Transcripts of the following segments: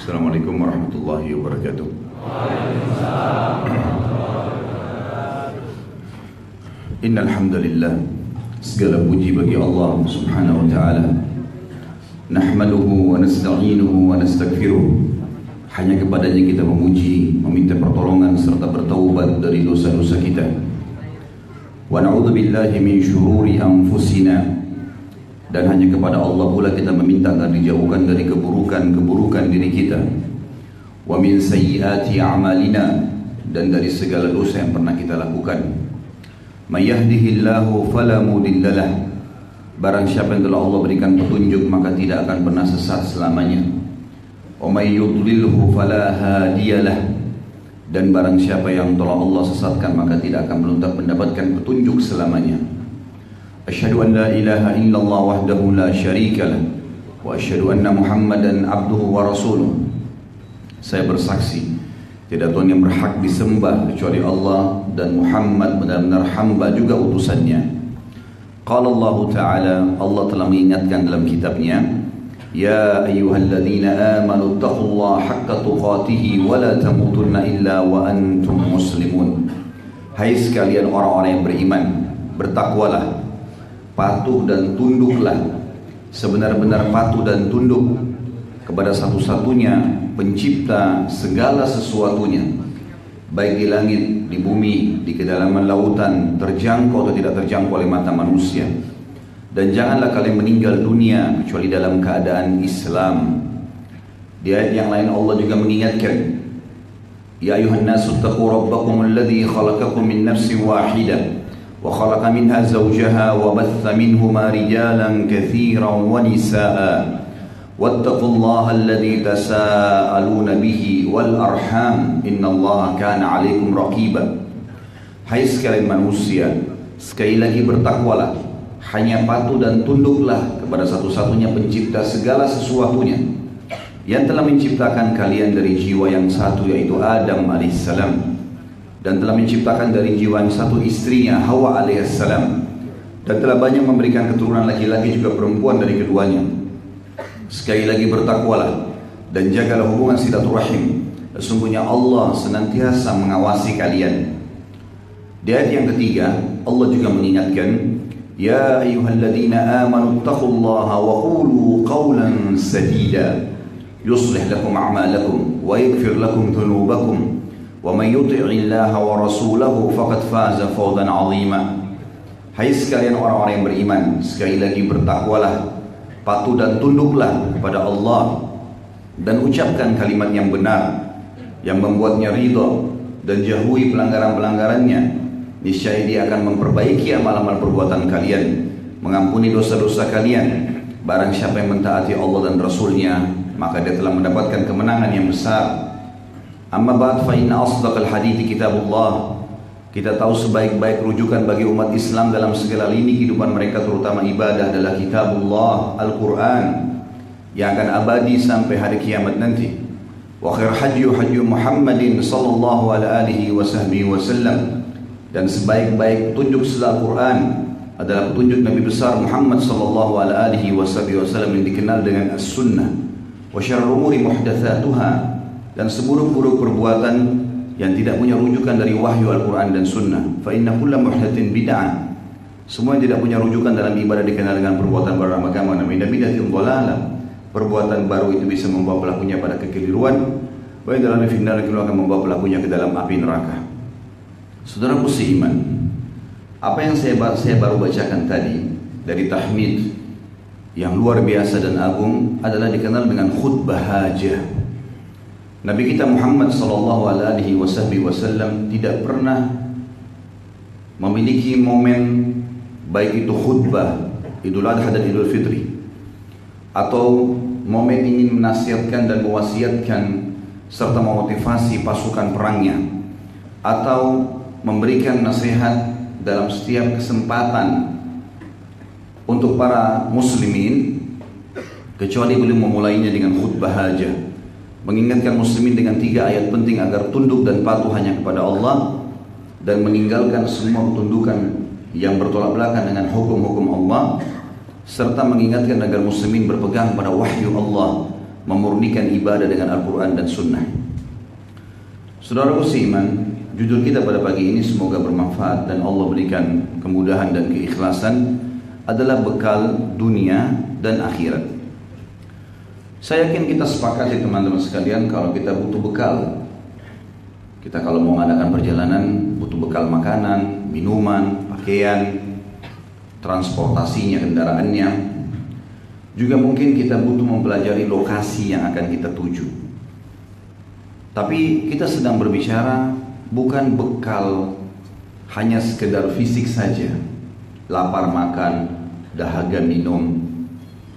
Assalamualaikum warahmatullahi wabarakatuh. Innal hamdalillah, segala puji bagi Allah Subhanahu wa taala. Nahmaduhu wa nasta'inuhu wa nastaghfiruh. Hanya kepadanya kita memuji, meminta pertolongan serta bertaubat dari dosa-dosa kita. Wa na'udzu billahi min syururi anfusina. Dan hanya kepada Allah pula kita meminta agar dijauhkan dari keburukan-keburukan diri kita. Wa min sayyiati a'malina, dan dari segala dosa yang pernah kita lakukan. May yahdihillahu fala mudhillalah. Barang siapa yang telah Allah berikan petunjuk maka tidak akan pernah sesat selamanya. Wa may yudlilhu fala hadiyalah. Dan barang siapa yang telah Allah sesatkan maka tidak akan mendapatkan petunjuk selamanya. Asyhadu an la ilaha illallah wahdahu la syarika lah wa asyhadu anna Muhammadan abduhu wa rasuluh. Saya bersaksi tidak Tuhan yang berhak disembah kecuali Allah, dan Muhammad benar-benar hamba juga utusannya. Qala Allah Ta'ala, Allah telah mengingatkan dalam kitabnya, ya ayyuhalladzina amanu taqullaha haqqa tuqatih wa la tamutunna illa wa antum muslimun. Hai sekalian orang-orang yang beriman, bertakwalah, patuh dan tunduklah, sebenar-benar patuh dan tunduk kepada satu-satunya pencipta segala sesuatunya, baik di langit, di bumi, di kedalaman lautan, terjangkau atau tidak terjangkau oleh mata manusia. Dan janganlah kalian meninggal dunia kecuali dalam keadaan Islam. Di ayat yang lain Allah juga mengingatkan, ya ayuhan nasu taqu rabbakum alladhi khalaqakum min nafsin wahidah وخلق منها زوجها وبث منهما رجالا كثيرا ونساء واتقوا الله الذي تساءلون به والأرحام إن الله كان عليكم رقيبا. Hai sekalian manusia, sekali lagi bertakwalah, hanya patuh dan tunduklah kepada satu-satunya pencipta segala sesuatunya, yang telah menciptakan kalian dari jiwa yang satu, yaitu Adam alaihissalam, dan telah menciptakan dari jiwa yang satu istrinya Hawa alaihissalam, dan telah banyak memberikan keturunan laki-laki juga perempuan dari keduanya. Sekali lagi bertakwalah dan jagalah hubungan silaturahim, sesungguhnya Allah senantiasa mengawasi kalian. Di ayat yang ketiga Allah juga mengingatkan, ya ayyuhalladzina amanu taqullaha wa qulu qawlan sadida yuslih lakum a'malakum wa yaghfir lakum dhunubakum wa may yuti'illaha wa rasulahu faqad faza fawzan 'azima. Hai sekalian orang-orang yang beriman, sekali lagi bertakwalah, patuh dan tunduklah kepada Allah, dan ucapkan kalimat yang benar yang membuatnya ridha, dan jauhi pelanggaran-pelanggarannya. Niscaya Dia akan memperbaiki amal-amal perbuatan kalian, mengampuni dosa-dosa kalian. Barang siapa yang mentaati Allah dan Rasulnya, maka dia telah mendapatkan kemenangan yang besar. Amma ba'd, fa inna asdaqal hadithi kitabullah. Kita tahu sebaik-baik rujukan bagi umat Islam dalam segala lini kehidupan mereka, terutama ibadah, adalah kitabullah, Al-Quran, yang akan abadi sampai hari kiamat nanti. Wa khair hajyu Muhammadin sallallahu alaihi wasallam. Dan sebaik-baik petunjuk setelah Al-Quran adalah petunjuk Nabi besar Muhammad sallallahu alaihi wasallam yang dikenal dengan as-sunnah. Wa syarrul umuri muhdatsatuha. Dan seburuk-buruk perbuatan yang tidak punya rujukan dari wahyu Al-Quran dan Sunnah. Fa inna kulla muhdatsin bid'ah. Semua yang tidak punya rujukan dalam ibadah dikenal dengan perbuatan baru dalam agama. Namanya bid'atun dhalalah. Perbuatan baru itu bisa membawa pelakunya pada kekeliruan. Baik dalam finnar itu akan membawa pelakunya ke dalam api neraka. Saudaraku seiman, apa yang saya baru bacakan tadi dari tahmid yang luar biasa dan agung adalah dikenal dengan khutbah hajah. Nabi kita Muhammad sallallahu alaihi wasallam tidak pernah memiliki momen, baik itu khutbah Idul Adha dan Idul Fitri, atau momen ingin menasihatkan dan mewasiatkan serta memotivasi pasukan perangnya, atau memberikan nasihat dalam setiap kesempatan untuk para muslimin, kecuali beliau memulainya dengan khutbah hajah, mengingatkan muslimin dengan 3 ayat penting agar tunduk dan patuh hanya kepada Allah dan meninggalkan semua ketundukan yang bertolak belakang dengan hukum-hukum Allah, serta mengingatkan agar muslimin berpegang pada wahyu Allah, memurnikan ibadah dengan Al-Quran dan Sunnah. Saudaraku seiman, judul kita pada pagi ini semoga bermanfaat dan Allah berikan kemudahan dan keikhlasan, adalah bekal dunia dan akhirat. Saya yakin kita sepakat ya teman-teman sekalian, kalau kita butuh bekal. Kita kalau mau mengadakan perjalanan butuh bekal makanan, minuman, pakaian, transportasinya, kendaraannya. Juga mungkin kita butuh mempelajari lokasi yang akan kita tuju. Tapi kita sedang berbicara bukan bekal hanya sekedar fisik saja, lapar makan, dahaga minum,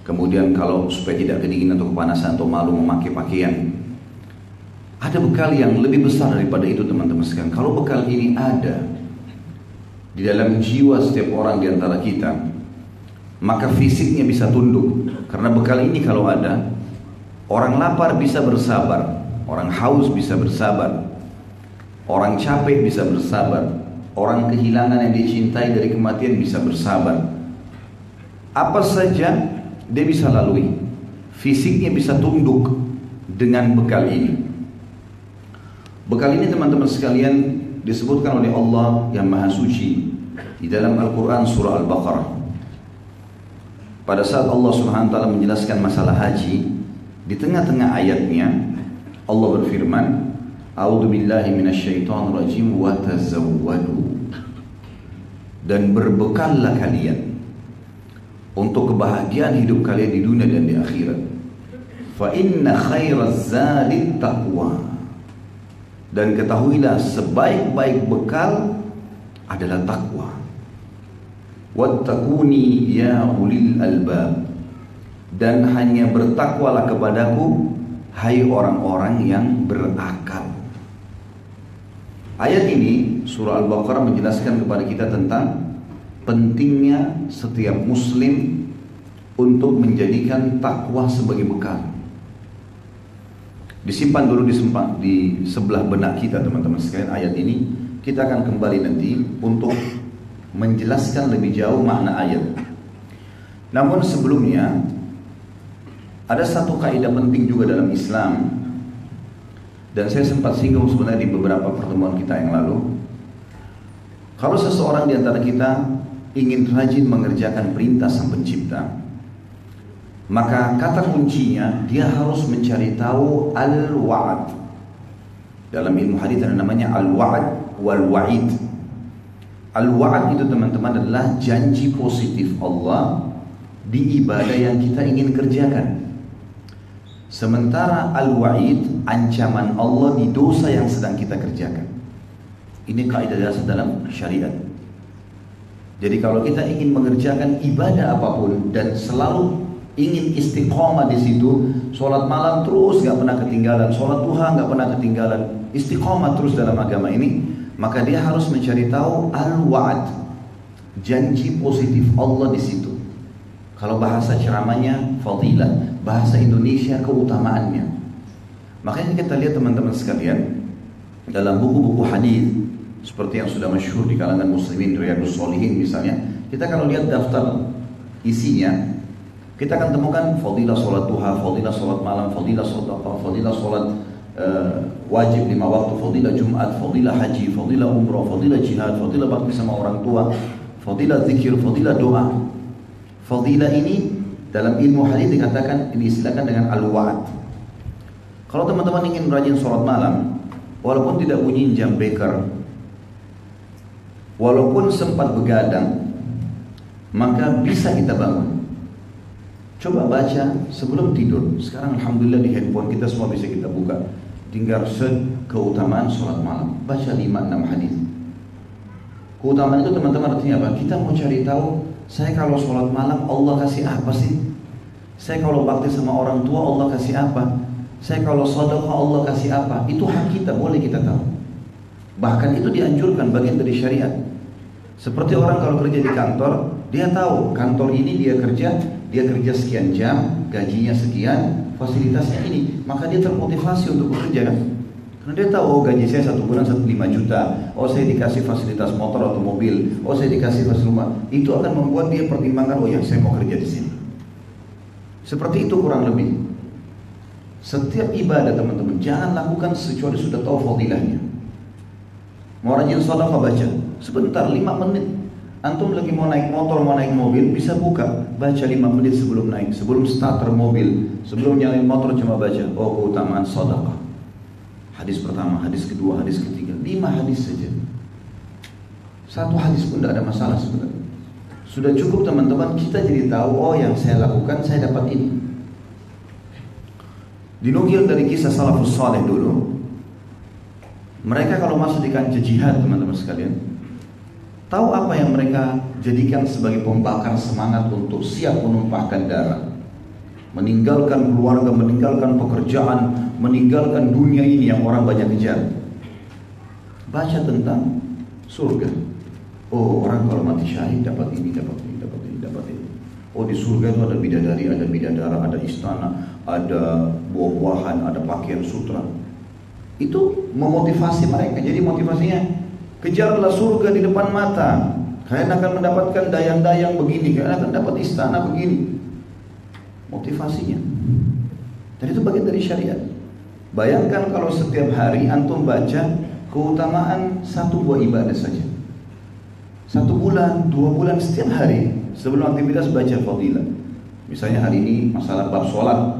kemudian kalau supaya tidak kedinginan atau kepanasan atau malu memakai pakaian. Ada bekal yang lebih besar daripada itu teman-teman sekalian. Kalau bekal ini ada di dalam jiwa setiap orang di antara kita, maka fisiknya bisa tunduk. Karena bekal ini kalau ada, orang lapar bisa bersabar, orang haus bisa bersabar, orang capek bisa bersabar, orang kehilangan yang dicintai dari kematian bisa bersabar. Apa saja dia bisa lalui, fisiknya bisa tunduk dengan bekal ini. Bekal ini teman-teman sekalian disebutkan oleh Allah yang Maha Suci di dalam Al-Quran surah Al-Baqarah. Pada saat Allah Subhanahu wa taala menjelaskan masalah haji, di tengah-tengah ayatnya Allah berfirman, A'udzu billahi minasyaitonir rajim wa tazawwadu. Dan berbekallah kalian untuk kebahagiaan hidup kalian di dunia dan di akhirat. Fa inna khairaz zadi taqwa. Dan ketahuilah sebaik-baik bekal adalah takwa. Wattaquni ya ulil albab. Dan hanya bertakwalah kepadaku, hai orang-orang yang berakal. Ayat ini surah Al-Baqarah menjelaskan kepada kita tentang pentingnya setiap muslim untuk menjadikan takwa sebagai bekal. Disimpan dulu di sebelah benak kita teman-teman sekalian ayat ini. Kita akan kembali nanti untuk menjelaskan lebih jauh makna ayat. Namun sebelumnya ada satu kaidah penting juga dalam Islam, dan saya sempat singgung sebenarnya di beberapa pertemuan kita yang lalu. Kalau seseorang di antara kita ingin rajin mengerjakan perintah Sang Pencipta, maka kata kuncinya dia harus mencari tahu al-wa'ad. Dalam ilmu hadis ada namanya al-wa'ad wal-wa'id. Al-wa'ad itu teman-teman adalah janji positif Allah di ibadah yang kita ingin kerjakan. Sementara al-wa'id, ancaman Allah di dosa yang sedang kita kerjakan. Ini kaidah dasar dalam syariat. Jadi kalau kita ingin mengerjakan ibadah apapun dan selalu ingin istiqomah di situ, sholat malam terus gak pernah ketinggalan, sholat duha gak pernah ketinggalan, istiqomah terus dalam agama ini, maka dia harus mencari tahu al-wa'ad, janji positif Allah di situ. Kalau bahasa ceramahnya fadilah, bahasa Indonesia keutamaannya. Makanya kita lihat teman-teman sekalian dalam buku-buku hadis seperti yang sudah masyhur di kalangan muslimin, Riyadhus Shalihin misalnya, kita kalau lihat daftar isinya, kita akan temukan fadilah sholat duha, fadilah sholat malam, fadilah sedekah, fadilah sholat wajib 5 waktu, fadilah Jumat, fadilah haji, fadilah umrah, fadilah jihad, fadilah bakti sama orang tua, fadilah zikir, fadilah doa. Fadilah ini dalam ilmu hadis dikatakan, diistilahkan dengan al-wa'ad. Kalau teman-teman ingin rajin sholat malam, walaupun tidak bunyi jam beker, walaupun sempat begadang, maka bisa kita bangun. Coba baca sebelum tidur. Sekarang alhamdulillah di handphone kita semua bisa kita buka. Tinggal search keutamaan sholat malam. Baca 5-6 hadis. Keutamaan itu teman-teman artinya apa? Kita mau cari tahu, saya kalau sholat malam Allah kasih apa sih? Saya kalau bakti sama orang tua Allah kasih apa? Saya kalau sedekah Allah kasih apa? Itu hak kita, boleh kita tahu. Bahkan itu dianjurkan, bagian dari syariat. Seperti orang kalau kerja di kantor, dia tahu kantor ini dia kerja sekian jam, gajinya sekian, fasilitasnya ini, maka dia termotivasi untuk bekerja kan? Karena dia tahu, oh gaji saya 1 bulan 5 juta, oh saya dikasih fasilitas motor atau mobil, oh saya dikasih fasilitas rumah. Itu akan membuat dia pertimbangkan, oh ya saya mau kerja di sini. Seperti itu kurang lebih. Setiap ibadah teman-teman jangan lakukan kecuali sudah tahu fadilahnya. Mau rajin sedekah baca sebentar 5 menit. Antum lagi mau naik motor, mau naik mobil, bisa buka, baca 5 menit sebelum naik, sebelum starter mobil, sebelum nyalain motor cuma baca. Oh keutamaan sedekah. Hadis pertama, hadis kedua, hadis ketiga, 5 hadis saja. 1 hadis pun tidak ada masalah sebenarnya. Sudah cukup teman-teman, kita jadi tahu, oh yang saya lakukan saya dapat ini. Dinukil dari kisah salafus saleh dulu. Mereka kalau masuk di kancah jihad teman-teman sekalian, tahu apa yang mereka jadikan sebagai pembakar semangat untuk siap menumpahkan darah, meninggalkan keluarga, meninggalkan pekerjaan, meninggalkan dunia ini yang orang banyak kejar. Baca tentang surga. Oh orang kalau mati syahid dapat ini, dapat ini, dapat ini, dapat ini. Oh di surga itu ada bidadari, ada bidadara, ada istana, ada buah-buahan, ada pakaian sutra. Itu memotivasi mereka. Jadi motivasinya, kejarlah surga di depan mata. Kalian akan mendapatkan dayang-dayang begini, kalian akan dapat istana begini. Motivasinya. Dan itu bagian dari syariat. Bayangkan kalau setiap hari antum baca keutamaan 1 buah ibadah saja. 1 bulan, 2 bulan, setiap hari sebelum aktivitas baca fadilah. Misalnya hari ini masalah bab sholat,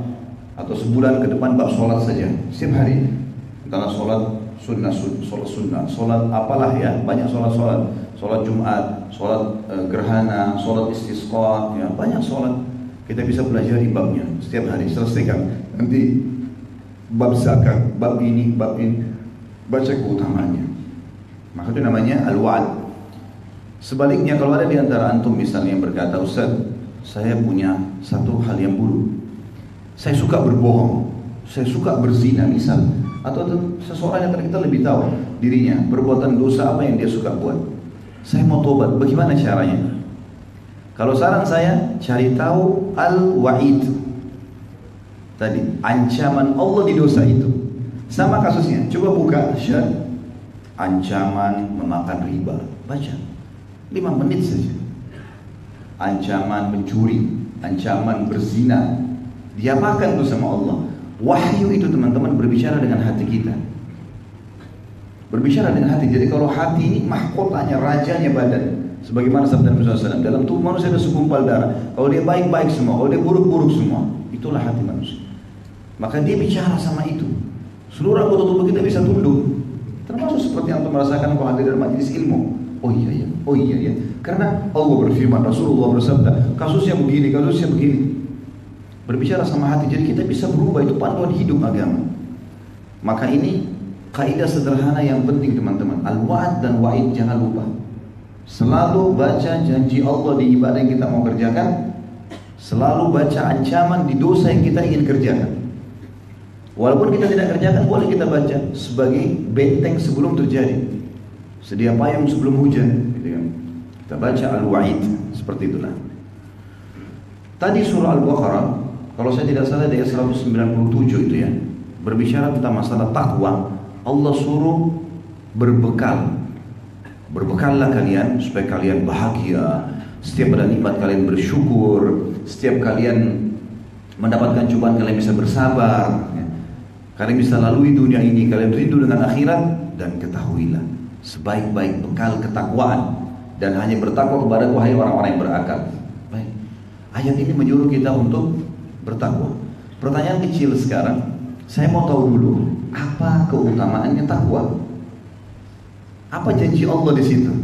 atau sebulan ke depan bab sholat saja. Setiap hari, antara sholat sunnah, sholat apalah ya, banyak sholat Jumat, sholat gerhana, sholat istisqa, ya, banyak sholat. Kita bisa pelajari babnya setiap hari, selesaikan. Nanti bab zakat, bab ini, baca keutamaannya. Maka itu namanya al-wa'ad. Sebaliknya kalau ada di antara antum misalnya yang berkata, Ustaz, saya punya satu hal yang buruk. Saya suka berbohong, saya suka berzina misal. Atau seseorang yang kita lebih tahu dirinya, perbuatan dosa apa yang dia suka buat. Saya mau tobat, bagaimana caranya? Kalau saran saya, cari tahu al-wa'id. Tadi, ancaman Allah di dosa itu. Sama kasusnya, coba buka syad. Ancaman memakan riba, baca 5 menit saja. Ancaman mencuri, ancaman berzina, diapakan itu sama Allah. Wahyu itu teman-teman berbicara dengan hati kita. Berbicara dengan hati. Jadi kalau hati ini mahkotanya, rajanya badan. Sebagaimana sabda Nabi SAW, dalam tubuh manusia ada segumpal darah. Kalau dia baik-baik semua, kalau dia buruk-buruk semua, itulah hati manusia. Maka dia bicara sama itu. Seluruh anggota tubuh kita bisa tunduk. Termasuk seperti yang kita merasakan kalau hadir dalam majelis ilmu. Oh iya ya, oh iya ya. Karena Allah berfirman, Rasulullah bersabda, kasusnya begini, kasusnya begini. Berbicara sama hati, jadi kita bisa berubah. Itu panduan hidup agama. Maka ini kaidah sederhana yang penting teman-teman. Al-wa'ad dan wa'id jangan lupa. Selalu baca janji Allah di ibadah yang kita mau kerjakan. Selalu baca ancaman di dosa yang kita ingin kerjakan. Walaupun kita tidak kerjakan, boleh kita baca sebagai benteng sebelum terjadi. Sedia payung sebelum hujan, gitu kan? Kita baca al-wa'id, seperti itulah. Tadi surah Al-Baqarah, kalau saya tidak salah ayat 197 itu ya, berbicara tentang masalah takwa. Allah suruh berbekal. Berbekallah kalian supaya kalian bahagia. Setiap ada nikmat kalian bersyukur. Setiap kalian mendapatkan cobaan kalian bisa bersabar. Kalian bisa lalui dunia ini, kalian rindu dengan akhirat. Dan ketahuilah, sebaik-baik bekal ketakwaan, dan hanya bertakwa kepada wahai orang-orang yang berakal. Baik. Ayat ini menyuruh kita untuk bertakwa. Pertanyaan kecil sekarang, saya mau tahu dulu, apa keutamaannya takwa? Apa janji Allah di situ?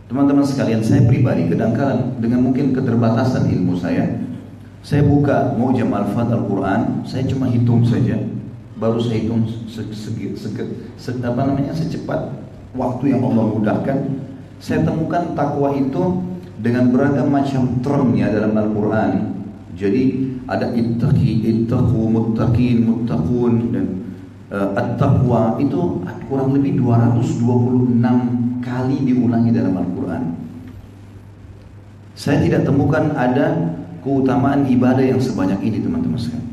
Teman-teman sekalian, saya pribadi kadang-kadang dengan mungkin keterbatasan ilmu saya buka Mu'jam Al-Fat Al-Quran, saya cuma hitung saja. Baru saya hitung secepat waktu yang Allah mudahkan. Saya temukan takwa itu dengan beragam macam termnya dalam Al-Quran. Jadi ada ittaqi, ittaqu, muttaqin, muttaqun, dan At-taqwa itu kurang lebih 226 kali diulangi dalam Al-Quran. Saya tidak temukan ada keutamaan ibadah yang sebanyak ini, teman-teman sekalian.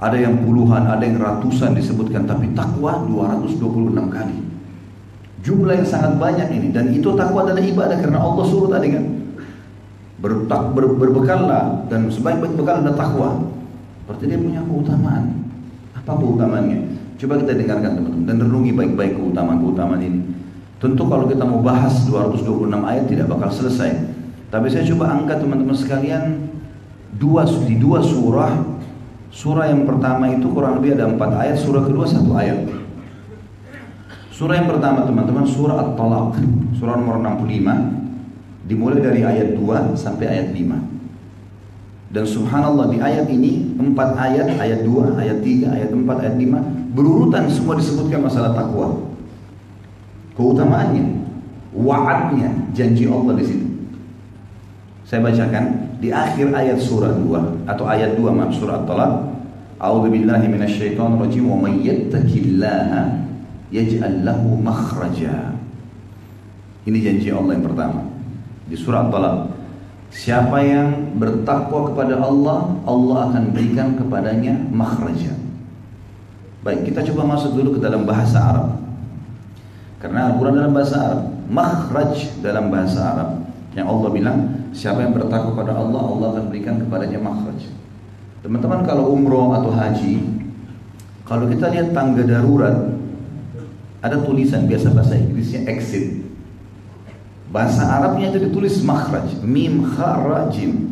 Ada yang puluhan, ada yang ratusan disebutkan, tapi takwa 226 kali. Jumlah yang sangat banyak ini, dan itu takwa adalah ibadah karena Allah suruh tadi kan. Berbekallah, dan sebaik-baik bekal adalah takwa. Berarti dia punya keutamaan. Apa keutamaannya? Coba kita dengarkan teman-teman dan renungi baik-baik keutamaan-keutamaan ini. Tentu kalau kita mau bahas 226 ayat tidak bakal selesai. Tapi saya coba angkat teman-teman sekalian di dua surah. Surah yang pertama itu kurang lebih ada 4 ayat, surah kedua 1 ayat. Surah yang pertama teman-teman surah At-Talaq, surah nomor 65, dimulai dari ayat 2 sampai ayat 5. Dan subhanallah di ayat ini 4 ayat, ayat 2, ayat 3, ayat 4, ayat 5 berurutan semua disebutkan masalah takwa. Keutamaannya, wa'adnya, janji Allah di situ. Saya bacakan di akhir ayat surah 2 atau ayat 2 maaf surah At-Talaq. A'udzubillahi minasyaitonir rajim wa may yattaqillaha yaj'al lahu makhraja. Ini janji Allah yang pertama di surah At-Talaq. Siapa yang bertakwa kepada Allah, Allah akan berikan kepadanya makhraja. Baik, kita coba masuk dulu ke dalam bahasa Arab. Karena Al-Quran dalam bahasa Arab, makhraj dalam bahasa Arab. Yang Allah bilang, siapa yang bertakwa kepada Allah, Allah akan berikan kepadanya makhraj. Teman-teman kalau umroh atau haji, kalau kita lihat tangga darurat, ada tulisan biasa bahasa Inggrisnya exit. Bahasa Arabnya itu ditulis makhraj, mim kharajim.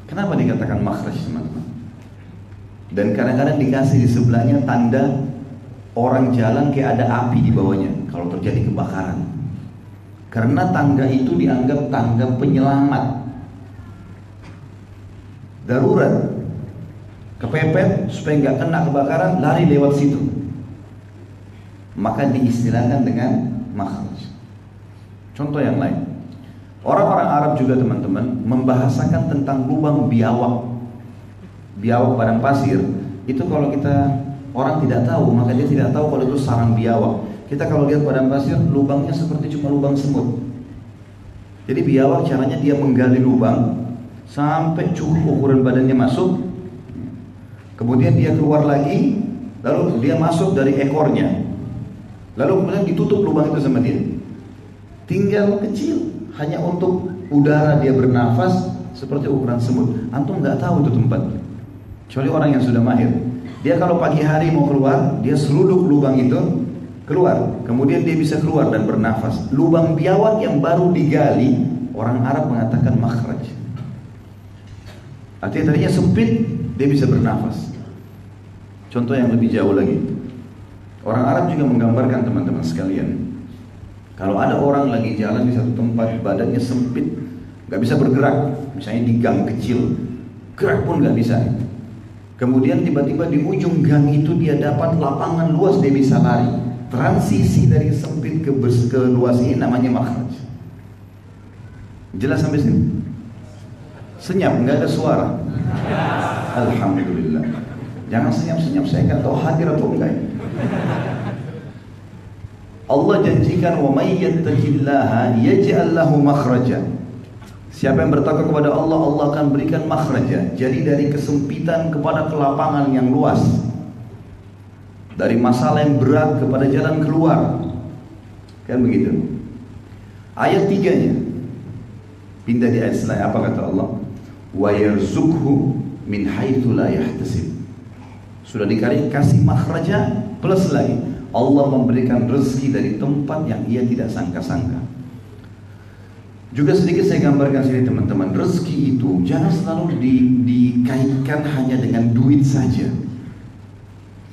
Kenapa dikatakan makhraj teman-teman? Dan kadang-kadang dikasih di sebelahnya tanda orang jalan kayak ada api di bawahnya kalau terjadi kebakaran. Karena tangga itu dianggap tangga penyelamat. Darurat, kepepet supaya nggak kena kebakaran, lari lewat situ. Maka diistilahkan dengan makhraj. Contoh yang lain, orang-orang Arab juga teman-teman membahasakan tentang lubang biawak. Biawak padang pasir itu kalau kita orang tidak tahu, maka dia tidak tahu kalau itu sarang biawak. Kita kalau lihat padang pasir, lubangnya seperti cuma lubang semut. Jadi biawak caranya dia menggali lubang sampai cukup ukuran badannya masuk, kemudian dia keluar lagi, lalu dia masuk dari ekornya, lalu kemudian ditutup lubang itu sama dia. Tinggal kecil, hanya untuk udara dia bernafas seperti ukuran semut. Antum nggak tahu itu tempat, kecuali orang yang sudah mahir. Dia kalau pagi hari mau keluar, dia seluduk lubang itu keluar, kemudian dia bisa keluar dan bernafas. Lubang biawak yang baru digali, orang Arab mengatakan makhraj. Artinya tadinya sempit, dia bisa bernafas. Contoh yang lebih jauh lagi, orang Arab juga menggambarkan teman-teman sekalian, kalau ada orang lagi jalan di satu tempat, badannya sempit, nggak bisa bergerak, misalnya di gang kecil, gerak pun nggak bisa. Kemudian tiba-tiba di ujung gang itu dia dapat lapangan luas, dia bisa lari. Transisi dari sempit ke luas ini namanya makhraj. Jelas sampai sini? Senyap, nggak ada suara. Alhamdulillah. Jangan senyap-senyap, saya nggak tahu hadir atau enggak. Allah janjikan wa may yattaqillaha yaj'al lahu makhraja. Siapa yang bertakwa kepada Allah, Allah akan berikan makhraja. Jadi dari kesempitan kepada kelapangan yang luas, dari masalah yang berat kepada jalan keluar, kan begitu. Ayat 3-nya pindah di ayat selanjutnya, apa kata Allah? Wa yarzuqhu min haitsu la yahtasib. Sudah dikasih makhraja, plus lagi Allah memberikan rezeki dari tempat yang ia tidak sangka-sangka. Juga sedikit saya gambarkan sini teman-teman, rezeki itu jangan selalu dikaitkan hanya dengan duit saja.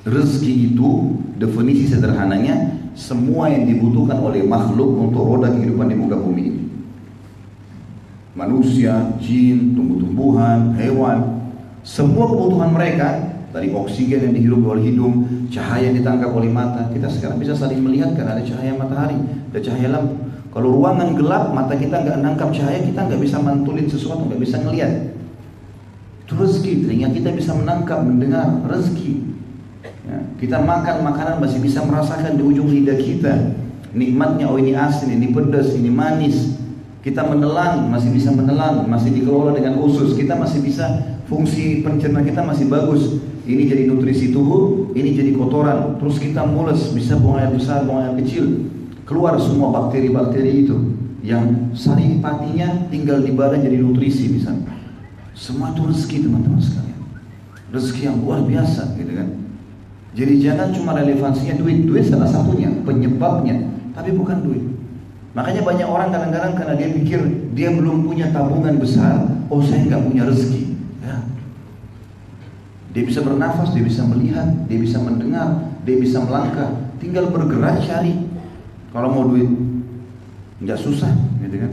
Rezeki itu definisi sederhananya semua yang dibutuhkan oleh makhluk untuk roda kehidupan di muka bumi ini. Manusia, jin, tumbuh-tumbuhan, hewan, semua kebutuhan mereka, dari oksigen yang dihirup oleh hidung, cahaya yang ditangkap oleh mata. Kita sekarang bisa saling melihat karena ada cahaya matahari, ada cahaya lampu. Kalau ruangan gelap, mata kita nggak nangkap cahaya, kita nggak bisa mantulin sesuatu, nggak bisa ngelihat. Itu rezeki, telinga kita bisa menangkap, mendengar, rezeki. Ya, kita makan makanan masih bisa merasakan di ujung lidah kita nikmatnya, oh ini asin, ini pedas, ini manis. Kita menelan, masih bisa menelan, masih dikelola dengan usus. Kita masih bisa, fungsi pencernaan kita masih bagus. Ini jadi nutrisi tubuh, ini jadi kotoran. Terus kita mules, bisa buang air besar, buang air kecil. Keluar semua bakteri-bakteri itu. Yang saripatinya tinggal di badan jadi nutrisi misalnya. Semua itu rezeki teman-teman sekalian. Rezeki yang luar biasa gitu kan. Jadi jangan cuma relevansinya duit. Duit salah satunya, penyebabnya, tapi bukan duit. Makanya banyak orang kadang-kadang karena dia pikir dia belum punya tabungan besar, oh saya nggak punya rezeki. Ya. Dia bisa bernafas, dia bisa melihat, dia bisa mendengar, dia bisa melangkah. Tinggal bergerak cari. Kalau mau duit, nggak susah, gitu kan?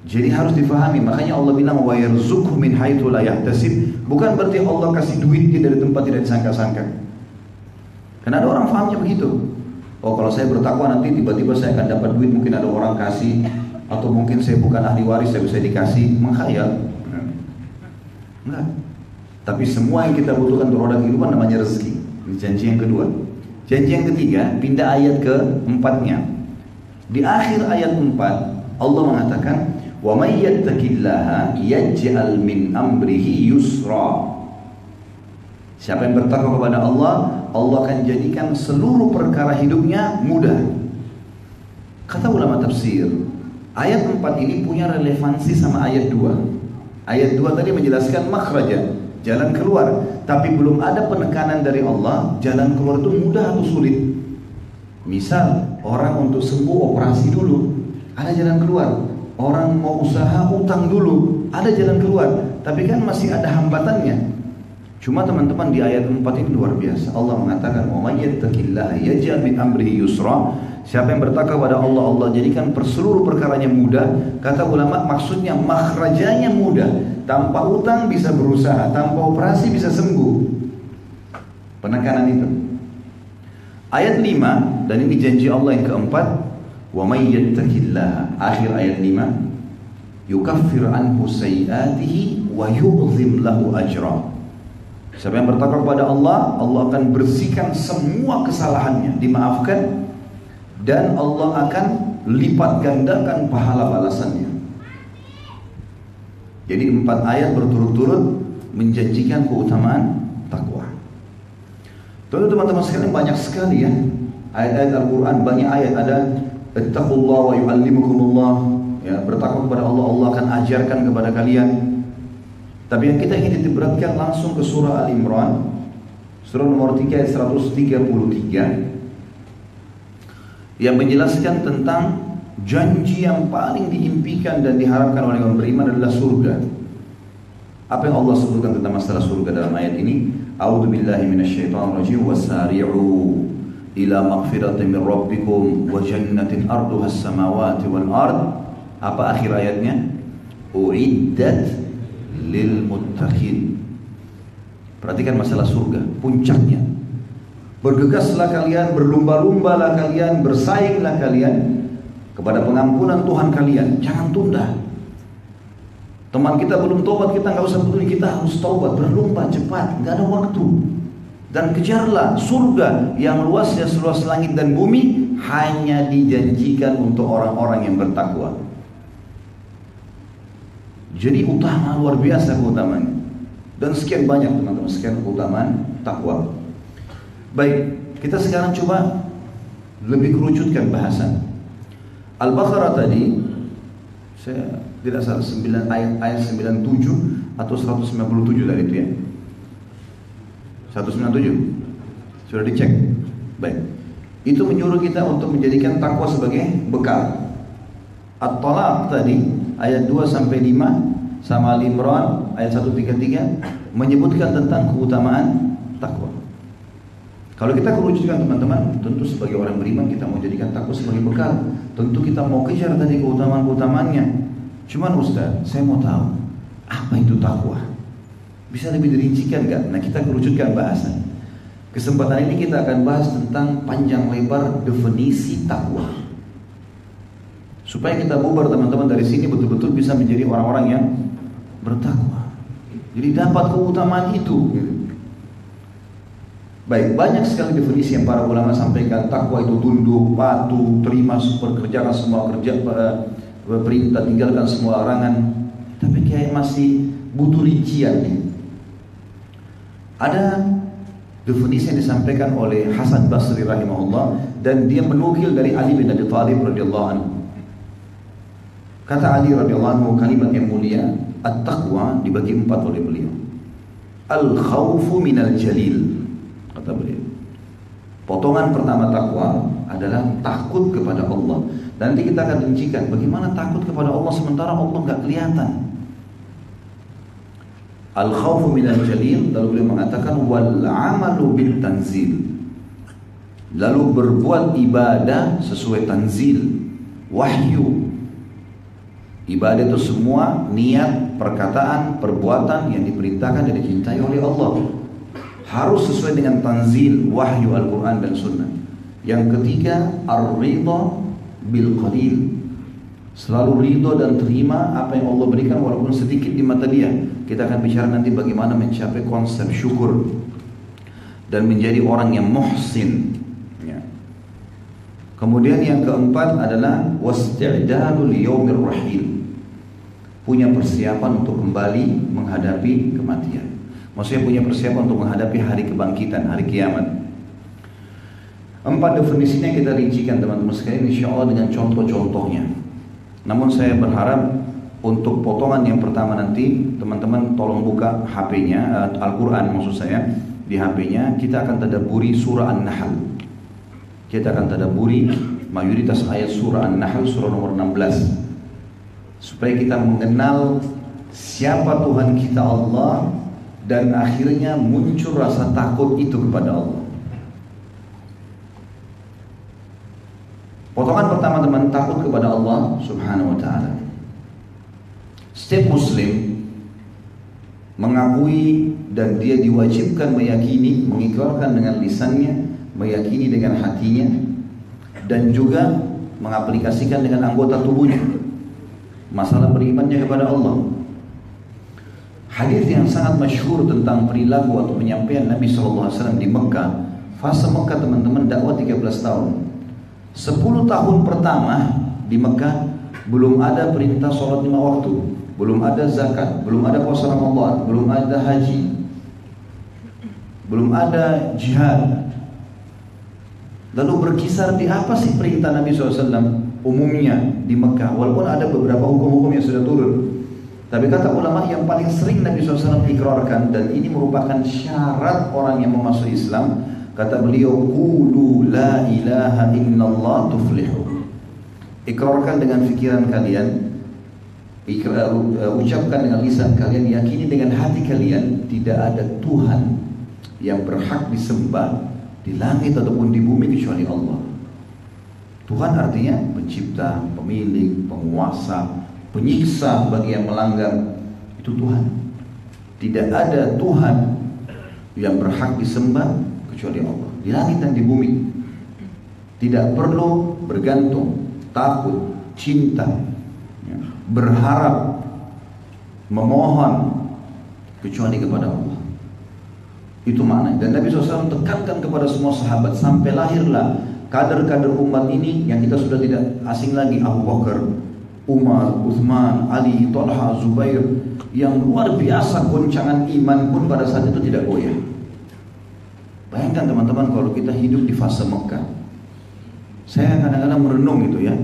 Jadi harus difahami. Makanya Allah bilang wa yarzuqhu min haitsu la yahtasib. Bukan berarti Allah kasih duitnya dari tempat tidak disangka-sangka. Karena ada orang fahamnya begitu. Oh kalau saya bertakwa nanti tiba-tiba saya akan dapat duit, mungkin ada orang kasih, atau mungkin saya bukan ahli waris, saya bisa dikasih, menghayal. Enggak. Tapi semua yang kita butuhkan untuk roda kehidupan namanya rezeki. Ini janji yang kedua. Janji yang ketiga, pindah ayat ke-4-nya. Di akhir ayat 4 Allah mengatakan, wa may yattaqillaha yaj'al min amrihi yusra. Siapa yang bertakwa kepada Allah, Allah akan jadikan seluruh perkara hidupnya mudah. Kata ulama tafsir, ayat 4 ini punya relevansi sama ayat 2. Ayat 2 tadi menjelaskan makhraja, jalan keluar. Tapi belum ada penekanan dari Allah, jalan keluar itu mudah atau sulit. Misal, orang untuk sembuh operasi dulu, ada jalan keluar. Orang mau usaha utang dulu, ada jalan keluar. Tapi kan masih ada hambatannya. Cuma teman-teman di ayat 4 ini luar biasa. Allah mengatakan, "Wa may yattaqillaha yaj'al min amrihi yusra." Siapa yang bertakwa kepada Allah, Allah jadikan seluruh perkaranya mudah. Kata ulama, maksudnya makhrajanya mudah. Tanpa utang bisa berusaha, tanpa operasi bisa sembuh. Penekanan itu. Ayat 5, dan ini janji Allah yang keempat, "Wa may yattaqillaha." Akhir ayat 5, "Yukaffir anhu sayyi'atihi wa yu'zim lahu ajra." Siapa yang bertakwa kepada Allah, Allah akan bersihkan semua kesalahannya, dimaafkan, dan Allah akan lipat gandakan pahala balasannya. Jadi 4 ayat berturut-turut menjanjikan keutamaan takwa. Tentu teman-teman sekalian banyak sekali ya ayat-ayat Al-Quran, banyak ayat ada ittaqullah wa yu'allimukumullah, ya, bertakwa kepada Allah, Allah akan ajarkan kepada kalian. Tapi yang kita ingin diberatkan langsung ke surah Al-Imran, surah nomor 3 ayat 133, yang menjelaskan tentang janji yang paling diimpikan dan diharapkan oleh orang beriman adalah surga. Apa yang Allah sebutkan tentang masalah surga dalam ayat ini? A'udzu billahi minasyaitonir rajim, wasari'u ila maghfiratin min rabbikum wa jannatin arduha as-samawati wal ard. Apa akhir ayatnya? Uiddat lil muttaqin. Perhatikan masalah surga, puncaknya. Bergegaslah kalian, berlumba-lumbalah kalian, bersainglah kalian kepada pengampunan Tuhan kalian. Jangan tunda. Teman kita belum tobat, kita nggak usah peduli, kita harus tobat, berlumba cepat, nggak ada waktu. Dan kejarlah surga yang luasnya seluas langit dan bumi, hanya dijanjikan untuk orang-orang yang bertakwa. Jadi utama, luar biasa keutamaannya. Dan sekian banyak teman-teman, sekian keutamaan takwa. Baik, kita sekarang coba lebih kerucutkan bahasan. Al-Baqarah tadi, saya tidak salah, ayat 97 atau 197 tadi itu ya. 197 sudah dicek. Baik, itu menyuruh kita untuk menjadikan takwa sebagai bekal. At-Talaq tadi ayat 2 sampai 5 sama Al-Imran ayat 133 menyebutkan tentang keutamaan takwa. Kalau kita kerucutkan teman-teman, tentu sebagai orang beriman kita mau jadikan takwa sebagai bekal. Tentu kita mau kejar tadi keutamaan-keutamaannya. Cuman Ustaz, saya mau tahu apa itu takwa? Bisa lebih dirincikan nggak? Nah, kita kerucutkan bahasan. Kesempatan ini kita akan bahas tentang panjang lebar definisi takwa. Supaya kita bubar teman-teman dari sini betul-betul bisa menjadi orang-orang yang bertakwa. Jadi dapat keutamaan itu. Baik, banyak sekali definisi yang para ulama sampaikan. Takwa itu tunduk, patuh, terima, kerjakan semua perintah, tinggalkan semua larangan. Tapi kayak masih butuh rincian nih. Ada definisi yang disampaikan oleh Hasan Basri rahimahullah, dan dia menukil dari Ali bin Abi Thalib radhiyallahu anhu. Kata Ali radhiyallahu anhu kalimat yang mulia, at-taqwa dibagi 4 oleh beliau. Al-khawfu minal jalil, kata beliau. Potongan pertama takwa adalah takut kepada Allah. Nanti kita akan rincikan bagaimana takut kepada Allah sementara Allah nggak kelihatan. Al-khawfu minal jalil, lalu beliau mengatakan wal amalu bil tanzil, lalu berbuat ibadah sesuai tanzil, wahyu. Ibadah itu semua niat, perkataan, perbuatan yang diperintahkan dan dicintai oleh Allah. Harus sesuai dengan tanzil, wahyu Al-Quran dan Sunnah. Yang ketiga, ar-ridha bil qalil. Selalu ridha dan terima apa yang Allah berikan walaupun sedikit di mata dia. Kita akan bicara nanti bagaimana mencapai konsep syukur dan menjadi orang yang muhsin. Ya. Kemudian yang keempat adalah wasti'dadu liyaumir rahil. Punya persiapan untuk kembali menghadapi kematian. Maksudnya punya persiapan untuk menghadapi hari kebangkitan, hari kiamat. 4 definisinya kita rincikan teman-teman sekalian, insya Allah dengan contoh-contohnya. Namun saya berharap untuk potongan yang pertama nanti teman-teman tolong buka HP-nya, Al-Quran maksud saya, di HP-nya kita akan tadabburi surah An-Nahl. Kita akan tadabburi mayoritas ayat surah An-Nahl, surah nomor 16. Supaya kita mengenal siapa Tuhan kita Allah, dan akhirnya muncul rasa takut itu kepada Allah. Potongan pertama teman, takut kepada Allah subhanahu wa ta'ala. Setiap muslim mengakui dan dia diwajibkan meyakini, mengikrarkan dengan lisannya, meyakini dengan hatinya, dan juga mengaplikasikan dengan anggota tubuhnya masalah berimannya kepada Allah. Hadis yang sangat masyhur tentang perilaku atau penyampaian Nabi SAW di Mekah. Fase Mekah teman-teman dakwah 13 tahun. 10 tahun pertama di Mekah belum ada perintah sholat 5 waktu, belum ada zakat, belum ada puasa Ramadan, belum ada haji, belum ada jihad. Lalu berkisar di apa sih perintah Nabi SAW umumnya di Mekah? Walaupun ada beberapa hukum-hukum yang sudah turun, tapi kata ulama yang paling sering Nabi SAW ikrarkan, dan ini merupakan syarat orang yang mau masuk Islam, kata beliau, qulu la ilaha illallah tuflihu. Ikrarkan dengan fikiran kalian, ucapkan dengan lisan kalian, yakini dengan hati kalian, tidak ada Tuhan yang berhak disembah di langit ataupun di bumi kecuali Allah. Tuhan artinya pencipta, pemilik, penguasa, penyiksa bagi yang melanggar. Itu Tuhan. Tidak ada Tuhan yang berhak disembah kecuali Allah, di langit dan di bumi. Tidak perlu bergantung, takut, cinta, berharap, memohon kecuali kepada Allah. Itu makna. Dan Nabi SAW tekankan kepada semua sahabat sampai lahirlah kader-kader umat ini yang kita sudah tidak asing lagi, Abu Bakar, Umar, Uthman, Ali, Talha, Zubair, yang luar biasa goncangan iman pun pada saat itu tidak goyah. Bayangkan teman-teman kalau kita hidup di fase Mekah. Saya kadang-kadang merenung itu ya.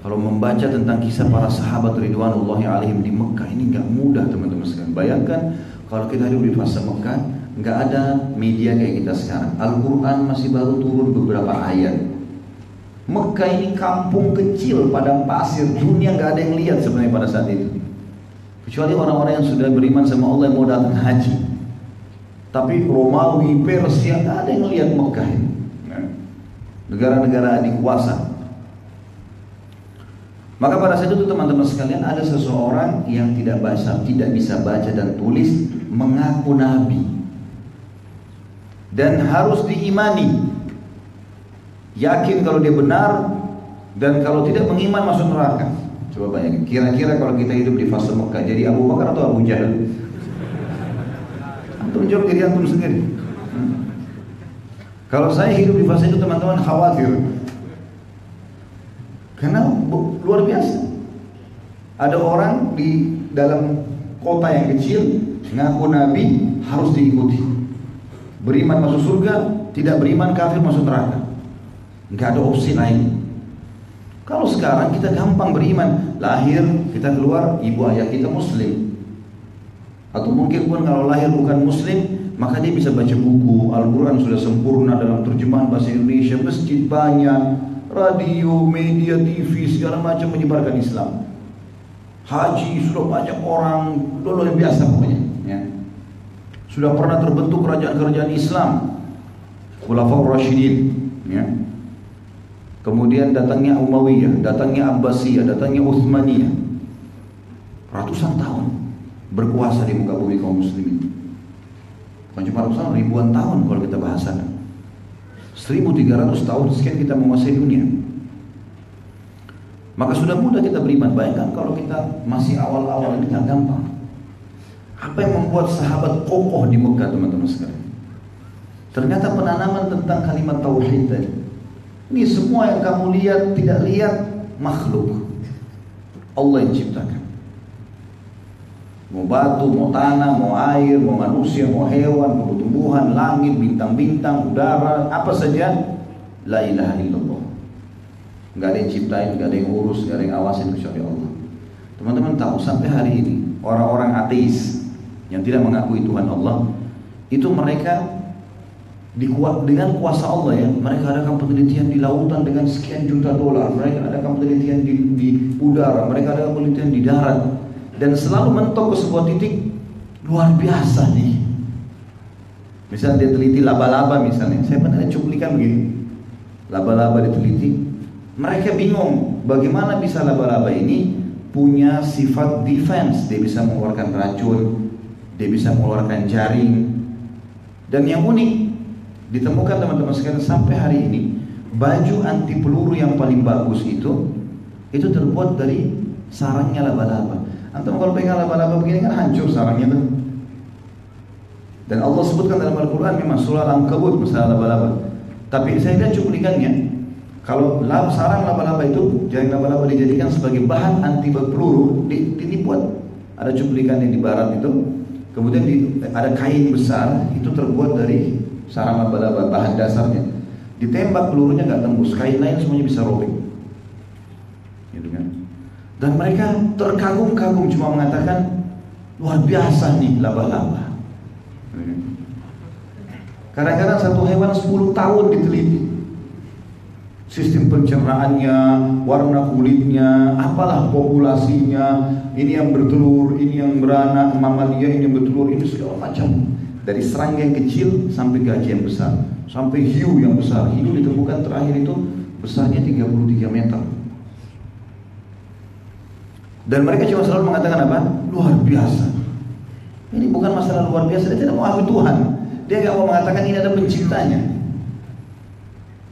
Kalau membaca tentang kisah para sahabat ridwanullahi alaihim di Mekah, ini nggak mudah teman-teman sekalian. Bayangkan kalau kita hidup di fase Mekah, nggak ada media kayak kita sekarang. Al-Quran masih baru turun beberapa ayat. Mekah ini kampung kecil, padang pasir, dunia nggak ada yang lihat sebenarnya pada saat itu. Kecuali orang-orang yang sudah beriman sama Allah yang mau datang haji. Tapi Romawi, Persia, nggak ada yang lihat Mekah ini. Negara-negara adikuasa. Maka pada saat itu teman-teman sekalian, ada seseorang yang tidak bisa baca dan tulis, mengaku nabi. Dan harus diimani, yakin kalau dia benar, dan kalau tidak mengiman masuk neraka. Coba bayangin, kira-kira kalau kita hidup di fase Mekah, jadi Abu Bakar atau Abu Jahal? Antum jawab diri antum sendiri. Kalau saya hidup di fase itu teman-teman khawatir. Karena luar biasa. Ada orang di dalam kota yang kecil ngaku nabi harus diikuti. Beriman masuk surga, tidak beriman kafir masuk neraka. Nggak ada opsi lain. Kalau sekarang kita gampang beriman, lahir kita keluar ibu ayah kita muslim. Atau mungkin pun kalau lahir bukan muslim, maka dia bisa baca buku, Al-Quran sudah sempurna dalam terjemahan bahasa Indonesia, masjid banyak, radio, media, TV, segala macam menyebarkan Islam. Haji sudah banyak orang, luar biasa pokoknya. Ya. Sudah pernah terbentuk kerajaan-kerajaan Islam, Khulafaur Rasyidin. Ya. Kemudian datangnya Umayyah, datangnya Abbasiyah, datangnya Utsmaniyah. Ratusan tahun berkuasa di muka bumi kaum muslimin. Bukan cuma ratusan, ribuan tahun kalau kita bahasakan. 1300 tahun sekian kita menguasai dunia. Maka sudah mudah kita beriman. Bayangkan kalau kita masih awal-awal, ini tidak gampang. Apa yang membuat sahabat kokoh di Mekah, teman-teman sekalian? Ternyata penanaman tentang kalimat tauhid tadi. Ini semua yang kamu lihat, tidak lihat, makhluk Allah yang ciptakan. Mau batu, mau tanah, mau air, mau manusia, mau hewan, mau tumbuhan, langit, bintang-bintang, udara, apa saja. La ilaha illallah. Gak ada yang ciptain, gak ada yang urus, gak ada yang awasin kecuali Allah. Teman-teman tahu sampai hari ini orang-orang ateis yang tidak mengakui Tuhan Allah, itu mereka dengan kuasa Allah ya, mereka adakan penelitian di lautan dengan sekian juta dolar, mereka adakan penelitian di udara, mereka adakan penelitian di darat, dan selalu mentok ke sebuah titik luar biasa nih. Misalnya dia teliti laba-laba misalnya, saya pernah cuplikan begini, laba-laba diteliti, mereka bingung bagaimana bisa laba-laba ini punya sifat defense, dia bisa mengeluarkan racun, dia bisa mengeluarkan jaring, dan yang unik ditemukan teman-teman sekalian sampai hari ini, baju anti peluru yang paling bagus itu terbuat dari sarangnya laba-laba. Antum kalau pegang laba-laba begini kan hancur sarangnya tuh. Dan Allah sebutkan dalam Al-Quran memang surah Al-Ankabut masalah laba-laba. Tapi saya lihat cuplikannya, kalau sarang laba-laba itu, jaring laba-laba dijadikan sebagai bahan anti peluru, dibuat. Ada cuplikannya di barat itu. Kemudian ada kain besar itu terbuat dari sarang laba-laba, bahan dasarnya. Ditembak pelurunya nggak tembus, kain lain semuanya bisa robek. Gitu kan? Dan mereka terkagum-kagum cuma mengatakan luar biasa nih laba-laba. Kadang-kadang satu hewan 10 tahun diteliti. Sistem pencernaannya, warna kulitnya, apalah populasinya, ini yang bertelur, ini yang beranak, mamalia, ini yang bertelur, ini segala macam. Dari serangga yang kecil sampai gajah yang besar, sampai hiu yang besar. Hiu ditemukan terakhir itu besarnya 33 meter. Dan mereka cuma selalu mengatakan apa? Luar biasa. Ini bukan masalah luar biasa, dia tidak mau akui Tuhan. Dia nggak mau mengatakan ini ada penciptanya.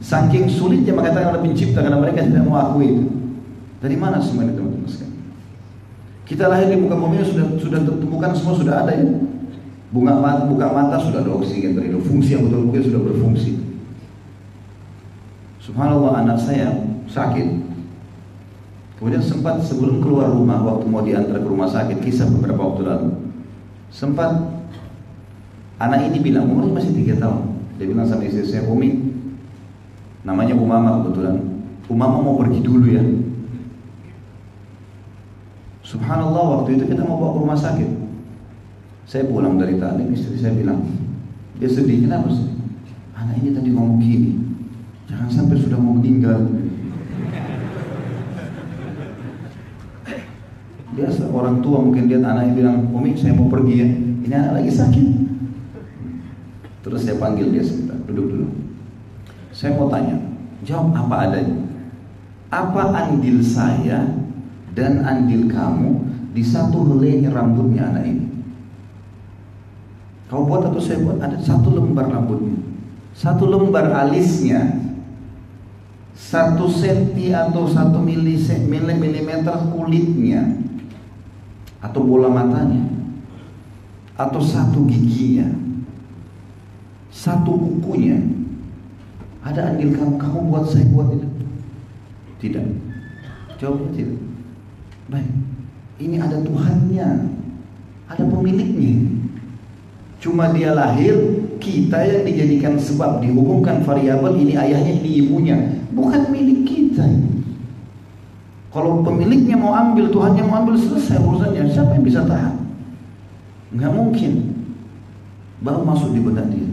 Saking sulitnya mengatakan ada pencipta karena mereka tidak mau akui itu. Dari mana semua ini teman-teman sekalian? Kita lahir di muka bumi sudah ditemukan semua sudah ada ya. Buka mata sudah ada oksigen terhidup, fungsi yang betul-betul sudah berfungsi. Subhanallah, anak saya sakit. Kemudian sempat sebelum keluar rumah, waktu mau diantar ke rumah sakit, kisah beberapa waktu lalu, sempat anak ini bilang, umurnya masih 3 tahun. Dia bilang sama istri saya, Umi, namanya Umama kebetulan, Umama mau pergi dulu ya. Subhanallah, waktu itu kita mau bawa ke rumah sakit. Saya pulang dari taklim, istri saya bilang, dia sedih, kenapa sih? Anak ini tadi ngomong gini, jangan sampai sudah mau meninggal. Biasa orang tua mungkin lihat anaknya bilang, Umi saya mau pergi ya, ini anak lagi sakit. Terus saya panggil dia sebentar, duduk dulu. Saya mau tanya, jawab apa adanya. Apa andil saya dan andil kamu di satu helai rambutnya anak ini? Kau buat atau saya buat? Ada 1 lembar rambutnya, 1 lembar alisnya, 1 senti atau 1 milimeter kulitnya, atau bola matanya, atau 1 giginya, 1 kukunya, Ada andil kamu buat saya buat itu? Tidak. Jawabnya tidak. Baik. Ini ada Tuhannya, ada pemiliknya. Cuma dia lahir, kita yang dijadikan sebab, dihubungkan variabel, ini ayahnya, ini ibunya. Bukan milik kita. Kalau pemiliknya mau ambil, Tuhannya mau ambil, selesai urusannya. Siapa yang bisa tahan? Nggak mungkin. Baru masuk di benak dia.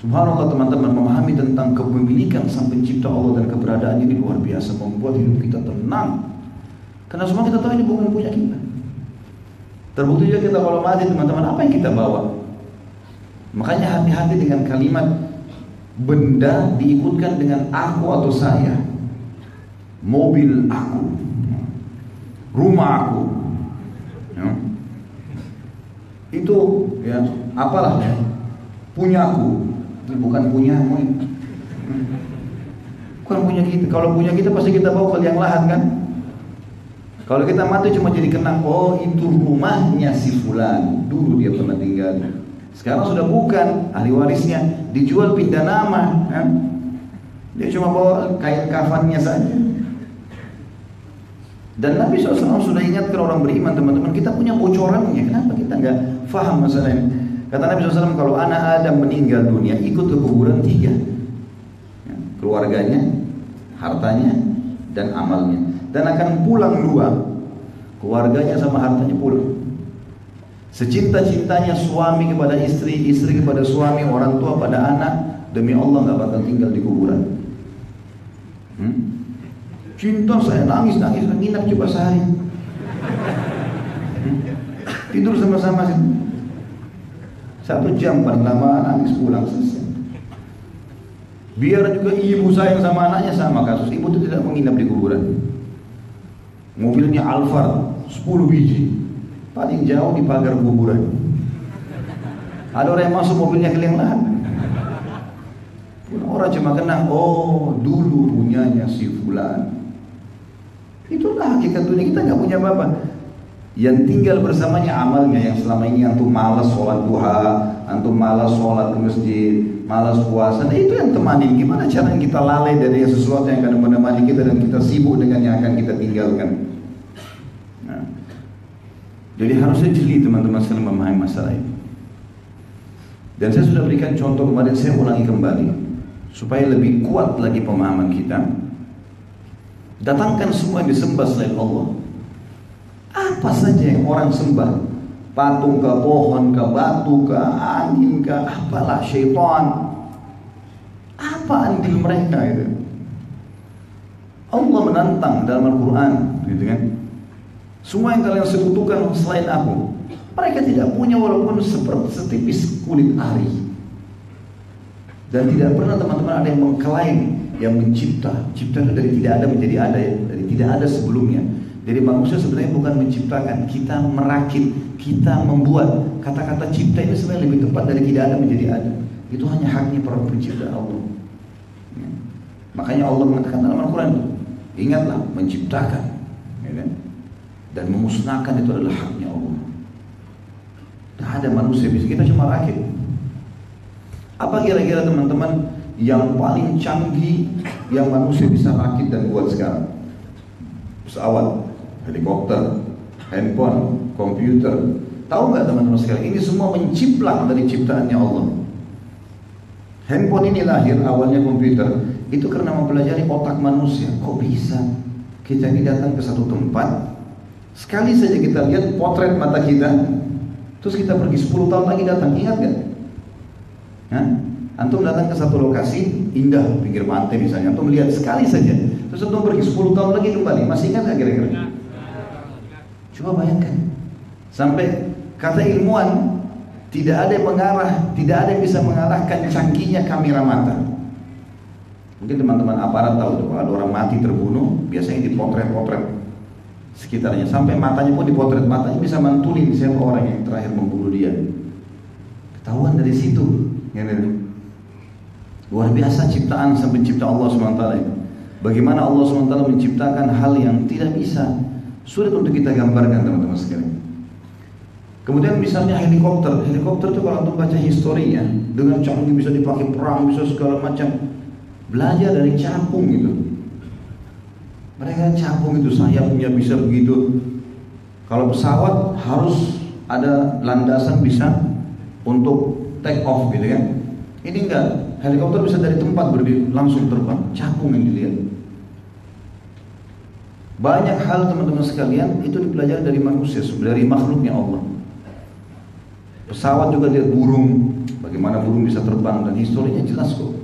Subhanallah teman-teman, memahami tentang kepemilikan sang pencipta Allah dan keberadaan ini luar biasa, membuat hidup kita tenang. Karena semua kita tahu ini bukan punya kita. Terbukti juga kita kalau mati teman-teman, apa yang kita bawa? Makanya hati-hati dengan kalimat benda diikutkan dengan aku atau saya. Mobil aku, rumah aku, ya. Itu ya apalah ya, punyaku. Ini bukan punyamu, bukan punya kita. Kalau punya kita pasti kita bawa ke liang lahat kan. Kalau kita mati cuma jadi kenang, oh itu rumahnya si fulan, dulu dia pernah tinggal. Sekarang sudah bukan, ahli warisnya dijual pindah nama, kan? Dia cuma bawa kain kafannya saja. Dan Nabi SAW sudah ingatkan orang beriman, teman-teman, kita punya bocorannya. Kenapa kita nggak faham masalah ini? Kata Nabi SAW, kalau anak Adam meninggal dunia, ikut ke kuburan 3, ya, keluarganya, hartanya, dan amalnya. Dan akan pulang 2, keluarganya sama hartanya pulang. Secinta-cintanya suami kepada istri, istri kepada suami, orang tua pada anak, demi Allah nggak bakal tinggal di kuburan. Cinta saya nangis-nangis, nginap coba sehari. Tidur sama-sama 1 jam paling lama, nangis pulang selesai. Biar juga ibu sayang sama anaknya, sama kasus. Ibu itu tidak menginap di kuburan. Mobilnya Alphard 10 biji, paling jauh di pagar kuburan. Ada orang yang masuk mobilnya ke liang lahat. Orang cuma kenang, oh dulu punyanya si fulan. Itulah hakikat dunia, kita nggak punya apa-apa. Yang tinggal bersamanya amalnya, yang selama ini antum malas sholat duha, antum malas sholat ke masjid, malas puasa. Nah itu yang temani. Gimana cara kita lalai dari sesuatu yang akan menemani kita dan kita sibuk dengan yang akan kita tinggalkan. Nah, jadi harusnya jeli teman-teman sekalian memahami masalah ini. Dan saya sudah berikan contoh kemarin, saya ulangi kembali supaya lebih kuat lagi pemahaman kita. Datangkan semua yang disembah selain Allah. Apa saja yang orang sembah, patung ke pohon, ke batu, ke angin, ke apalah, syaitan, apa andil mereka itu? Allah menantang dalam Al-Quran, gitu kan? Semua yang kalian sekutukan selain aku, mereka tidak punya walaupun setipis kulit ari. Dan tidak pernah teman-teman ada yang mengklaim yang mencipta. Cipta itu dari tidak ada menjadi ada, ya. Dari tidak ada sebelumnya. Jadi manusia sebenarnya bukan menciptakan, kita merakit, kita membuat. Kata-kata cipta ini sebenarnya lebih tepat dari tidak ada menjadi ada. Itu hanya haknya para pencipta Allah. Ya. Makanya Allah mengatakan dalam Al-Quran, ingatlah menciptakan, ya kan? Dan memusnahkan itu adalah haknya Allah. Tidak ada manusia bisa, kita cuma rakit. Apa kira-kira teman-teman yang paling canggih yang manusia bisa rakit dan buat sekarang? Pesawat, helikopter, handphone, komputer. Tahu nggak teman-teman sekalian? Ini semua menciplak dari ciptaannya Allah. Handphone ini lahir awalnya komputer itu karena mempelajari otak manusia. Kok bisa kita ini datang ke satu tempat, sekali saja kita lihat potret mata kita, terus kita pergi 10 tahun lagi datang, ingat gak? Hah? Antum datang ke satu lokasi indah, pinggir pantai misalnya, antum lihat sekali saja, terus antum pergi 10 tahun lagi kembali, masih ingat gak kira-kira? Coba bayangkan, sampai kata ilmuwan tidak ada yang mengarah, tidak ada yang bisa mengalahkan canggihnya kamera mata. Mungkin teman-teman aparat tahu, kalau ada orang mati terbunuh, biasanya dipotret-potret sekitarnya, sampai matanya pun dipotret, matanya bisa mantulin siapa orang yang terakhir membunuh dia. Ketahuan dari situ, ya, luar biasa ciptaan sang pencipta Allah SWT. Bagaimana Allah SWT menciptakan hal yang tidak bisa, sulit untuk kita gambarkan teman-teman sekalian. Kemudian misalnya helikopter itu kalau untuk baca historinya, dengan canggih bisa dipakai perang, bisa segala macam. Belajar dari capung gitu. Mereka capung itu sayapnya bisa begitu. Kalau pesawat harus ada landasan bisa untuk take off gitu kan. Ini enggak, helikopter bisa dari tempat berdiri langsung terbang, capung yang dilihat. Banyak hal teman-teman sekalian itu dipelajari dari manusia, dari makhluknya Allah. Pesawat juga lihat burung, bagaimana burung bisa terbang, dan historinya jelas kok.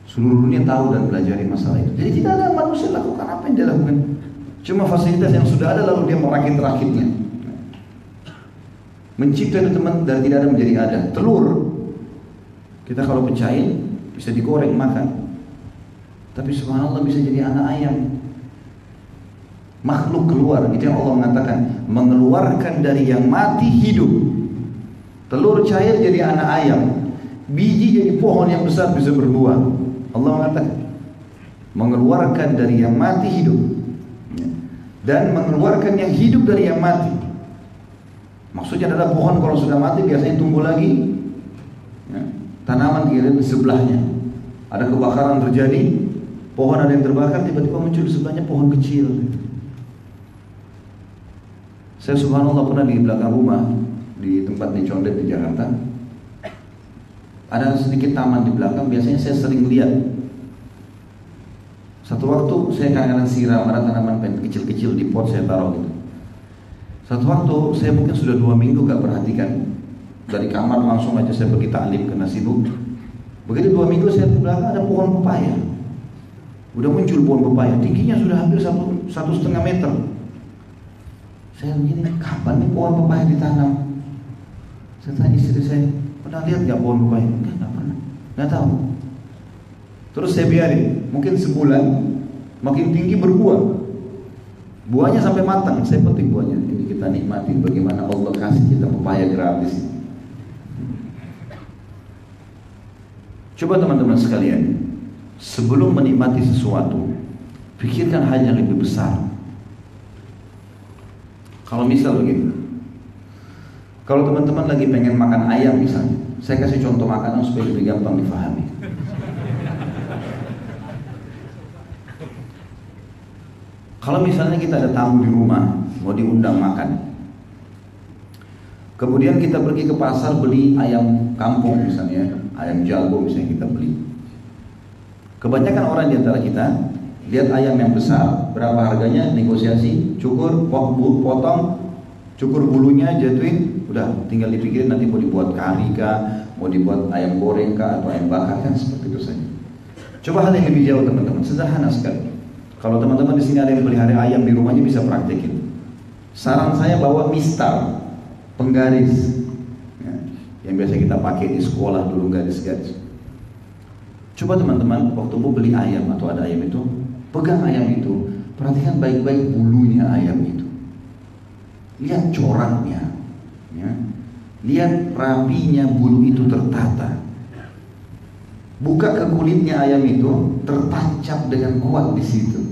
Seluruh dunia tahu dan pelajari masalah itu. Jadi tidak ada manusia lakukan apa yang dia lakukan. Cuma fasilitas yang sudah ada lalu dia merakit-rakitnya. Mencipta itu teman dari tidak ada menjadi ada. Telur kita kalau pecahin bisa digoreng makan. Tapi subhanallah bisa jadi anak ayam. Makhluk keluar, itu yang Allah mengatakan, mengeluarkan dari yang mati hidup. Telur cair jadi anak ayam, biji jadi pohon yang besar bisa berbuah. Allah mengatakan mengeluarkan dari yang mati hidup dan mengeluarkan yang hidup dari yang mati. Maksudnya adalah pohon kalau sudah mati biasanya tumbuh lagi, tanaman di sebelahnya. Ada kebakaran terjadi, pohon ada yang terbakar, tiba-tiba muncul di sebelahnya pohon kecil. Saya subhanallah pernah di belakang rumah di tempat di Condet di Jakarta, ada sedikit taman di belakang. Biasanya saya sering lihat. Satu waktu saya kadang-kadang siram, ada tanaman kecil-kecil di pot saya taruh gitu. Satu waktu saya mungkin sudah 2 minggu gak perhatikan. Dari kamar langsung aja saya pergi ta'lim karena sibuk. Begitu 2 minggu saya ke belakang ada pohon pepaya. Udah muncul pohon pepaya, tingginya sudah hampir 1,5 meter. Saya begini, kapan nih pohon pepaya ditanam? Saya tanya istri saya, pernah lihat gak pohon pepaya? Enggak, gak pernah, gak tahu. Terus saya biarin, mungkin sebulan makin tinggi berbuah. Buahnya sampai matang, saya petik buahnya. Ini kita nikmati bagaimana Allah kasih kita pepaya gratis. Coba teman-teman sekalian, sebelum menikmati sesuatu, pikirkan hal yang lebih besar. Kalau misal begini, kalau teman-teman lagi pengen makan ayam misalnya, saya kasih contoh makanan supaya lebih gampang difahami. Kalau misalnya kita ada tamu di rumah, mau diundang makan, kemudian kita pergi ke pasar beli ayam kampung misalnya, ayam jago misalnya kita beli. Kebanyakan orang di antara kita lihat ayam yang besar, berapa harganya, negosiasi, cukur, potong, cukur bulunya, jatuhin, udah tinggal dipikirin nanti mau dibuat kari kah, mau dibuat ayam goreng kah, atau ayam bakar kan, seperti itu saja. Coba hal yang lebih jauh teman-teman, sederhana sekali. Kalau teman-teman di sini ada yang pelihara ayam di rumahnya bisa praktekin. Saran saya bawa mistar, penggaris, ya, yang biasa kita pakai di sekolah dulu, garis-garis. Coba teman-teman waktu mau beli ayam atau ada ayam itu, pegang ayam itu, perhatikan baik-baik bulunya ayam itu. Lihat coraknya, ya. Lihat rapinya bulu itu tertata. Buka ke kulitnya ayam itu, tertancap dengan kuat di situ.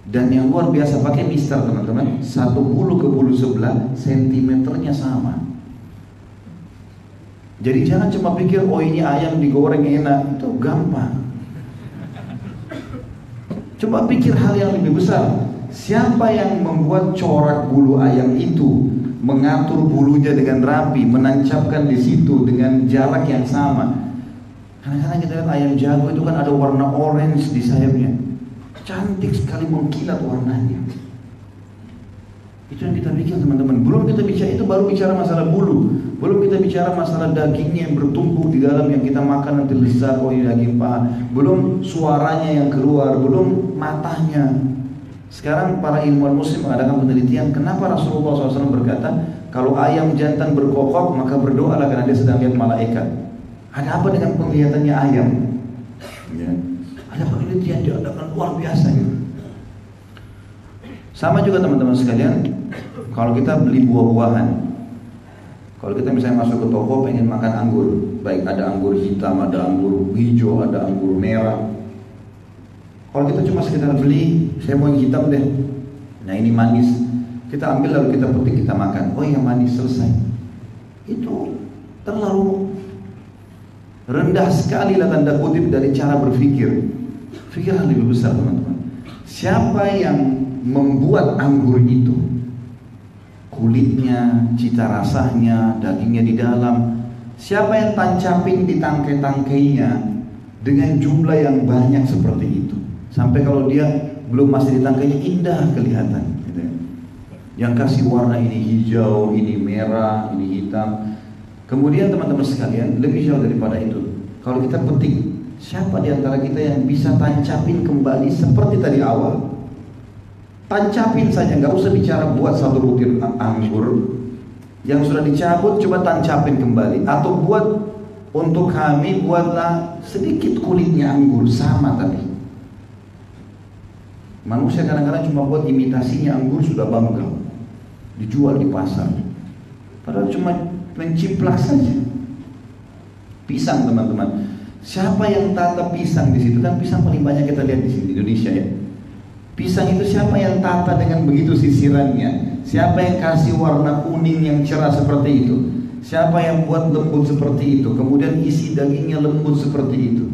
Dan yang luar biasa, pakai mistar teman-teman, satu bulu ke bulu sebelah sentimeternya sama. Jadi jangan cuma pikir, oh ini ayam digoreng enak, itu gampang. Coba pikir hal yang lebih besar. Siapa yang membuat corak bulu ayam itu, mengatur bulunya dengan rapi, menancapkan di situ dengan jarak yang sama. Kadang-kadang kita lihat ayam jago itu kan ada warna orange di sayapnya, cantik sekali mengkilat warnanya. Itu yang kita bikin teman-teman. Belum kita bicara itu, baru bicara masalah bulu. Belum kita bicara masalah dagingnya yang bertumpuk di dalam yang kita makan nanti lezat, oh ini daging paha. Belum suaranya yang keluar, belum matanya. Sekarang para ilmuwan muslim mengadakan penelitian, kenapa Rasulullah SAW berkata, kalau ayam jantan berkokok maka berdoalah karena dia sedang lihat malaikat. Ada apa dengan penglihatannya ayam? Ya. Ada penelitian diadakan luar biasa gitu. Sama juga teman-teman sekalian, kalau kita beli buah-buahan, kalau kita misalnya masuk ke toko pengen makan anggur, baik ada anggur hitam, ada anggur hijau, ada anggur merah. Kalau kita cuma sekedar beli, saya mau yang hitam deh. Nah ini manis. kita ambil lalu kita petik, kita makan. Oh yang manis, selesai. Itu terlalu rendah sekali lah tanda kutip dari cara berpikir. Pikiran lebih besar teman-teman. Siapa yang membuat anggur itu? Kulitnya, cita rasanya, dagingnya di dalam. Siapa yang tancapin di tangkai-tangkainya dengan jumlah yang banyak seperti itu? Sampai kalau dia belum masih di tangkainya indah kelihatan. Gitu ya. Yang kasih warna ini hijau, ini merah, ini hitam. Kemudian teman-teman sekalian, lebih jauh daripada itu, kalau kita petik, siapa di antara kita yang bisa tancapin kembali seperti tadi awal? Tancapin saja, nggak usah bicara buat satu butir anggur yang sudah dicabut, coba tancapin kembali. Atau buat untuk kami, buatlah sedikit kulitnya anggur sama tapi. Manusia kadang-kadang cuma buat imitasinya anggur sudah bangga, dijual di pasar. Padahal cuma menciplak saja. Pisang teman-teman, siapa yang tata pisang di situ? Kan pisang paling banyak kita lihat di sini di Indonesia ya. Pisang itu siapa yang tata dengan begitu sisirannya? Siapa yang kasih warna kuning yang cerah seperti itu? Siapa yang buat lembut seperti itu? Kemudian isi dagingnya lembut seperti itu.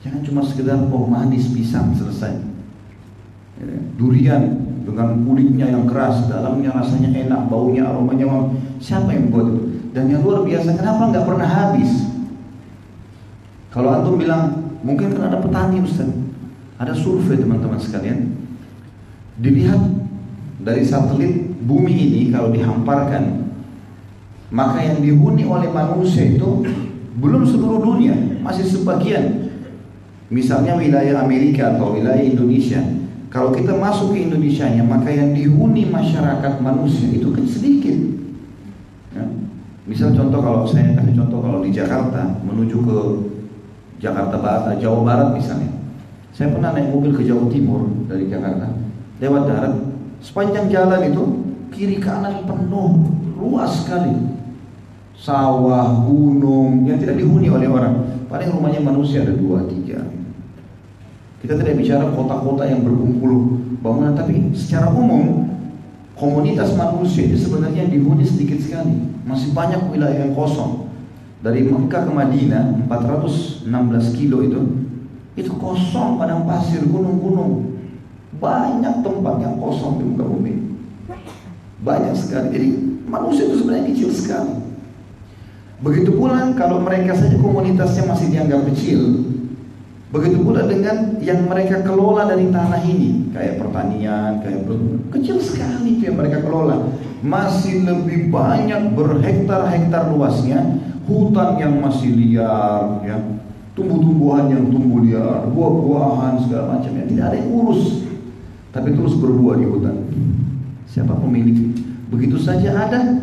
Jangan cuma sekedar oh manis pisang selesai. Durian dengan kulitnya yang keras, dalamnya rasanya enak, baunya, aromanya wangi. Siapa yang buat itu? Dan yang luar biasa, kenapa nggak pernah habis? Kalau antum bilang, mungkin kan ada petani Ustaz. Ada survei teman-teman sekalian. Dilihat dari satelit bumi ini kalau dihamparkan, maka yang dihuni oleh manusia itu belum seluruh dunia, masih sebagian. Misalnya wilayah Amerika atau wilayah Indonesia. Kalau kita masuk ke Indonesianya, maka yang dihuni masyarakat manusia itu kan sedikit. Ya. Misal contoh, kalau saya kasih contoh, kalau di Jakarta menuju ke Jakarta Barat, Jawa Barat misalnya. Saya pernah naik mobil ke Jawa Timur dari Jakarta, lewat darat, sepanjang jalan itu kiri kanan penuh, luas sekali. Sawah, gunung yang tidak dihuni oleh orang. Paling rumahnya manusia ada 2, 3. Kita tidak bicara kota-kota yang berkumpul bangunan, tapi secara umum komunitas manusia itu sebenarnya dihuni sedikit sekali. Masih banyak wilayah yang kosong. Dari Mekah ke Madinah 416 kilo itu kosong, padang pasir, gunung-gunung. Banyak tempat yang kosong di muka bumi. Banyak sekali. Jadi manusia itu sebenarnya kecil sekali. Begitu pula kalau mereka saja komunitasnya masih dianggap kecil. Begitu pula dengan yang mereka kelola dari tanah ini, kayak pertanian, kayak kecil sekali yang mereka kelola. Masih lebih banyak berhektar-hektar luasnya hutan yang masih liar, ya, tumbuh-tumbuhan yang tumbuh liar, buah-buahan segala macam yang tidak ada yang urus, tapi terus berbuah di hutan. Siapa pemilik? Begitu saja ada,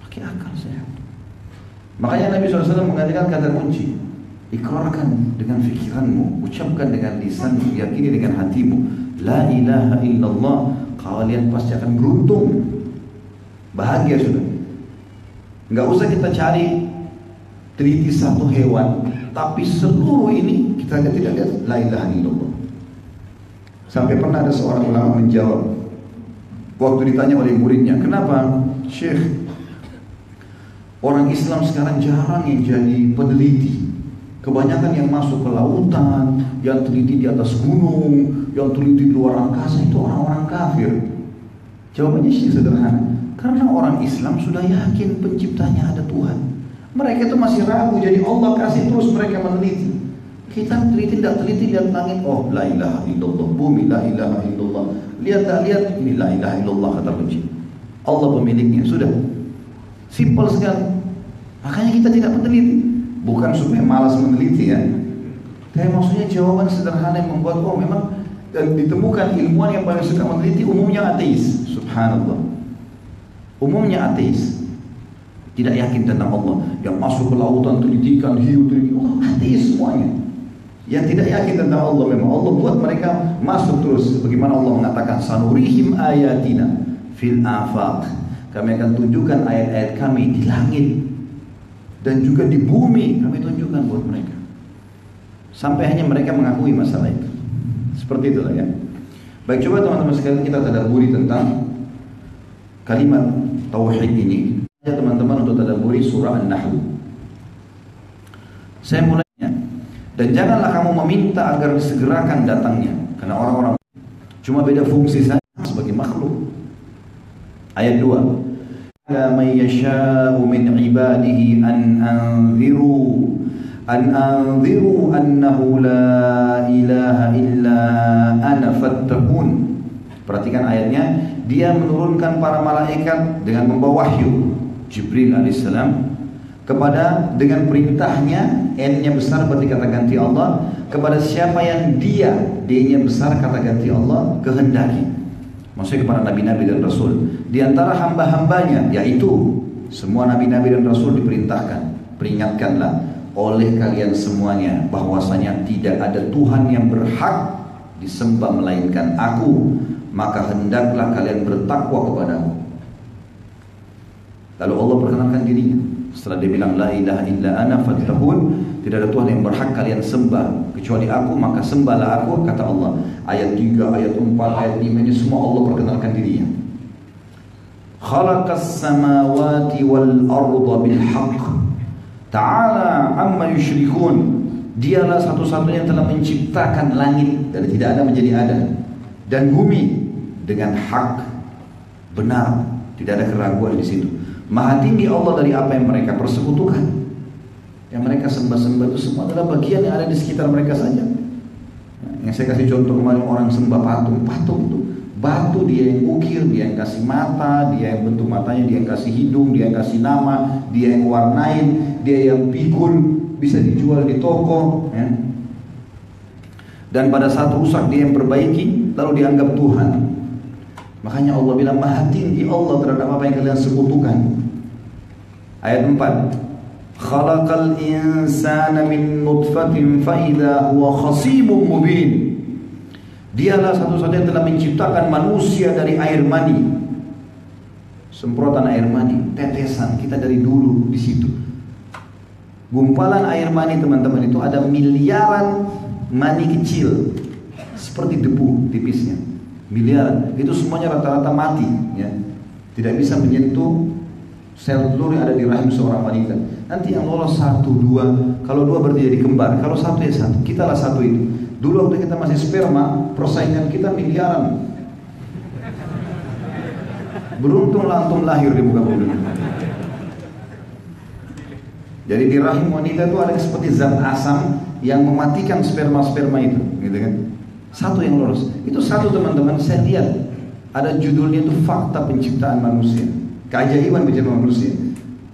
pakai akal sehat. Makanya Nabi SAW mengatakan kata kunci. Ikrarkan dengan fikiranmu, ucapkan dengan lisanmu, yakini dengan hatimu, la ilaha illallah, kalian pasti akan beruntung, bahagia sudah. Nggak usah kita cari teliti satu hewan, tapi seluruh ini kita tidak lihat la ilaha illallah. Sampai pernah ada seorang ulama menjawab, waktu ditanya oleh muridnya, kenapa Syekh orang Islam sekarang jarang yang jadi peneliti? Kebanyakan yang masuk ke lautan, yang teliti di atas gunung, yang teliti di luar angkasa itu orang-orang kafir. Jawabannya sih sederhana, karena orang Islam sudah yakin penciptanya ada Tuhan. Mereka itu masih ragu, jadi Allah kasih terus mereka meneliti. Kita teliti, tidak teliti, lihat langit, oh la ilaha illallah, bumi la ilaha illallah. Lihat tak lihat, ini la ilaha illallah kata kunci. Allah pemiliknya, sudah. Simpel sekali. Makanya kita tidak meneliti. Bukan supaya malas meneliti ya, tapi maksudnya jawaban sederhana yang membuat oh memang, dan ditemukan ilmuwan yang paling suka meneliti umumnya ateis. Subhanallah, umumnya ateis, tidak yakin tentang Allah. Yang masuk ke lautan telitikan hiu teliti, oh ateis semuanya. Yang tidak yakin tentang Allah, memang Allah buat mereka masuk terus. Bagaimana Allah mengatakan sanurihim ayatina fil afaq, kami akan tunjukkan ayat-ayat kami di langit dan juga di bumi, kami tunjukkan buat mereka. Sampai hanya mereka mengakui masalah itu. Seperti itulah ya. Baik, coba teman-teman sekalian kita tadabburi tentang kalimat tauhid ini. Ya teman-teman, untuk tadabburi surah An-Nahl. Saya mulainya, dan janganlah kamu meminta agar disegerakan datangnya, karena orang-orang cuma beda fungsi saja sebagai makhluk. Ayat 2. "La may yasha'u min ibadihi an anziru annahu la ilaha illa ana fattaqun." Perhatikan ayatnya, dia menurunkan para malaikat dengan membawa wahyu, Jibril alaihissalam, kepada dengan perintahnya, N-nya besar berarti kata ganti Allah, kepada siapa yang dia, D-nya besar kata ganti Allah, kehendaki. Maksudnya kepada nabi-nabi dan rasul. Di antara hamba-hambanya, yaitu semua nabi-nabi dan rasul diperintahkan, peringatkanlah oleh kalian semuanya bahwasanya tidak ada Tuhan yang berhak disembah melainkan aku, maka hendaklah kalian bertakwa kepadaku. Lalu Allah perkenalkan dirinya. Setelah dia bilang la ilaha illa ana fattaqun, tidak ada Tuhan yang berhak kalian sembah kecuali aku, maka sembahlah aku, kata Allah. Ayat 3, ayat 4, ayat 5 ini semua Allah perkenalkan dirinya. Khalaqas samawati wal arda bil haqq ta'ala amma yusyrikun. Dialah satu-satunya yang telah menciptakan langit dari tidak ada menjadi ada, dan bumi dengan hak, benar, tidak ada keraguan di situ. Maha tinggi Allah dari apa yang mereka persekutukan. Yang mereka sembah-sembah itu semua adalah bagian yang ada di sekitar mereka saja. Yang saya kasih contoh kemarin, orang sembah patung. Patung itu batu, dia yang ukir, dia yang kasih mata, dia yang bentuk matanya, dia yang kasih hidung, dia yang kasih nama, dia yang warnain, dia yang pikul, bisa dijual di toko, ya. Dan pada saat rusak dia yang perbaiki, lalu dianggap Tuhan. Makanya Allah bilang maha tinggi Allah terhadap apa yang kalian sekutukan. Ayat 4. Khalaqal insana min nutfatin fa idza huwa khasimun mubin. Dialah satu-satunya yang telah menciptakan manusia dari air mani. Semprotan air mani, tetesan, kita dari dulu di situ. Gumpalan air mani teman-teman itu ada miliaran mani kecil, seperti debu tipisnya. Miliaran, itu semuanya rata-rata mati, ya. Tidak bisa menyentuh sel telur yang ada di rahim seorang wanita. Nanti yang lolos 1, 2, kalau 2 berarti jadi kembar, kalau 1 ya 1, kita lah 1 itu. Dulu waktu kita masih sperma, persaingan kita miliaran. Beruntunglah antum lahir di muka bumi. Jadi di rahim wanita itu ada seperti zat asam yang mematikan sperma-sperma itu, gitu kan? 1 yang lolos. Itu 1 teman-teman, saya lihat ada judulnya itu fakta penciptaan manusia, keajaiban penciptaan manusia.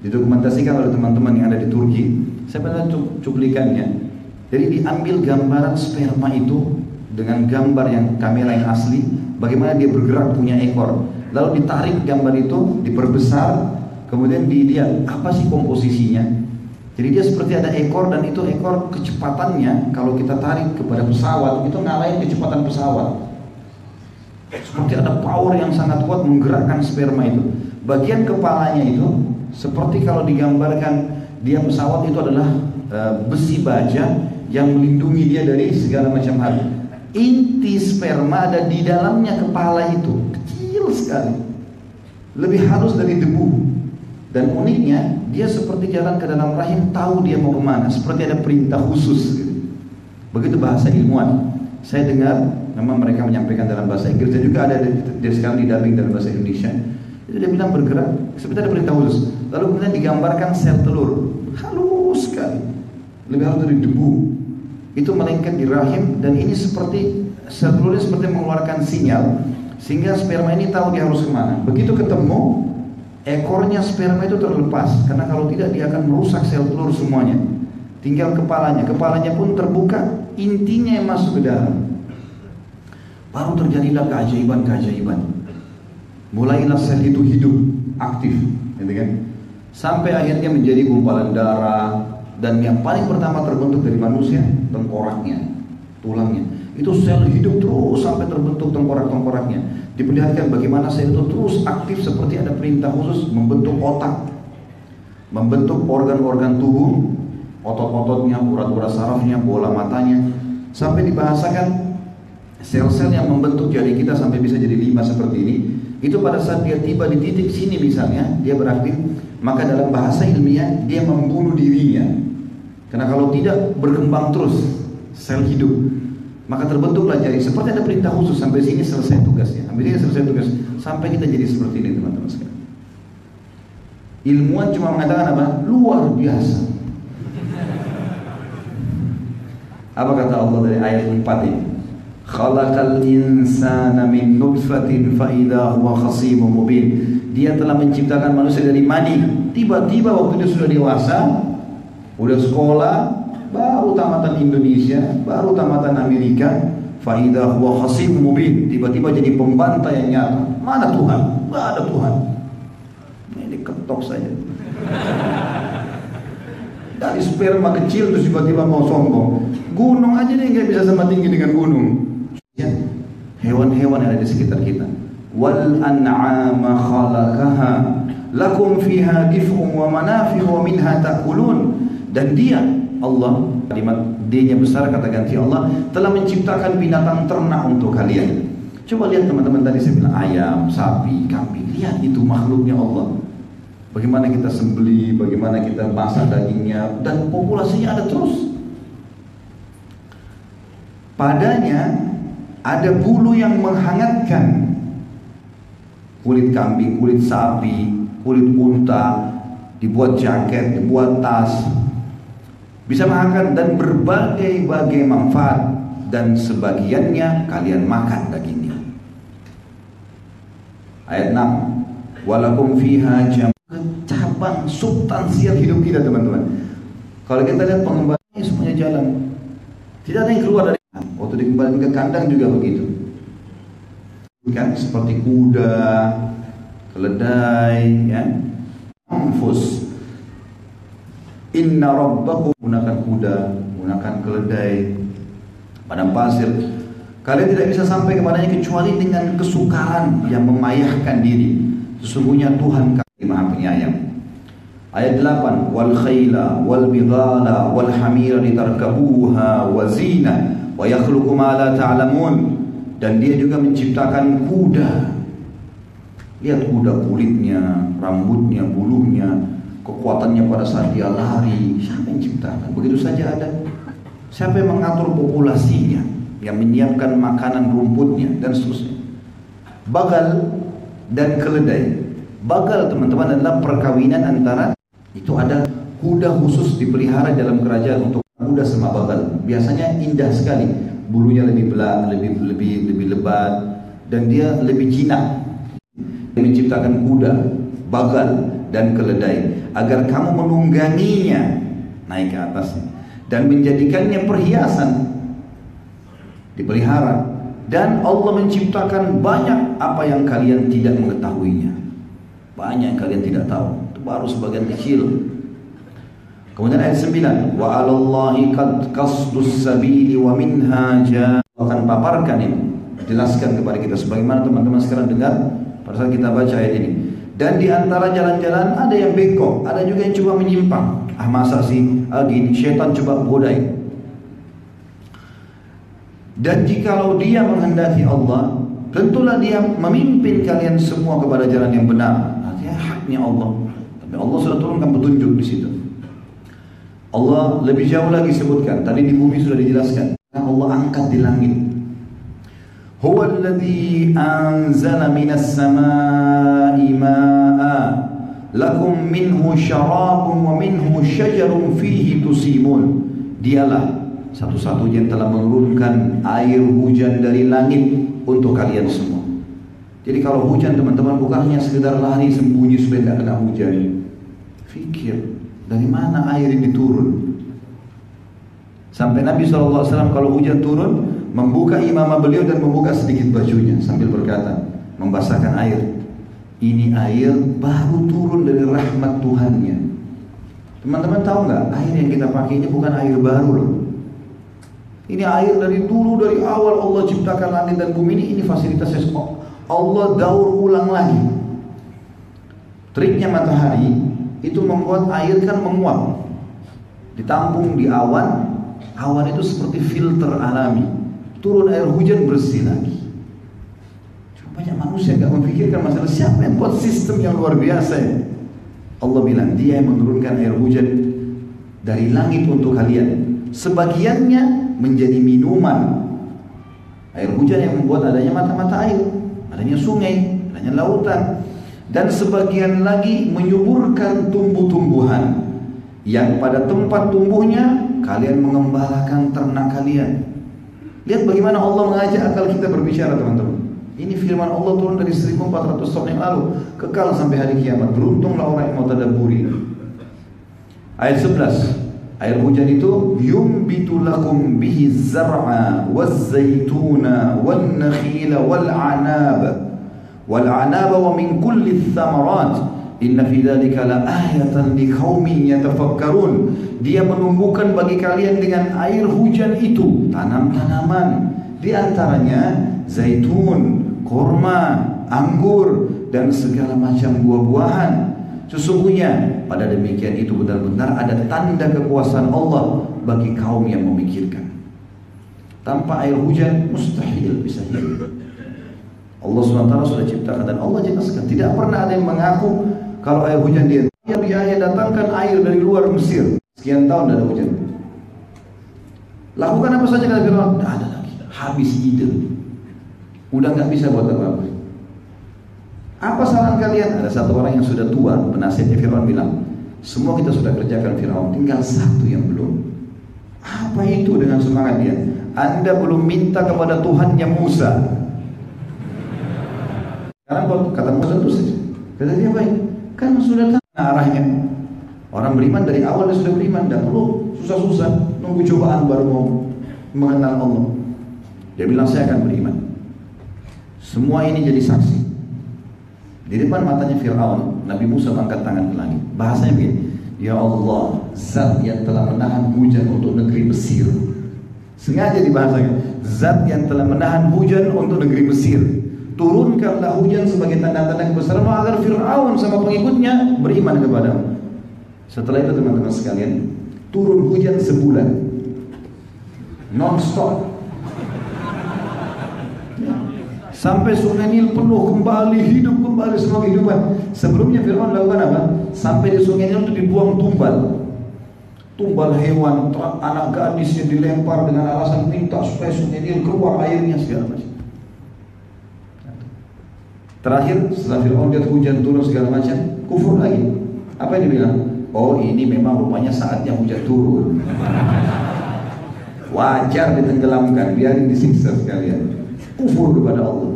Didokumentasikan oleh teman-teman yang ada di Turki. Saya pernah cuplikannya. Jadi diambil gambaran sperma itu dengan gambar yang kamera yang asli, bagaimana dia bergerak punya ekor. Lalu ditarik gambar itu, diperbesar, kemudian dilihat apa sih komposisinya. Jadi dia seperti ada ekor, dan itu ekor kecepatannya kalau kita tarik kepada pesawat itu ngalahin kecepatan pesawat. Seperti ada power yang sangat kuat menggerakkan sperma itu. Bagian kepalanya itu seperti kalau digambarkan dia pesawat itu adalah besi baja yang melindungi dia dari segala macam hal. Inti sperma ada di dalamnya kepala itu, kecil sekali, lebih halus dari debu. Dan uniknya, dia seperti jalan ke dalam rahim, tahu dia mau kemana, seperti ada perintah khusus, gitu. Begitu bahasa ilmuwan. Saya dengar, memang mereka menyampaikan dalam bahasa Inggris, dan juga ada dia sekarang didubbing dalam bahasa Indonesia. Itu dia bilang bergerak, seperti ada perintah khusus. Lalu kemudian digambarkan sel telur, halus sekali, lebih halus dari debu. Itu melengket di rahim, dan ini seperti sel telurnya seperti mengeluarkan sinyal, sehingga sperma ini tahu dia harus kemana. Begitu ketemu, ekornya sperma itu terlepas, karena kalau tidak dia akan merusak sel telur semuanya. Tinggal kepalanya, kepalanya pun terbuka, intinya yang masuk ke dalam. Baru terjadilah keajaiban-keajaiban. Mulailah sel itu hidup, aktif, gitu kan? Sampai akhirnya menjadi gumpalan darah, dan yang paling pertama terbentuk dari manusia, tengkoraknya, tulangnya. Itu sel hidup terus sampai terbentuk tengkorak-tengkoraknya. Diperlihatkan bagaimana sel itu terus aktif seperti ada perintah khusus, membentuk otak, membentuk organ-organ tubuh, otot-ototnya, urat-urat sarafnya, bola matanya, sampai dibahasakan Sel-sel yang membentuk jari kita sampai bisa jadi 5 seperti ini, itu pada saat dia tiba di titik sini misalnya, dia beraktif, maka dalam bahasa ilmiah dia membunuh dirinya. Karena kalau tidak berkembang terus sel hidup, maka terbentuklah jari. Seperti ada perintah khusus, sampai sini selesai tugasnya, sampai sini selesai tugas, sampai kita jadi seperti ini teman-teman sekalian. Ilmuwan cuma mengatakan apa? Luar biasa. Apa kata Allah dari ayat 4 ini? Khalaqal insana min nutfatin fa idza huwa khasimun mubin. Dia telah menciptakan manusia dari mani. Tiba-tiba waktu dia sudah dewasa, udah sekolah, baru tamatan Indonesia, baru tamatan Amerika, fa idza huwa khasimun mubin. Tiba-tiba jadi pembantai yang nyata. Mana Tuhan? Enggak ada Tuhan. Ini ketok saja. Dari sperma kecil terus tiba-tiba mau sombong. Gunung aja dia nggak bisa sama tinggi dengan gunung. Ya, hewan-hewan yang ada di sekitar kita. Wal an'ama khalaqaha lakum fiha dif'un wa manafi'u wa minha ta'kulun. Dan dia Allah, kalimat D-nya besar kata ganti Allah, telah menciptakan binatang ternak untuk kalian. Coba lihat teman-teman, tadi saya bilang ayam, sapi, kambing. Lihat itu makhluknya Allah. Bagaimana kita sembelih, bagaimana kita masak dagingnya, dan populasinya ada terus. Padanya ada bulu yang menghangatkan. Kulit kambing, kulit sapi, kulit unta, dibuat jaket, dibuat tas, bisa menghangatkan dan berbagai-bagai manfaat, dan sebagiannya kalian makan dagingnya. Ayat 6, walakum fiha cabang substansial hidup kita teman-teman. Kalau kita lihat pengembangannya semuanya jalan, tidak ada yang keluar dari. Waktu dikembalikan ke kandang juga begitu. Kan seperti kuda, keledai, ya. Anfus. Inna rabbakum, gunakan kuda, gunakan keledai, padang pasir. Kalian tidak bisa sampai kepadanya kecuali dengan kesukaran yang memayahkan diri. Sesungguhnya Tuhan kami Maha Penyayang. Ayat 8, wal khayla wal bighala wal hamira litarkabuha wa zina wa yakhluqu ma la ta'lamun. Dan dia juga menciptakan kuda. Lihat kuda, kulitnya, rambutnya, bulunya, kekuatannya pada saat dia lari. Siapa yang menciptakan? Begitu saja ada. Siapa yang mengatur populasinya, yang menyiapkan makanan rumputnya dan seterusnya. Bagal dan keledai. Bagal teman-teman adalah perkawinan antara, itu ada kuda khusus dipelihara dalam kerajaan untuk kuda sama bagal. Biasanya indah sekali, bulunya lebih lebat dan dia lebih jinak. Dia menciptakan kuda, bagal dan keledai agar kamu menungganginya naik ke atasnya dan menjadikannya perhiasan, dipelihara. Dan Allah menciptakan banyak apa yang kalian tidak mengetahuinya, banyak yang kalian tidak tahu. Itu baru sebagian kecil. Kemudian ayat 9, wa 'alallahi qad qasdus sabili wa minha akan paparkan ini, jelaskan kepada kita sebagaimana teman-teman sekarang dengar pada saat kita baca ayat ini. Dan di antara jalan-jalan ada yang bengkok, ada juga yang coba menyimpang. Masa sih gini, syaitan coba godai. Dan jikalau dia menghendaki Allah, tentulah dia memimpin kalian semua kepada jalan yang benar. Artinya haknya Allah. Tapi Allah sudah turunkan petunjuk di situ. Allah lebih jauh lagi sebutkan. Tadi di bumi sudah dijelaskan. Allah angkat di langit. Huwa alladhi anzala minas samai ma'a lakum minhu syarabun wa minhu syajarun fihi tusimun. Dialah satu-satunya yang telah menurunkan air hujan dari langit untuk kalian semua. Jadi kalau hujan teman-teman bukan hanya sekedar lari sembunyi supaya tidak kena hujan. Fikir, dari mana air ini turun? Sampai Nabi SAW kalau hujan turun, membuka imamah beliau dan membuka sedikit bajunya sambil berkata, membasahkan air. Ini air baru turun dari rahmat Tuhannya. Teman-teman tahu nggak? Air yang kita pakai ini bukan air baru loh. Ini air dari dulu, dari awal Allah ciptakan langit dan bumi ini fasilitasnya Allah daur ulang lagi. Triknya matahari itu membuat air kan menguap, ditampung di awan. Awan itu seperti filter alami, turun air hujan bersih lagi. Banyak manusia nggak memikirkan masalah siapa yang buat sistem yang luar biasa ya. Allah bilang dia yang menurunkan air hujan dari langit untuk kalian. Sebagiannya menjadi minuman. Air hujan yang membuat adanya mata-mata air, adanya sungai, adanya lautan. Dan sebagian lagi menyuburkan tumbuh-tumbuhan yang pada tempat tumbuhnya kalian mengembalakan ternak kalian. Lihat bagaimana Allah mengajak akal kita berbicara, teman-teman. Ini firman Allah turun dari 1400 tahun yang lalu, kekal sampai hari kiamat. Beruntunglah orang yang mau tadabburi. Ayat 11, air hujan itu yumbitu lakum bihi zar'a waz-zaituna wan-nakhila wal-'anaba wal-'anaba wa min kulli thamarat inna fi dzalika la ayatan liqaumin yatafakkarun. Dia menumbuhkan bagi kalian dengan air hujan itu tanam-tanaman, di antaranya zaitun, kurma, anggur, dan segala macam buah-buahan. Sesungguhnya pada demikian itu benar-benar ada tanda kekuasaan Allah bagi kaum yang memikirkan. Tanpa air hujan mustahil bisa hidup. Allah SWT sudah ciptakan dan Allah jelaskan. Tidak pernah ada yang mengaku kalau air hujan dia datangkan air dari luar Mesir. Sekian tahun tidak ada hujan. Lakukan apa saja kata Fir'aun? Tidak ada lagi. Habis ide. Udah nggak bisa buat apa-apa. Apa saran kalian? Ada satu orang yang sudah tua, penasihatnya Fir'aun bilang, semua kita sudah kerjakan Fir'aun, tinggal satu yang belum. Apa itu dengan semangat dia? Anda belum minta kepada Tuhannya Musa. Karena kata Musa itu saja. Kata dia baik, kan sudah tahu arahnya. Orang beriman dari awal dia sudah beriman, tidak perlu susah-susah nunggu cobaan baru mau mengenal Allah. Dia bilang saya akan beriman. Semua ini jadi saksi. Di depan matanya Fir'aun, Nabi Musa angkat tangan ke langit. Bahasanya begini, ya Allah, zat yang telah menahan hujan untuk negeri Mesir. Sengaja dibahasakan, zat yang telah menahan hujan untuk negeri Mesir. Turunkanlah hujan sebagai tanda-tanda kebesaran agar Fir'aun sama pengikutnya beriman kepadamu. Setelah itu teman-teman sekalian, turun hujan sebulan non-stop sampai sungai Nil penuh kembali, hidup kembali semua kehidupan. Sebelumnya Fir'aun lakukan apa? Sampai di sungai Nil itu dibuang tumbal hewan, anak gadis yang dilempar dengan alasan minta supaya sungai Nil keluar airnya segala macam. Terakhir setelah Fir'aun lihat hujan turun segala macam, kufur lagi. Apa yang dibilang? Oh ini memang rupanya saatnya hujan turun. Wajar ditenggelamkan, biarin disiksa sekalian. Kufur kepada Allah.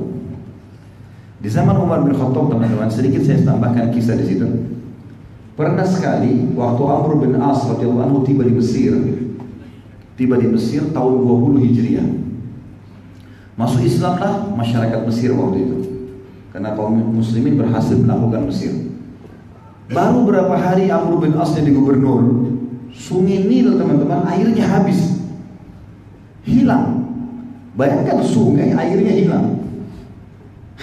Di zaman Umar bin Khattab, teman-teman, sedikit saya tambahkan kisah di situ. Pernah sekali waktu Amr bin As radhiyallahu anhu tiba di Mesir tahun 20 Hijriah. Masuk Islamlah masyarakat Mesir waktu itu. Karena kaum muslimin berhasil melakukan Mesir. Baru berapa hari Amr bin As jadi gubernur, sungai Nil teman-teman airnya habis, hilang. Bayangkan sungai airnya hilang,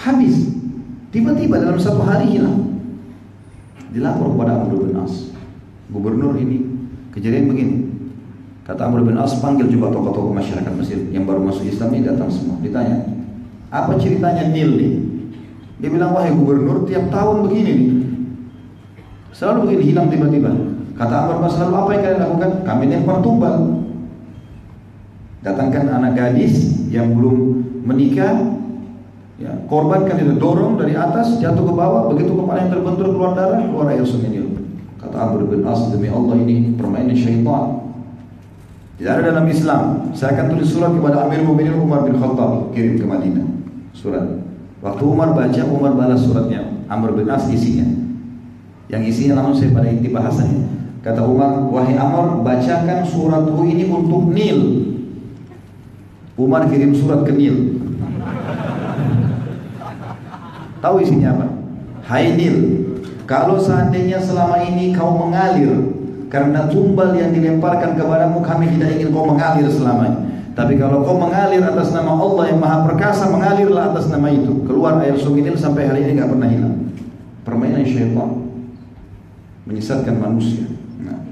habis, tiba-tiba dalam satu hari hilang. Dilapor kepada Amr bin As, gubernur ini kejadian begini. Kata Amr bin As, panggil coba tokoh-tokoh masyarakat Mesir yang baru masuk Islam ini, datang semua. Ditanya, apa ceritanya Nil nih? Dia bilang, wahai gubernur, tiap tahun begini nih, selalu begini, hilang tiba-tiba. Kata Amr bin As, lalu apa yang kalian lakukan? Kami lempar tumbal. Datangkan anak gadis yang belum menikah, ya, korbankan itu, dorong dari atas jatuh ke bawah, begitu kepala yang terbentur keluar darah, keluar air sungai Nil. Kata Amr bin As, demi Allah ini permainan syaitan, tidak ada dalam Islam. Saya akan tulis surat kepada Amir Mu'minin Umar bin Khattab, kirim ke Madinah surat. Waktu Umar baca, Umar balas suratnya Amr bin As, isinya yang isinya langsung saya pada inti bahasanya. Kata Umar, wahai Amr, bacakan suratku ini untuk Nil. Umar kirim surat ke Nil. Tahu isinya apa? Hai Nil, kalau seandainya selama ini kau mengalir karena tumbal yang dilemparkan kepadamu, kami tidak ingin kau mengalir selamanya. Tapi kalau kau mengalir atas nama Allah yang Maha Perkasa, mengalirlah atas nama itu. Keluar air sungai Nil sampai hari ini nggak pernah hilang. Permainan syaitan menyesatkan manusia. Nah,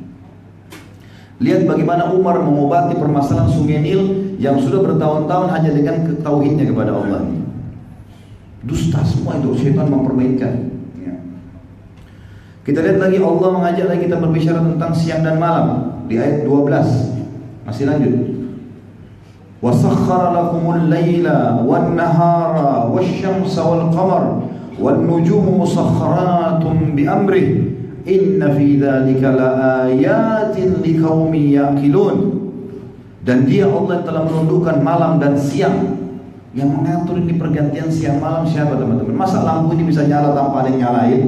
lihat bagaimana Umar mengobati permasalahan sungai Nil yang sudah bertahun-tahun hanya dengan tauhidnya kepada Allah. Dusta semua itu, syaitan mempermainkan. Ya. Kita lihat lagi Allah mengajak lagi kita berbicara tentang siang dan malam di ayat 12. Masih lanjut. وَسَخَّرَ لَكُمُ اللَّيْلَ وَالنَّهَارَ وَالشَّمْسَ وَالْقَمَرَ وَالنُّجُومُ مُسَخَّرَاتٌ بِأَمْرِهِ إِنَّ فِي ذَلِكَ لَآيَاتٍ لِقَوْمٍ يَعْقِلُونَ. Dan dia Allah telah menundukkan malam dan siang. Yang mengatur ini pergantian siang malam siapa teman-teman? Masa lampu ini bisa nyala tanpa ada yang nyalain?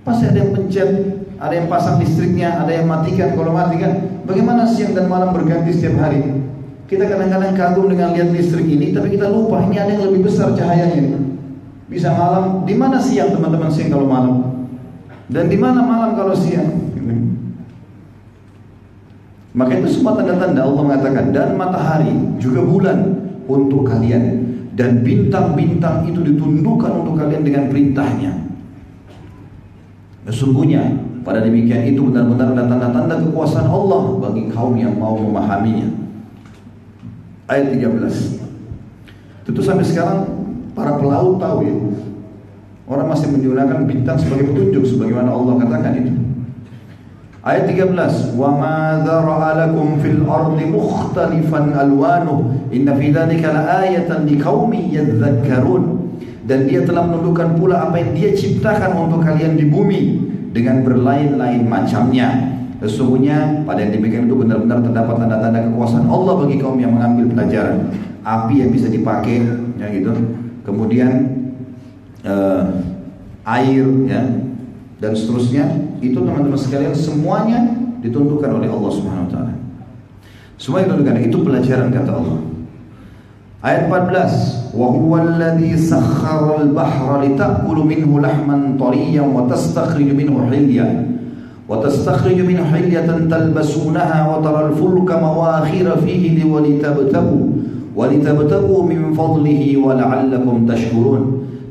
Pasti ada yang pencet, ada yang pasang listriknya, ada yang matikan. Kalau matikan, bagaimana siang dan malam berganti setiap hari? Kita kadang-kadang kagum dengan lihat listrik ini, tapi kita lupa ini ada yang lebih besar cahayanya. Bisa malam, di mana siang teman-teman siang kalau malam? Dan di mana malam kalau siang? Maka itu semua tanda-tanda Allah mengatakan, dan matahari juga bulan untuk kalian, dan bintang-bintang itu ditundukkan untuk kalian dengan perintahnya. Sesungguhnya pada demikian itu benar-benar ada tanda-tanda kekuasaan Allah bagi kaum yang mau memahaminya. Ayat 13. Tentu sampai sekarang para pelaut tahu ya, orang masih menggunakan bintang sebagai petunjuk sebagaimana Allah katakan itu. Ayat 13, wa ma dzara'a lakum fil ardi mukhtalifan alwanuhu inna fi dzalika laayatan liqaumin yadhakkarun. Dan dia telah menundukkan pula apa yang dia ciptakan untuk kalian di bumi dengan berlain-lain macamnya. Sesungguhnya pada yang demikian itu benar-benar terdapat tanda-tanda kekuasaan Allah bagi kaum yang mengambil pelajaran. Api yang bisa dipakai, ya gitu. Kemudian air, ya, dan seterusnya. Itu teman-teman sekalian semuanya ditundukkan oleh Allah Subhanahu Wa Taala. Semua ditundukkan. Itu pelajaran kata Allah. Ayat 14. Wa huwal ladzi sakhkhara al-bahra lita'kulu minhu lahman tariyan wa tastakhriju minhu hilyan. وتستخرج منه حلية تلبسونها وترى الفلك مواخر فيه ولتبتغوا من فضله ولعلكم تشكرون.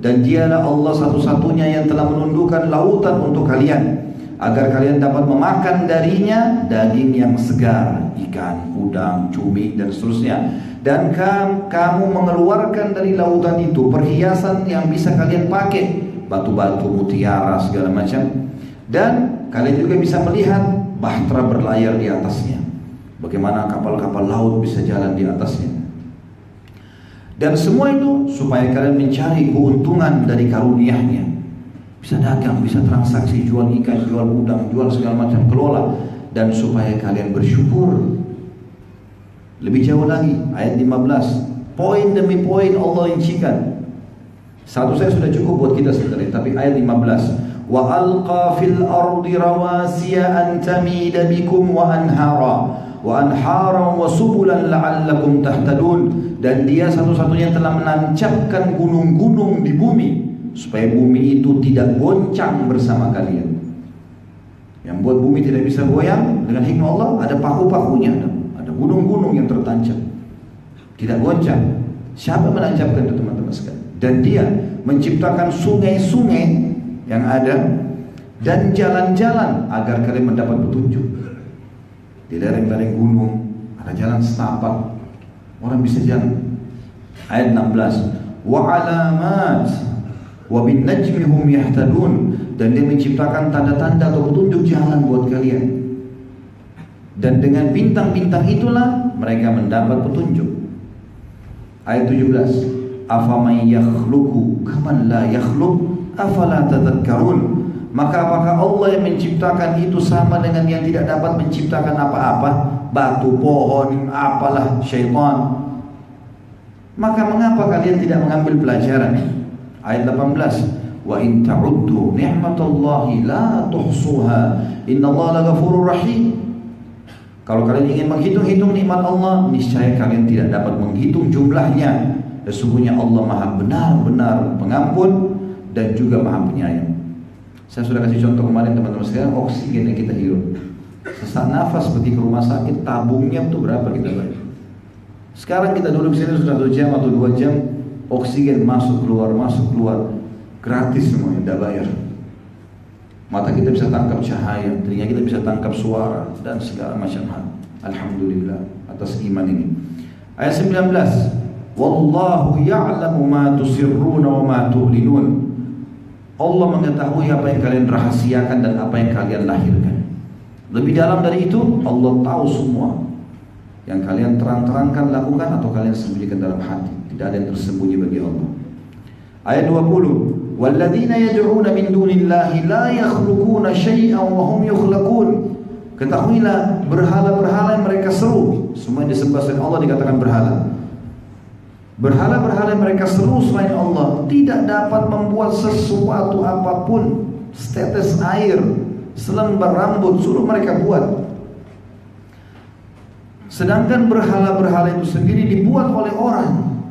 Dan dialah Allah satu-satunya yang telah menundukkan lautan untuk kalian agar kalian dapat memakan darinya daging yang segar, ikan, udang, cumi dan seterusnya. Dan kamu mengeluarkan dari lautan itu perhiasan yang bisa kalian pakai, batu-batu, mutiara, segala macam. Dan kalian juga bisa melihat bahtera berlayar di atasnya. Bagaimana kapal-kapal laut bisa jalan di atasnya. Dan semua itu supaya kalian mencari keuntungan dari karunia-Nya. Bisa dagang, bisa transaksi, jual ikan, jual udang, jual segala macam, kelola. Dan supaya kalian bersyukur. Lebih jauh lagi, ayat 15. Poin demi poin Allah rincikan. Satu saya sudah cukup buat kita sebenarnya, tapi ayat 15. Wa alqa fil ardi rawasiya an tamida bikum wa anhara wa subulan la'allakum tahtadun. Dan dia satu-satunya telah menancapkan gunung-gunung di bumi supaya bumi itu tidak goncang bersama kalian. Yang buat bumi tidak bisa goyang dengan hikmah Allah, ada paku-pakunya, ada gunung-gunung yang tertancap tidak goncang. Siapa menancapkan itu teman-teman sekalian? Dan dia menciptakan sungai-sungai yang ada dan jalan-jalan agar kalian mendapat petunjuk. Di lereng-lereng gunung ada jalan setapak, orang bisa jalan. Ayat 16. Wa alamat wa bin najmi hum yahtadun. Dan dia menciptakan tanda-tanda atau petunjuk jalan buat kalian. Dan dengan bintang-bintang itulah mereka mendapat petunjuk. Ayat 17. Afaman yakhluqu kaman la yakhluq afala tadhakkarun. Maka apakah Allah yang menciptakan itu sama dengan yang tidak dapat menciptakan apa-apa? Batu, pohon, apalah, syaitan. Maka mengapa kalian tidak mengambil pelajaran? Ayat 18. Wa in ta'uddu ni'matallahi la tuhsuha innallaha laghafurur rahim. Kalau kalian ingin menghitung-hitung nikmat Allah, niscaya kalian tidak dapat menghitung jumlahnya. Sesungguhnya Allah Maha benar-benar pengampun dan juga Maha penyayang. Saya sudah kasih contoh kemarin teman-teman sekalian, oksigen yang kita hirup. Sesak nafas pergi ke rumah sakit, tabungnya itu berapa kita bayar? Sekarang kita duduk sini sudah 1 jam atau 2 jam, oksigen masuk keluar, gratis semuanya, tidak bayar. Mata kita bisa tangkap cahaya, telinga kita bisa tangkap suara dan segala macam hal. Alhamdulillah atas iman ini. Ayat 19, wallahu ya'lamu ma tusirruna wa ma tu'linun. Allah mengetahui apa yang kalian rahasiakan dan apa yang kalian lahirkan. Lebih dalam dari itu, Allah tahu semua yang kalian terang-terangkan lakukan atau kalian sembunyikan dalam hati. Tidak ada yang tersembunyi bagi Allah. Ayat 20, walladzina yad'una min dunillahi la yakhluquna syai'an wa hum yukhlaqun. Ketahuilah, berhala-berhala yang mereka seru, semua yang disembah selain Allah dikatakan berhala. Berhala-berhala yang mereka seru selain Allah tidak dapat membuat sesuatu apapun. Setetes air, selembar rambut, suruh mereka buat. Sedangkan berhala-berhala itu sendiri dibuat oleh orang.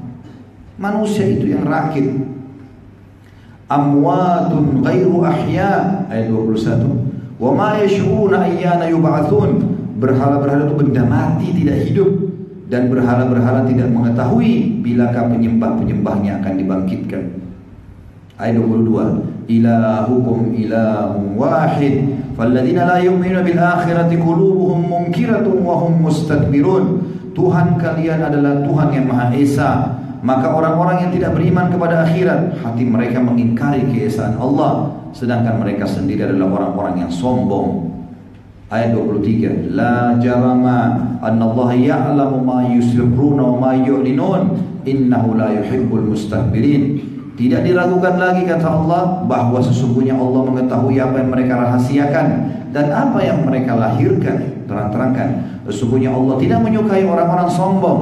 Manusia itu yang rakit. Amwatun ghairu ahya, ayat 21. Wa ma yash'uruna ayyana yub'atsun. Berhala-berhala itu benda mati, tidak hidup, dan berhala-berhala tidak mengetahui bilakah penyembah-penyembahnya akan dibangkitkan. Ayat 22, ilahukum ilahun wahid falladzina la yu'minuna bil akhirati qulubuhum munkiratun wa hum mustakbirun. Tuhan kalian adalah Tuhan yang Maha Esa, maka orang-orang yang tidak beriman kepada akhirat, hati mereka mengingkari keesaan Allah, sedangkan mereka sendiri adalah orang-orang yang sombong. Ayat 23, la jarama annallaha ya'lamu ma yusirruna wa ma yu'linun innahu la yuhibbul mustakbirin. Tidak diragukan lagi, kata Allah, bahwa sesungguhnya Allah mengetahui apa yang mereka rahasiakan dan apa yang mereka lahirkan, terang-terangkan. Sesungguhnya Allah tidak menyukai orang-orang sombong.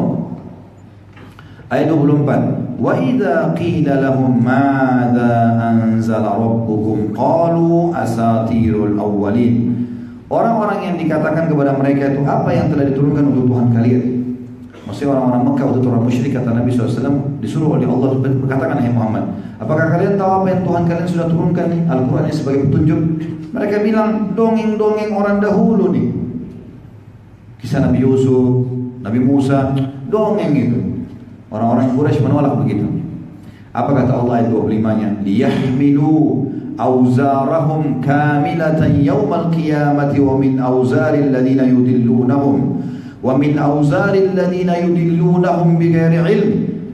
Ayat 24, wa idza qila lahum madza anzala rabbukum qalu asatirul awwalin. Orang-orang yang dikatakan kepada mereka itu, apa yang telah diturunkan untuk Tuhan kalian? Maksudnya orang-orang Mekah waktu itu orang musyrik, kata Nabi SAW, disuruh oleh Allah berkatakan, hai Muhammad, apakah kalian tahu apa yang Tuhan kalian sudah turunkan nih, Al-Quran ini sebagai petunjuk? Mereka bilang, dongeng-dongeng orang dahulu nih, kisah Nabi Yusuf, Nabi Musa, dongeng itu. Orang-orang Quraisy menolak begitu. Apa kata Allah ayat 25-nya? Liyahmilu awzarahum kamilatan yawmal qiyamati wa min awzaril ladina yudillunahum wa min awzaril ladina yudillunahum bighairi ilm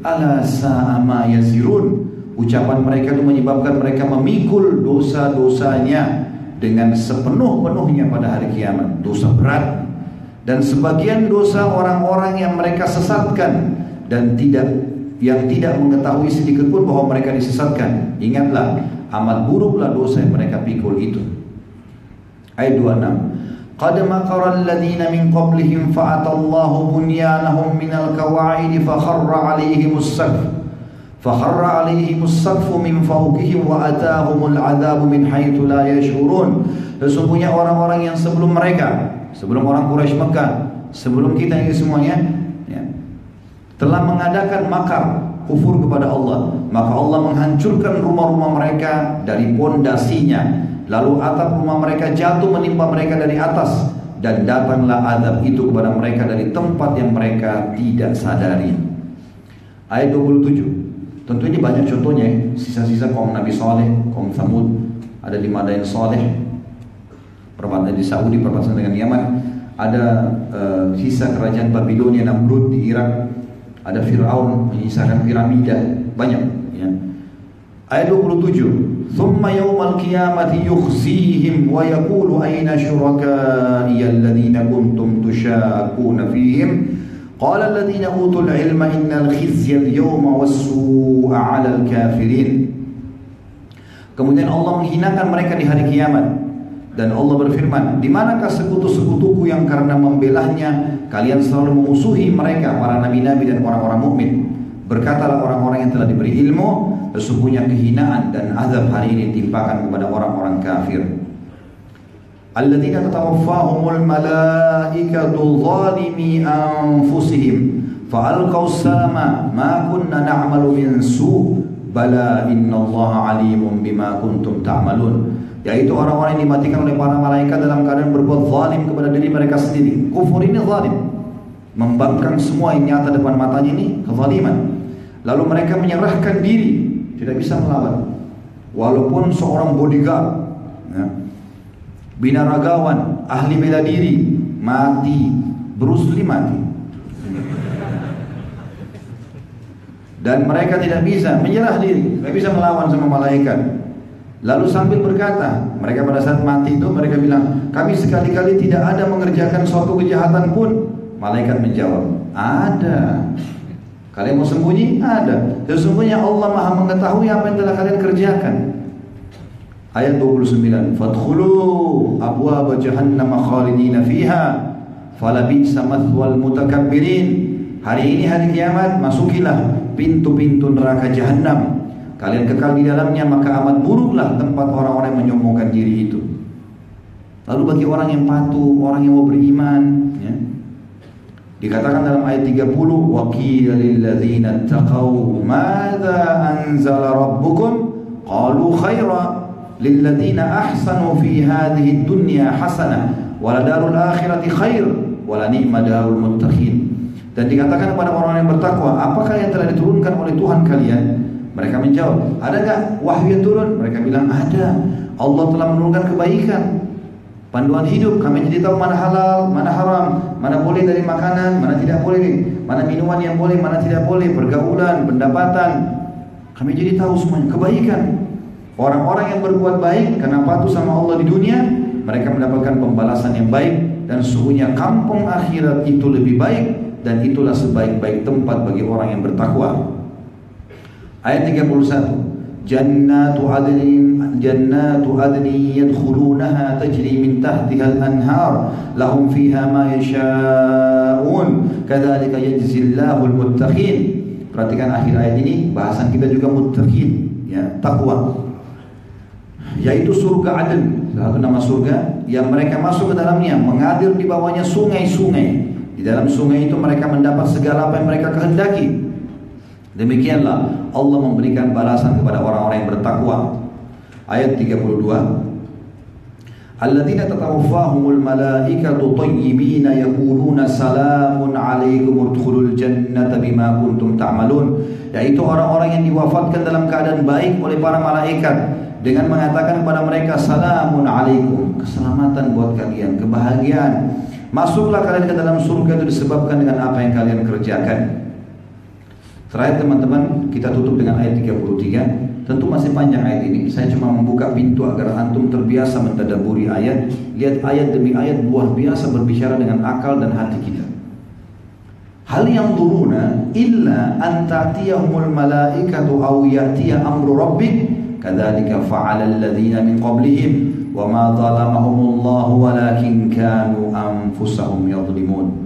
ala sa'a ma yazirun. Ucapan mereka itu menyebabkan mereka memikul dosa-dosanya dengan sepenuh-penuhnya pada hari kiamat. Dosa berat. Dan sebagian dosa orang-orang yang mereka sesatkan dan yang tidak mengetahui sedikit pun bahwa mereka disesatkan. Ingatlah, amat buruklah dosa yang mereka pikul itu. Ayat 26, qad makara alladhina min qablihim fa'atallahu bunyanahum minal qawa'idi fakharra 'alaihimus saqfu min fawqihim wa atahumul 'adzabu min haitsu la yash'urun. Sesungguhnya orang-orang yang sebelum mereka, sebelum orang Quraisy Mekah, sebelum kita ini semuanya, telah mengadakan makar kufur kepada Allah, maka Allah menghancurkan rumah-rumah mereka dari pondasinya, lalu atap rumah mereka jatuh menimpa mereka dari atas, dan datanglah azab itu kepada mereka dari tempat yang mereka tidak sadari. Ayat 27, tentu ini banyak contohnya, sisa-sisa kaum Nabi Saleh, kaum Thamud, ada di Madain Saleh, perbatasan di Saudi, perbatasan dengan Yaman, ada sisa kerajaan Babilonia, Namrud di Irak, ada Fir'aun menyisakan piramida, banyak ya. Ayat 27, thumma yawmal qiyamati yukhzihim wa yaqulu ayna syuraka'i alladhina kuntum tushakuna fihim qala alladhina utul ilma innal khizya al-yawma was-su'a 'alal kafirin. Kemudian Allah menghinakan mereka di hari kiamat. Dan Allah berfirman, di manakah sekutu-sekutuku yang karena membelahnya kalian selalu memusuhi mereka, para nabi-nabi dan orang-orang mukmin? Berkatalah orang-orang yang telah diberi ilmu, sesungguhnya kehinaan dan azab hari ini timpakan kepada orang-orang kafir. Alladzina tatawaffahumul malaikatu zalimi anfusihim fa'alqaw salama ma kunna na'malu min su' bala innallaha alimun bima kuntum ta'malun. Yaitu orang-orang yang dimatikan oleh para malaikat dalam keadaan berbuat zalim kepada diri mereka sendiri. Kufur ini zalim, membangkang semua yang nyata depan matanya, ini kezaliman. Lalu mereka menyerahkan diri, tidak bisa melawan. Walaupun seorang bodyguard ya, binaragawan, ahli bela diri mati, Bruce Lee mati, Dan mereka tidak bisa menyerah diri, tidak bisa melawan sama malaikat. Lalu sambil berkata, mereka pada saat mati itu mereka bilang, kami sekali-kali tidak ada mengerjakan suatu kejahatan pun. Malaikat menjawab, ada. Kalian mau sembunyi? Ada. Sesungguhnya Allah Maha mengetahui apa yang telah kalian kerjakan. Ayat 29, fadkhulu abwaaba jahannam khalidina fiha falabisa mathwal mutakabbirin. Hari ini hari kiamat, masukilah pintu-pintu neraka Jahannam. Kalian kekal di dalamnya, maka amat buruklah tempat orang-orang yang menyombongkan diri itu. Lalu bagi orang yang patuh, orang yang mau beriman, ya, dikatakan dalam ayat 30, wa qila lil ladzina taqaw madza anzala rabbukum qalu khaira lil ladzina ahsanu fi hadhihi dunya hasanah wa la darul akhirati khair wa la ni'ma darul muttaqin. Dan dikatakan kepada orang yang bertakwa, apakah yang telah diturunkan oleh Tuhan kalian? Mereka menjawab, ada gak wahyu yang turun? Mereka bilang, ada. Allah telah menurunkan kebaikan, panduan hidup. Kami jadi tahu mana halal, mana haram, mana boleh dari makanan, mana tidak boleh, mana minuman yang boleh, mana tidak boleh, pergaulan, pendapatan. Kami jadi tahu semuanya, kebaikan. Orang-orang yang berbuat baik karena patuh sama Allah di dunia, mereka mendapatkan pembalasan yang baik. Dan sesungguhnya kampung akhirat itu lebih baik, dan itulah sebaik-baik tempat bagi orang yang bertakwa. Ayat 31, Jannatu adnin yadkhulunaha tajri min tahtiha al-anhar lahum fiha ma yasha'un kadzalika yajzillahu al-muttaqin. Perhatikan akhir ayat ini, bahasan kita juga muttaqin, ya, takwa, yaitu surga Aden, satu nama surga yang mereka masuk ke dalamnya, mengalir di bawahnya sungai-sungai. Di dalam sungai itu mereka mendapat segala apa yang mereka kehendaki. Demikianlah Allah memberikan balasan kepada orang-orang yang bertakwa. Ayat 32, Alladzina tatawaffahumul malaikatu thayyibina yaquluna salamun alaikum udkhulul jannata bima kuntum ta'malun. Yaitu orang-orang yang diwafatkan dalam keadaan baik oleh para malaikat dengan mengatakan kepada mereka, salamun alaikum, keselamatan buat kalian, kebahagiaan. Masuklah kalian ke dalam surga itu disebabkan dengan apa yang kalian kerjakan. Terakhir teman-teman, kita tutup dengan ayat 33. Tentu masih panjang ayat ini. Saya cuma membuka pintu agar antum terbiasa mentadaburi ayat. Lihat ayat demi ayat luar biasa berbicara dengan akal dan hati kita. Hal yang turuna illa an ta'tiyahumul malaikatu aw ya'tiya amru rabbik kadzalika fa'ala alladziina min qablihim wa ma zalamahumullahu walakin kanu anfusahum yadhlimun.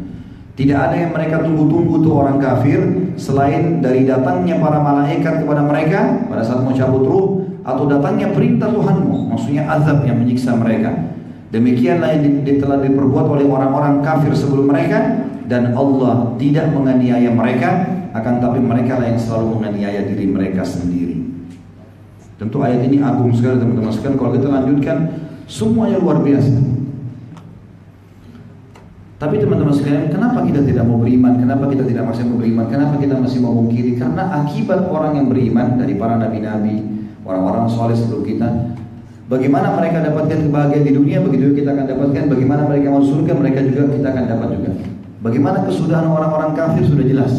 Tidak ada yang mereka tunggu-tunggu tuh orang kafir selain dari datangnya para malaikat kepada mereka pada saat mau cabut ruh, atau datangnya perintah Tuhanmu, maksudnya azab yang menyiksa mereka. Demikianlah yang telah diperbuat oleh orang-orang kafir sebelum mereka, dan Allah tidak menganiaya mereka, akan tapi mereka lah yang selalu menganiaya diri mereka sendiri. Tentu ayat ini agung sekali teman-teman sekalian. Kalau kita lanjutkan, semuanya luar biasa. Tapi teman-teman sekalian, kenapa kita tidak mau beriman? Kenapa kita tidak masih mau beriman? Kenapa kita masih mau mungkiri? Karena akibat orang yang beriman dari para nabi-nabi, orang-orang soleh sebelum kita, bagaimana mereka dapatkan kebahagiaan di dunia, begitu kita akan dapatkan. Bagaimana mereka masuk surga, mereka juga kita akan dapat juga. Bagaimana kesudahan orang-orang kafir sudah jelas.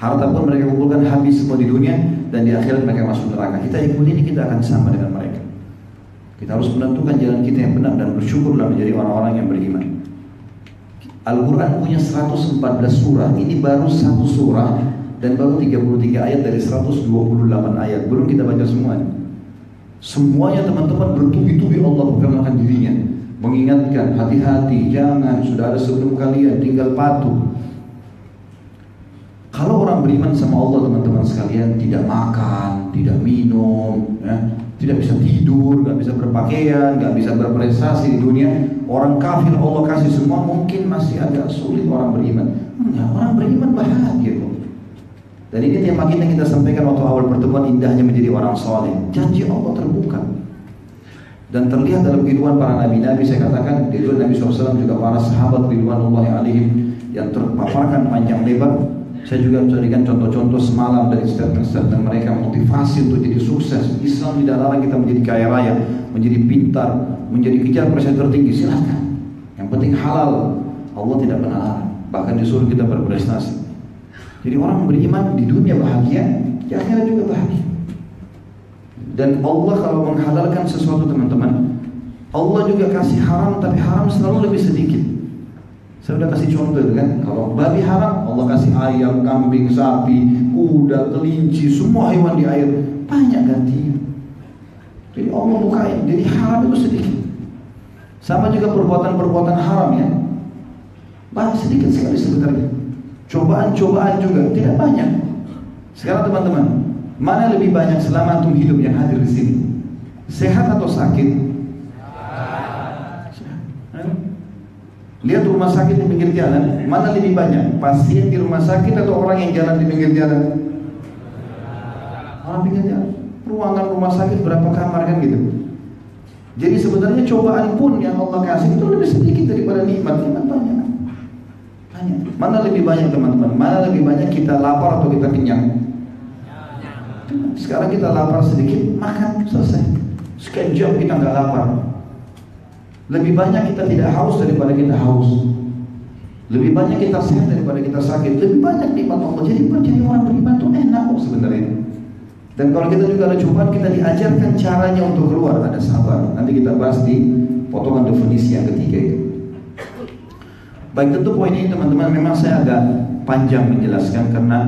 Harta pun mereka kumpulkan habis semua di dunia, dan di akhirat mereka masuk neraka. Kita ikut ini, kita akan sama dengan mereka. Kita harus menentukan jalan kita yang benar dan bersyukurlah menjadi orang-orang yang beriman. Al-Quran punya 114 surah. Ini baru satu surah dan baru 33 ayat dari 128 ayat. Belum kita baca semuanya. Semuanya teman-teman bertubi-tubi Allah memperkenalkan dirinya, mengingatkan hati-hati, jangan, sudah ada sebelum kalian, tinggal patuh. Kalau orang beriman sama Allah teman-teman sekalian, tidak makan, tidak minum, ya, tidak bisa tidur, nggak bisa berpakaian, nggak bisa berprestasi di dunia. Orang kafir Allah kasih semua, mungkin masih agak sulit orang beriman. Enggak, orang beriman bahagia kok. Dan ini tema kita yang kita sampaikan waktu awal pertemuan, indahnya menjadi orang soleh. Janji Allah terbuka. Dan terlihat dalam kehidupan para nabi-nabi. Saya katakan, di kehidupan Nabi SAW juga para sahabat ridwanullahi alaihim yang terpaparkan panjang lebar. Saya juga jadikan contoh-contoh semalam dari statement-statement mereka, motivasi untuk jadi sukses. Islam tidak larang kita menjadi kaya raya, menjadi pintar, menjadi kejar prestasi tertinggi, silahkan. Yang penting halal. Allah tidak pernah larang, bahkan disuruh kita berprestasi. Jadi orang beriman di dunia bahagia, di akhirat juga bahagia. Dan Allah kalau menghalalkan sesuatu teman-teman, Allah juga kasih haram, tapi haram selalu lebih sedikit. Saya udah kasih contoh itu kan, kalau babi haram, Allah kasih ayam, kambing, sapi, kuda, kelinci, semua hewan di air, banyak gantinya. Jadi Allah bukain, jadi haram itu sedikit. Sama juga perbuatan-perbuatan haram ya, banyak sedikit sekali sebenarnya. Cobaan-cobaan juga tidak banyak. Sekarang teman-teman, mana lebih banyak selama antum hidup yang hadir di sini? Sehat atau sakit? Lihat rumah sakit di pinggir jalan, mana lebih banyak? Pasien di rumah sakit atau orang yang jalan di pinggir jalan? Orang pinggir jalan. Ruangan rumah sakit berapa kamar kan gitu. Jadi sebenarnya cobaan pun yang Allah kasih itu lebih sedikit daripada nikmat. Nikmat banyak. Banyak. Mana lebih banyak teman-teman? Mana lebih banyak kita lapar atau kita kenyang? Sekarang kita lapar sedikit, makan selesai. Sekian jam kita nggak lapar. Lebih banyak kita tidak haus daripada kita haus. Lebih banyak kita sehat daripada kita sakit. Lebih banyak nikmat Allah. Jadi orang beriman itu enak kok sebenarnya. Dan kalau kita juga ada cobaan, kita diajarkan caranya untuk keluar. Ada sabar. Nanti kita bahas di potongan definisi yang ketiga itu. Baik, tentu poin ini teman-teman memang saya agak panjang menjelaskan karena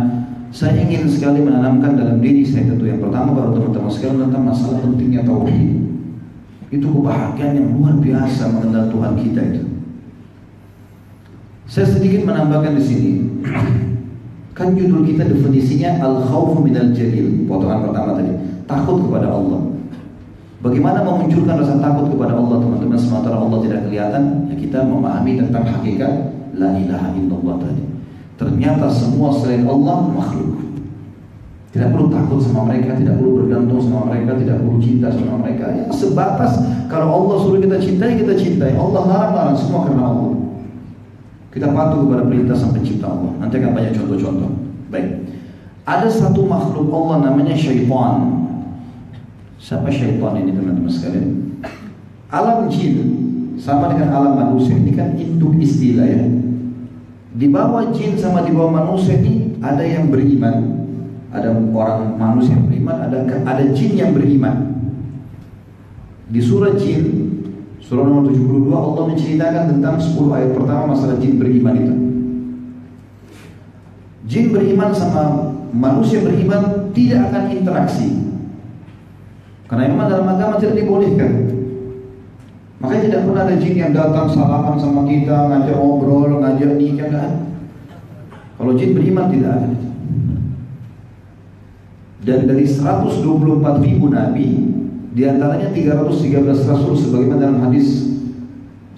saya ingin sekali menanamkan dalam diri saya tentu yang pertama baru teman-teman sekalian tentang masalah pentingnya tauhid. Itu kebahagiaan yang luar biasa mengenal Tuhan kita itu. Saya sedikit menambahkan di sini. Kan judul kita definisinya al-khawfu minal jalil. Potongan pertama tadi, takut kepada Allah. Bagaimana memunculkan rasa takut kepada Allah teman-teman sementara Allah tidak kelihatan? Ya kita memahami tentang hakikat la ilaha illallah tadi. Ternyata semua selain Allah makhluk. Tidak perlu takut sama mereka, tidak perlu bergantung sama mereka, tidak perlu cinta sama mereka. Ya sebatas kalau Allah suruh kita cintai, kita cintai. Allah larang semua karena Allah. Kita patuh kepada perintah sang pencipta Allah. Nanti akan banyak contoh-contoh. Baik. Ada satu makhluk Allah namanya syaitan. Siapa syaitan ini teman-teman sekalian? Alam jin sama dengan alam manusia ini kan induk istilah ya. Di bawah jin sama di bawah manusia ini ada yang beriman. Ada orang manusia yang beriman, ada jin yang beriman. Di surah jin, surah nomor 72 Allah menceritakan tentang 10 ayat pertama masalah jin beriman itu. Jin beriman sama manusia beriman tidak akan interaksi. Karena memang dalam agama tidak dibolehkan. Makanya tidak pernah ada jin yang datang salaman sama kita, ngajak ngobrol, ngajak nikah, kan? Kalau jin beriman tidak ada. Dan dari 124.000 nabi, diantaranya 313 rasul sebagaimana dalam hadis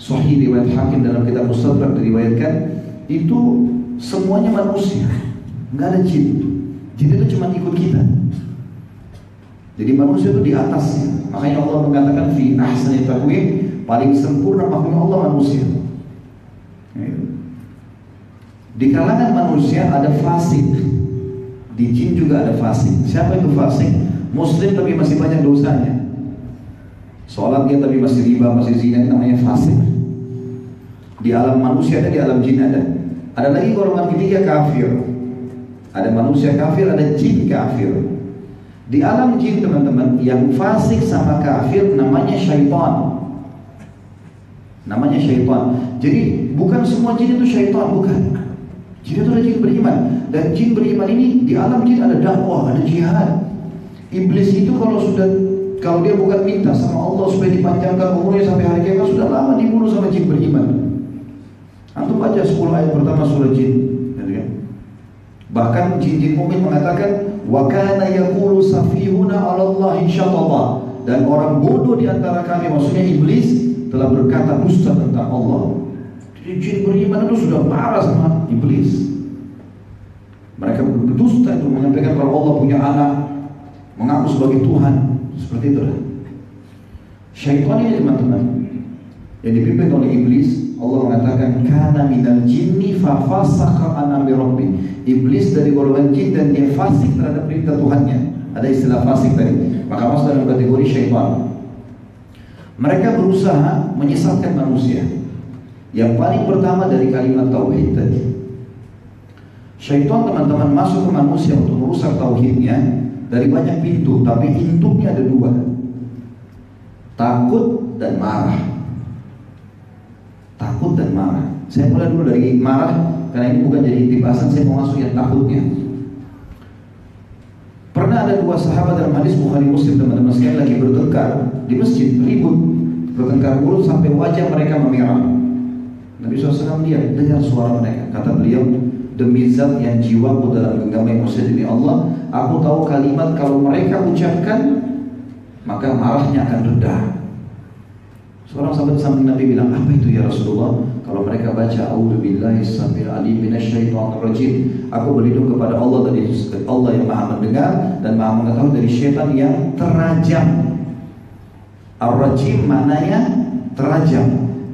sahih riwayat Hakim dalam kitab Mustadrak diriwayatkan, itu semuanya manusia, nggak ada jin. Jin itu cuma ikut kita. Jadi manusia itu di atasnya. Makanya Allah mengatakan fi ahsani taqwim, paling sempurna makhluk Allah manusia. Di kalangan manusia ada fasik. Di jin juga ada fasik. Siapa itu fasik? Muslim tapi masih banyak dosanya. Sholat dia tapi masih riba, masih zina, namanya fasik. Di alam manusia ada, di alam jin ada. Ada lagi golongan ketiga kafir. Ada manusia kafir, ada jin kafir. Di alam jin teman-teman, yang fasik sama kafir namanya syaitan. Namanya syaitan. Jadi bukan semua jin itu syaitan, bukan. Jin itu ada jin beriman. Dan jin beriman ini di alam jin ada dakwah, ada jihad. Iblis itu kalau dia bukan minta sama Allah supaya dipanjangkan umurnya sampai hari kiamat, sudah lama dibunuh sama jin beriman. Antum baca 10 ayat pertama surah jin. Bahkan jin-jin mukmin mengatakan wa kana yaqulu safihuna 'ala Allahi syatata, dan orang bodoh di antara kami, maksudnya iblis, telah berkata dusta tentang Allah. Jadi jin beriman itu sudah marah sama iblis. Mereka berdusta itu, menyampaikan kalau Allah punya anak, mengaku sebagai Tuhan. Seperti itulah syaitan ini teman-teman, yang dipimpin oleh iblis. Allah mengatakan kana minal jinni fa fasakha an amri rabbi. Iblis dari golongan jin dan dia fasik terhadap perintah Tuhannya. Ada istilah fasik tadi, maka masuk dalam kategori syaitan. Mereka berusaha menyesatkan manusia. Yang paling pertama dari kalimat tauhid tadi. Syaitan teman-teman masuk ke manusia untuk merusak tauhidnya dari banyak pintu, tapi intunya ada dua: takut dan marah. Takut dan marah. Saya mulai dulu dari marah, karena ini bukan jadi inti bahasan. Saya mau masuk yang takutnya. Pernah ada dua sahabat dalam hadis Bukhari Muslim, teman-teman sekalian, lagi bertengkar di masjid, ribut, bertengkar mulut sampai wajah mereka memerah. Nabi SAW lihat, dengar suara mereka. Kata beliau, demi zat yang jiwaku dalam genggaman emosi demi Allah, aku tahu kalimat kalau mereka ucapkan, maka marahnya akan reda. Seorang sahabat samping Nabi bilang, apa itu ya Rasulullah? Kalau mereka baca A'udzubillahi sambil alim minasyaitonir rajim, aku berlindung kepada Allah dari Allah yang Maha mendengar dan Maha mengetahui dari syaitan yang terajam. Ar-rajim maknanya terajam.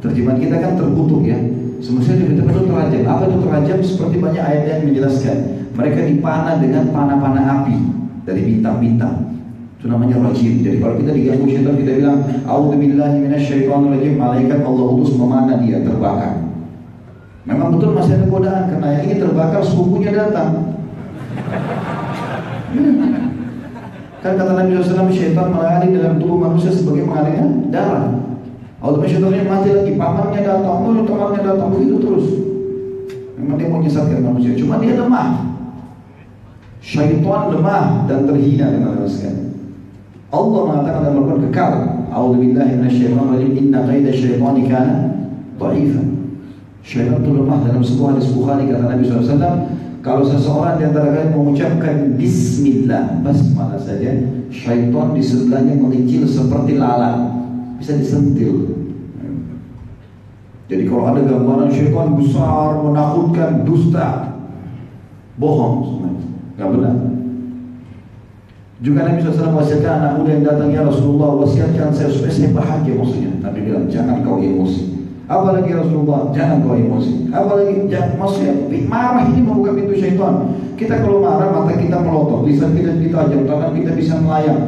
Terjemahan kita kan terkutuk ya. Semestinya di betul terajam. Apa itu terajam? Seperti banyak ayat yang menjelaskan. Mereka dipanah dengan panah-panah api dari bintang-bintang. Itu namanya rajim. Jadi kalau kita diganggu syaitan, kita bilang A'udzubillahi minasyaitonir rajim, malaikat Allah utus memanah dia, terbakar. Memang betul masih ada godaan, karena yang ini terbakar suhunya datang. Kan kata Nabi SAW, syaitan mengalir dalam tubuh manusia sebagai mengalirnya darah. Automatis syaitannya mati lagi, pamannya datang, temannya datang, begitu terus. Memang dia mau menyesatkan manusia, cuma dia lemah. Syaitan lemah dan terhina dengan sekali. Allah mengatakan dalam Al-Quran kekal, A'udzubillahi minasyaitonir rajim, inna qaida syaitani kana dha'ifan. Syaitan itu lemah. Dalam sebuah hadis Bukhari kata Nabi SAW, kalau seseorang di antara kalian mengucapkan Bismillah, basmalah saja, syaitan di sebelahnya mengecil seperti lalat, bisa disentil. Jadi kalau ada gambaran syaitan besar, menakutkan, dusta, bohong sebenarnya, nggak benar. Juga Nabi SAW wasiatkan anak muda yang datang, ya Rasulullah, wasiatkan saya supaya saya bahagia. Maksudnya Nabi bilang, jangan kau emosi. Apalagi Rasulullah, jangan kau emosi. Apalagi jangan, maksudnya marah ini membuka pintu syaitan. Kita kalau marah, mata kita melotot, lisan kita tajam, tangan kita bisa melayang.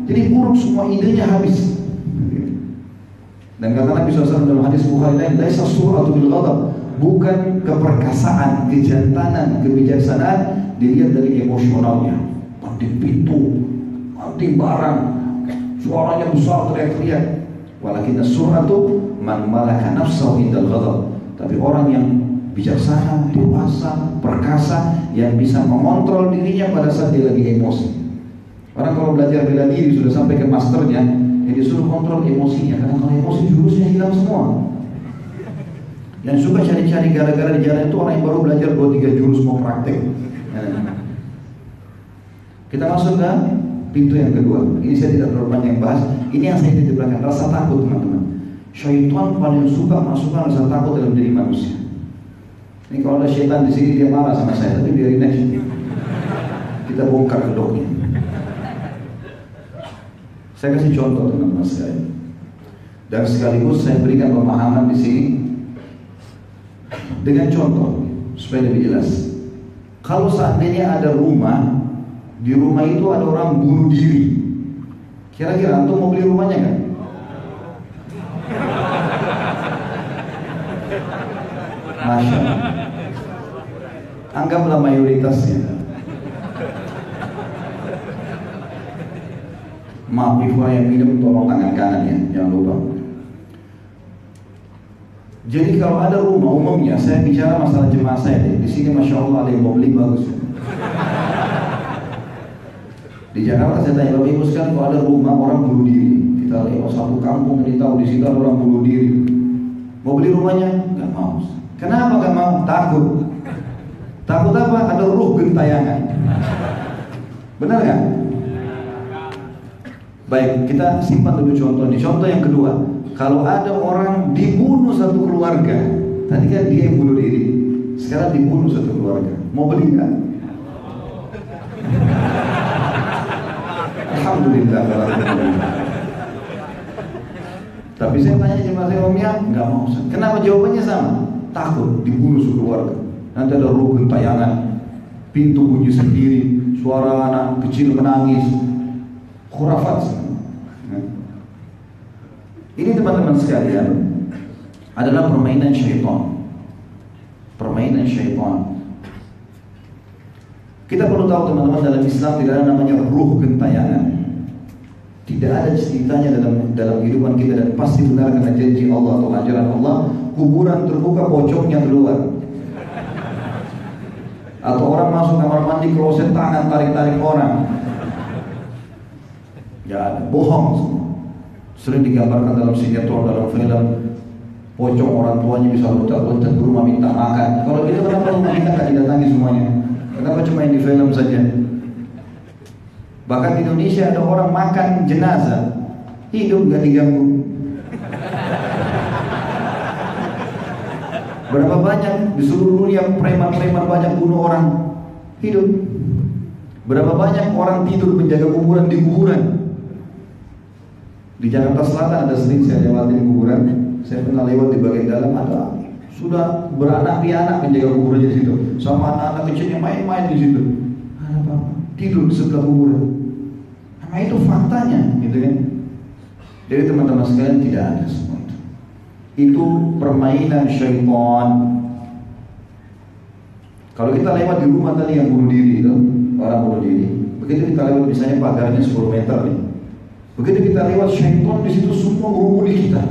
Jadi buruk, semua idenya habis. Dan kata Nabi SAW dalam hadis Bukhari lain, laisa suratu bil ghadab, bukan keperkasaan, kejantanan, kebijaksanaan dilihat dari emosionalnya. Mati pintu, mati barang, suaranya besar, teriak-teriak. Walakin as-suratu man malaka nafsahu indal ghadab. Tapi orang yang bijaksana, dewasa, perkasa, yang bisa mengontrol dirinya pada saat dia lagi emosi. Orang kalau belajar bela diri sudah sampai ke masternya, yang disuruh kontrol emosinya. Karena kalau emosi jurusnya hilang semua. Yang suka cari-cari gara-gara di jalan itu orang yang baru belajar 2-3 jurus mau praktek. Kita masuk ke pintu yang kedua. Ini saya tidak terlalu panjang bahas. Ini yang saya titip belakang, rasa takut teman-teman. Syaitan paling suka masukkan rasa takut dalam diri manusia. Ini kalau ada syaitan di sini dia marah sama saya, tapi biarin aja. Kita bongkar kedoknya. Saya kasih contoh teman-teman sekalian. Dan sekaligus saya berikan pemahaman di sini dengan contoh supaya lebih jelas. Kalau seandainya ada rumah, di rumah itu ada orang bunuh diri, kira-kira antum mau beli rumahnya kan? Masya Allah. Anggaplah mayoritasnya. Maaf, ikhwah yang minum tolong tangan kanan ya, jangan lupa. Jadi kalau ada rumah, umumnya saya bicara masalah jemaah saya deh. Di sini masya Allah ada yang mau beli bagus. Di Jakarta saya tanya Bapak Ibu sekalian, kalau ada rumah orang bunuh diri, kita lihat satu kampung ini tahu di situ ada orang bunuh diri. Mau beli rumahnya? Gak mau. Kenapa gak mau? Takut. Takut apa? Ada ruh gentayangan. Benar gak? Baik, kita simpan dulu contoh ini. Contoh yang kedua, kalau ada orang dibunuh satu keluarga, tadi kan dia yang bunuh diri, sekarang dibunuh satu keluarga, mau beli nggak? Alhamdulillah. Tapi saya tanya jemaah saya umumnya, nggak mau. Kenapa? Jawabannya sama, takut dibunuh satu keluarga. Nanti ada ruh gentayangan, pintu bunyi sendiri, suara anak kecil menangis. Khurafat. Ini teman-teman sekalian adalah permainan syaitan. Permainan syaitan. Kita perlu tahu teman-teman, dalam Islam tidak ada namanya ruh gentayangan. Tidak ada ceritanya dalam kehidupan kita, dan pasti benar karena janji Allah atau ajaran Allah. Kuburan terbuka, pocongnya keluar. Atau orang masuk kamar mandi, kloset tangan, tarik-tarik orang. Ya, bohong semua. Sering digambarkan dalam sinetron, dalam film, pocong orang tuanya bisa loncat-loncat ke rumah minta makan. Kalau gitu kenapa rumah kita nggak didatangi semuanya? Kenapa cuma yang di film saja? Bahkan di Indonesia ada orang makan jenazah hidup nggak diganggu. Berapa banyak di seluruh dunia preman-preman banyak bunuh orang hidup. Berapa banyak orang tidur menjaga kuburan di kuburan. Di Jakarta Selatan ada sering saya lewatin kuburan. Saya pernah lewat di bagian dalam, ada sudah beranak pianak menjaga kuburannya di situ. Sama anak-anak kecilnya main-main di situ. Tidur di sebelah kuburan. Nah itu faktanya, gitu kan? Jadi teman-teman sekalian, tidak ada semua itu. Itu permainan syaitan. Kalau kita lewat di rumah tadi yang bunuh diri itu, orang bunuh diri. Begitu kita lewat misalnya pagarnya 10 meter nih. Begitu kita lewat, syaitan di situ semua berumuri kita.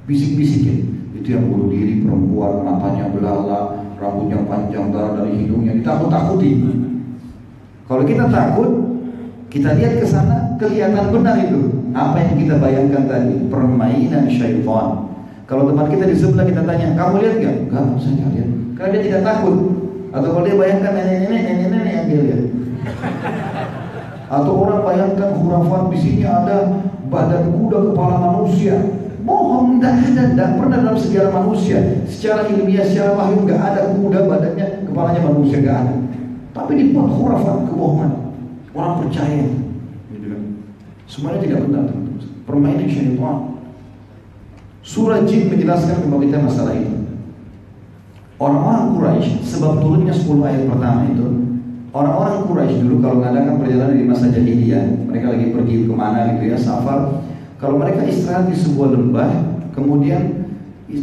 Bisik-bisikin. Itu yang bunuh diri, perempuan, matanya belalak, rambutnya panjang, darah dari hidungnya, ditakut-takuti. Kalau kita takut, kita lihat ke sana, kelihatan benar itu. Apa yang kita bayangkan tadi, permainan syaitan. Kalau teman kita di sebelah kita tanya, kamu lihat gak? Enggak, saya nggak lihat. Karena dia tidak takut. Atau kalau dia bayangkan nenek-nenek yang dia lihat. Atau orang bayangkan khurafat, di sini ada badan kuda kepala manusia. Bohong, tidak pernah dalam sejarah manusia. Secara ilmiah, secara wahyu nggak ada kuda badannya kepalanya manusia, nggak ada. Tapi dibuat khurafat, kebohongan. Orang percaya, gitu kan? Semuanya tidak benar, teman-teman. Permainan syaitan. Surah Jin menjelaskan kepada kita masalah itu. Orang-orang Quraisy, sebab turunnya 10 ayat pertama itu, orang-orang Quraisy dulu kalau mengadakan perjalanan di masa jahiliyah, mereka lagi pergi kemana gitu ya, safar. Kalau mereka istirahat di sebuah lembah, kemudian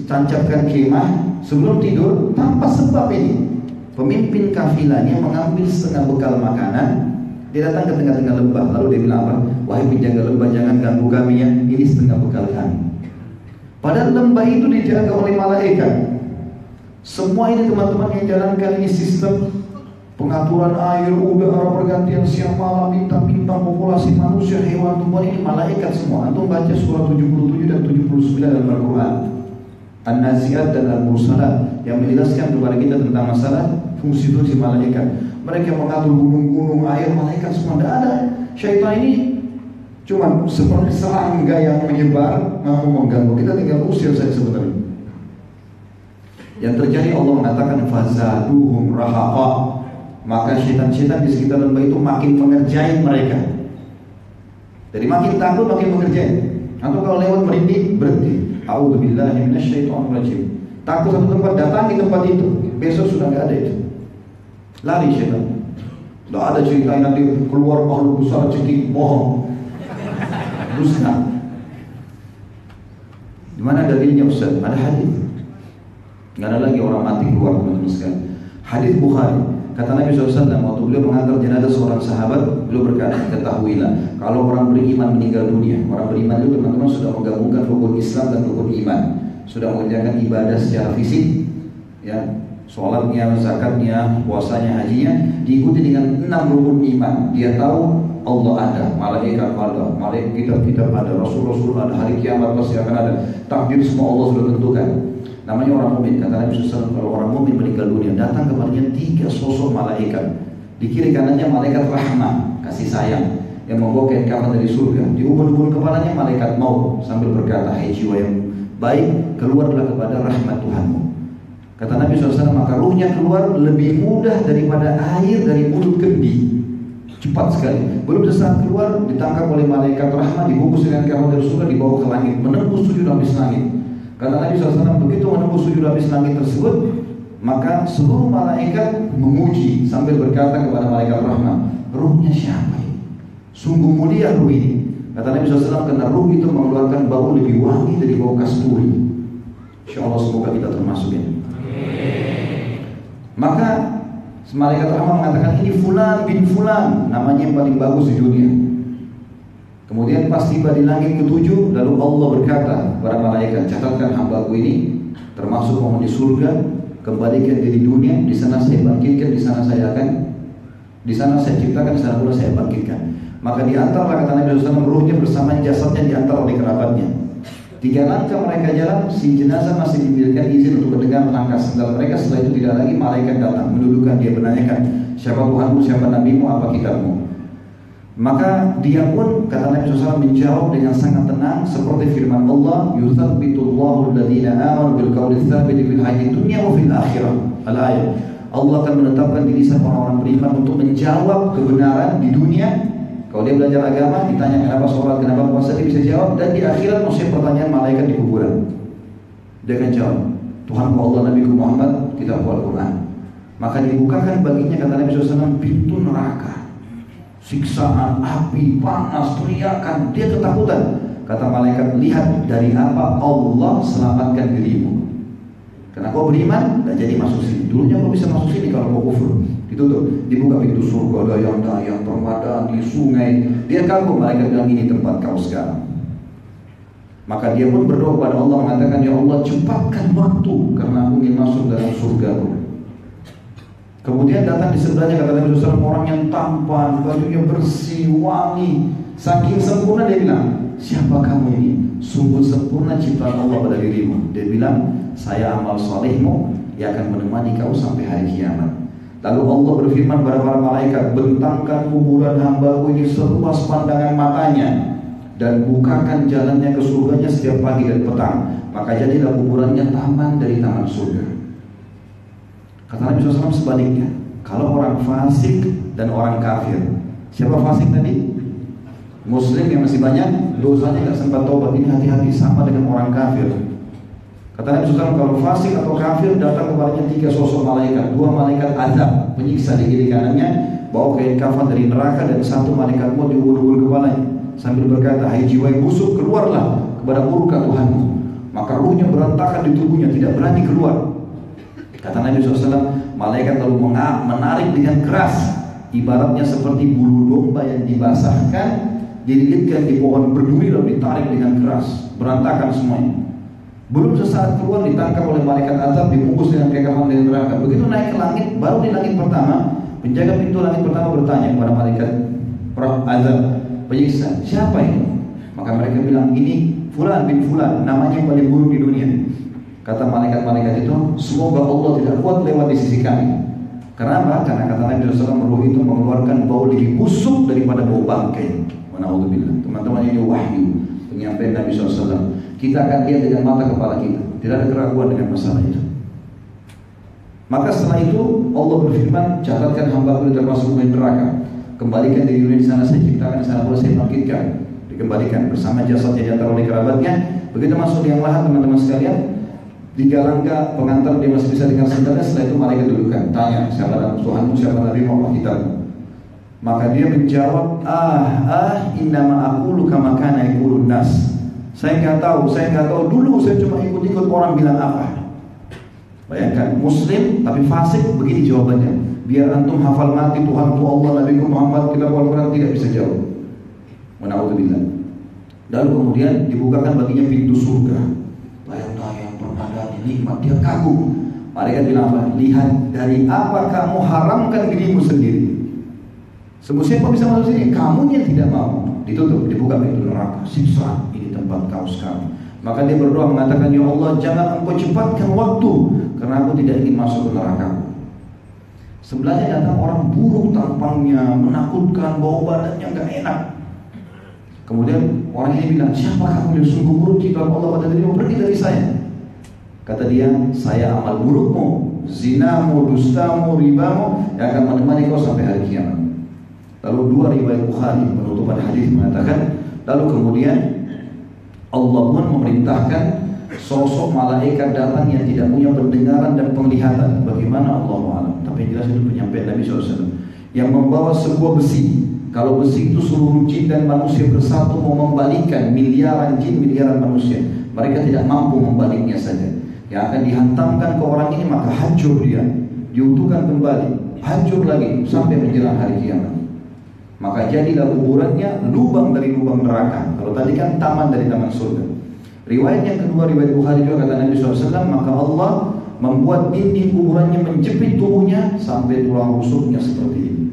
tancapkan kemah, sebelum tidur, tanpa sebab ini, pemimpin kafilahnya mengambil setengah bekal makanan. Dia datang ke tengah-tengah lembah, lalu dia bilang apa? Wahai penjaga lembah, jangan ganggu kami ya, ini setengah bekal kami. Padahal lembah itu dijaga oleh malaikat. Semua ini teman-teman yang jalankan ini sistem pengaturan air, udara, pergantian siang malam, bintang-bintang, populasi manusia, hewan, tumbuhan, ini malaikat semua. Antum baca surah 77 dan 79 dalam Al-Quran, An-Nazi'at dan Al-Mursalat, yang menjelaskan kepada kita tentang masalah fungsi-fungsi malaikat. Mereka mengatur gunung-gunung, air, malaikat semua. Tidak ada. Syaitan ini cuma seperti serangga yang menyebar, mampu mengganggu. Kita tinggal usir saja sebenarnya. Yang terjadi, Allah mengatakan fazaduhum rahaqa. Maka syaitan-syaitan di sekitar lembah itu makin mengerjain mereka. Jadi makin takut, makin mengerjain. Atau kalau lewat merinding, berhenti. A'udzubillahi minasyaitonirrajim. Takut satu tempat, datang di tempat itu. Besok sudah nggak ada itu. Lari syaitan. Tidak ada cerita nanti keluar makhluk besar cekik, bohong. Dusta. Di mana dalilnya Ustaz? Ada hadis. Nggak ada lagi orang mati keluar, teman-teman sekalian. Hadis Bukhari. Kata Nabi SAW, waktu beliau mengantar jenazah seorang sahabat, beliau berkata, ketahuilah, kalau orang beriman meninggal dunia, orang beriman itu teman-teman sudah menggabungkan rukun Islam dan rukun iman, sudah mengerjakan ibadah secara fisik, ya, sholatnya, zakatnya, puasanya, hajinya, diikuti dengan 6 rukun iman. Dia tahu Allah ada, malaikat ada, kitab-kitab ada, Rasul-Rasul ada, hari kiamat pasti akan ada, takdir semua Allah sudah tentukan. Namanya orang mukmin. Kata Nabi SAW, kalau orang mukmin meninggal dunia, datang kepadanya 3 sosok malaikat. Di kiri kanannya malaikat rahmah, kasih sayang, yang membawa kain kafan dari surga. Di ubun-ubun kepalanya malaikat maut, sambil berkata, hai jiwa yang baik, keluarlah kepada rahmat Tuhanmu. Kata Nabi SAW, maka ruhnya keluar lebih mudah daripada air dari mulut kendi. Cepat sekali. Belum sesaat keluar, ditangkap oleh malaikat rahmat, dibungkus dengan kafan dari surga, dibawa ke langit, menembus 7 lapis langit. Kata Nabi SAW, begitu menembus 7 lapis langit tersebut, maka seluruh malaikat memuji sambil berkata kepada malaikat rahmat, ruhnya siapa ini? Sungguh mulia ruh ini. Kata Nabi SAW, karena ruh itu mengeluarkan bau lebih wangi dari bau kasturi. Insya Allah semoga kita termasuk ini. Maka Malaikat rahmat mengatakan ini fulan bin fulan, namanya yang paling bagus di dunia. Kemudian pas tiba di langit ke-7, lalu Allah berkata kepada malaikat, catatkan hambaku ini termasuk penghuni surga, kembalikan dia di dunia, di sana saya bangkitkan, di sana saya ciptakan, di sana pula saya bangkitkan. Maka di antara kata Nabi SAW, ruhnya bersama jasadnya diantar oleh kerabatnya. 3 langkah mereka jalan, si jenazah masih diberikan izin untuk mendengar langkah sandal mereka. Setelah itu tidak lagi, malaikat datang mendudukkan dia, menanyakan siapa Tuhanmu, siapa Nabimu, apa kitabmu. Maka dia pun, kata Nabi SAW, menjawab dengan sangat tenang seperti firman Allah, yuthabbitullahu alladhina amanu bil qawli tsabit fil hayatid dunya wa fil akhirah. Al-ayat. Allah akan menetapkan di lisan orang-orang beriman untuk menjawab kebenaran di dunia. Kalau dia belajar agama, ditanya kenapa sholat, kenapa puasa, dia bisa jawab. Dan di akhirat maksudnya pertanyaan malaikat di kuburan, dia akan jawab, Tuhanku Allah, Nabiku Muhammad, kitabku Al-Quran. Maka dibukakan baginya, kata Nabi SAW, pintu neraka, siksaan, api, panas, teriakan. Dia ketakutan. Kata malaikat, lihat dari apa Allah selamatkan dirimu. Karena kau beriman, dan jadi masuk sini. Dulunya kau bisa masuk sini kalau kau kufur. Ditutup, dibuka pintu surga, dayang-dayang, permadani, sungai. Dia kagum, malaikat bilang ini tempat kau sekarang. Maka dia pun berdoa kepada Allah mengatakan, ya Allah cepatkan waktu karena aku ingin masuk dalam surga-Mu. Kemudian datang di sebelahnya, kata Nabi SAW, orang yang tampan, bajunya bersih, wangi, saking sempurna. Dia bilang, siapa kamu ini? Sungguh sempurna ciptaan Allah pada dirimu. Dia bilang, saya amal salehmu yang akan menemani kau sampai hari kiamat. Lalu Allah berfirman kepada para malaikat, bentangkan kuburan hambaku ini seluas pandangan matanya dan bukakan jalannya ke surganya setiap pagi dan petang. Maka jadilah kuburannya taman dari taman surga. Kata Nabi SAW sebaliknya, kalau orang fasik dan orang kafir, siapa fasik tadi? Muslim yang masih banyak dosanya, gak sempat taubat. Ini hati-hati, sama dengan orang kafir. Kata Nabi SAW, kalau fasik atau kafir datang kepadanya 3 sosok malaikat, 2 malaikat azab penyiksa di kiri kanannya, bawa kain kafan dari neraka, dan 1 malaikat maut diulur-ulur kepalanya sambil berkata, hai jiwa yang busuk, keluarlah kepada murka Tuhanmu. Maka ruhnya berantakan di tubuhnya, tidak berani keluar. Kata Nabi SAW, malaikat lalu menarik dengan keras, ibaratnya seperti bulu domba yang dibasahkan, dililitkan di pohon berduri lalu ditarik dengan keras, berantakan semuanya. Belum sesaat keluar ditangkap oleh malaikat azab, dibungkus dengan kekerasan dari neraka. Begitu naik ke langit, baru di langit pertama, penjaga pintu langit pertama bertanya kepada malaikat azab penyiksa, siapa ini? Maka mereka bilang, ini fulan bin fulan, namanya yang paling buruk di dunia. Kata malaikat-malaikat itu, semoga Allah tidak kuat lewat di sisi kami. Kenapa? Karena kata Nabi SAW, ruh itu mengeluarkan bau lebih busuk daripada bau bangkai. Na'udzubillah. Teman-teman, ini wahyu penyampaian Nabi SAW. Kita akan lihat dengan mata kepala kita, tidak ada keraguan dengan masalah itu. Maka setelah itu Allah berfirman, catatkan hamba-Ku termasuk penghuni neraka, kembalikan di dunia, di sana saya ciptakan, di sana pula saya bangkitkan. Dikembalikan bersama jasadnya diantar oleh kerabatnya. Begitu masuk di yang lahat, teman-teman sekalian, 3 langkah pengantar dia masih bisa dengar sendalnya. Setelah itu malaikat dudukkan, tanya, siapa Tuhanmu, siapa Nabimu, apa kitabmu. Maka dia menjawab, innama aqulu kama kana yaqulun nas. Saya nggak tahu dulu, saya cuma ikut-ikut orang bilang apa. Bayangkan, muslim tapi fasik, begini jawabannya. Biar antum hafal mati Tuhanku Allah, Nabi Muhammad, kitab Al-Quran, tidak bisa jawab. Na'udzubillah. Lalu kemudian dibukakan baginya pintu surga. Bayang-bayang, permadani, nikmat, dia kagum. Mereka bilang apa? Lihat dari apa kamu haramkan dirimu sendiri. Siapa bisa masuk sini? Kamu yang tidak mau. Ditutup, dibuka pintu neraka, siksa, ini tempat kau sekarang. Maka dia berdoa mengatakan, ya Allah, jangan engkau cepatkan waktu, karena aku tidak ingin masuk ke neraka. Sebelahnya datang orang buruk tampangnya, menakutkan, bau badannya gak enak. Kemudian orang ini bilang, siapa kamu yang sungguh buruk ciptaan Allah pada dirimu, pergi dari saya. Kata dia, saya amal burukmu, zinamu, dustamu, ribamu, yang akan menemani kau sampai hari kiamat. Lalu 2 riwayat Bukhari penutupan hadis mengatakan, lalu kemudian Allah pun memerintahkan sosok malaikat datang yang tidak punya pendengaran dan penglihatan. Bagaimana Allah alam? Tapi jelas itu penyampaian Nabi SAW, yang membawa sebuah besi. Kalau besi itu seluruh jin dan manusia bersatu mau membalikkan, miliaran jin, miliaran manusia, mereka tidak mampu membaliknya saja. Yang akan dihantamkan ke orang ini, maka hancur dia, diutuhkan kembali. hancur lagi sampai menjelang hari kiamat. Maka jadilah kuburannya lubang dari lubang neraka. Kalau tadi kan taman dari taman surga. Riwayat yang kedua, riwayat Bukhari juga, kata Nabi SAW, maka Allah membuat dinding kuburannya menjepit tubuhnya sampai tulang rusuknya seperti ini.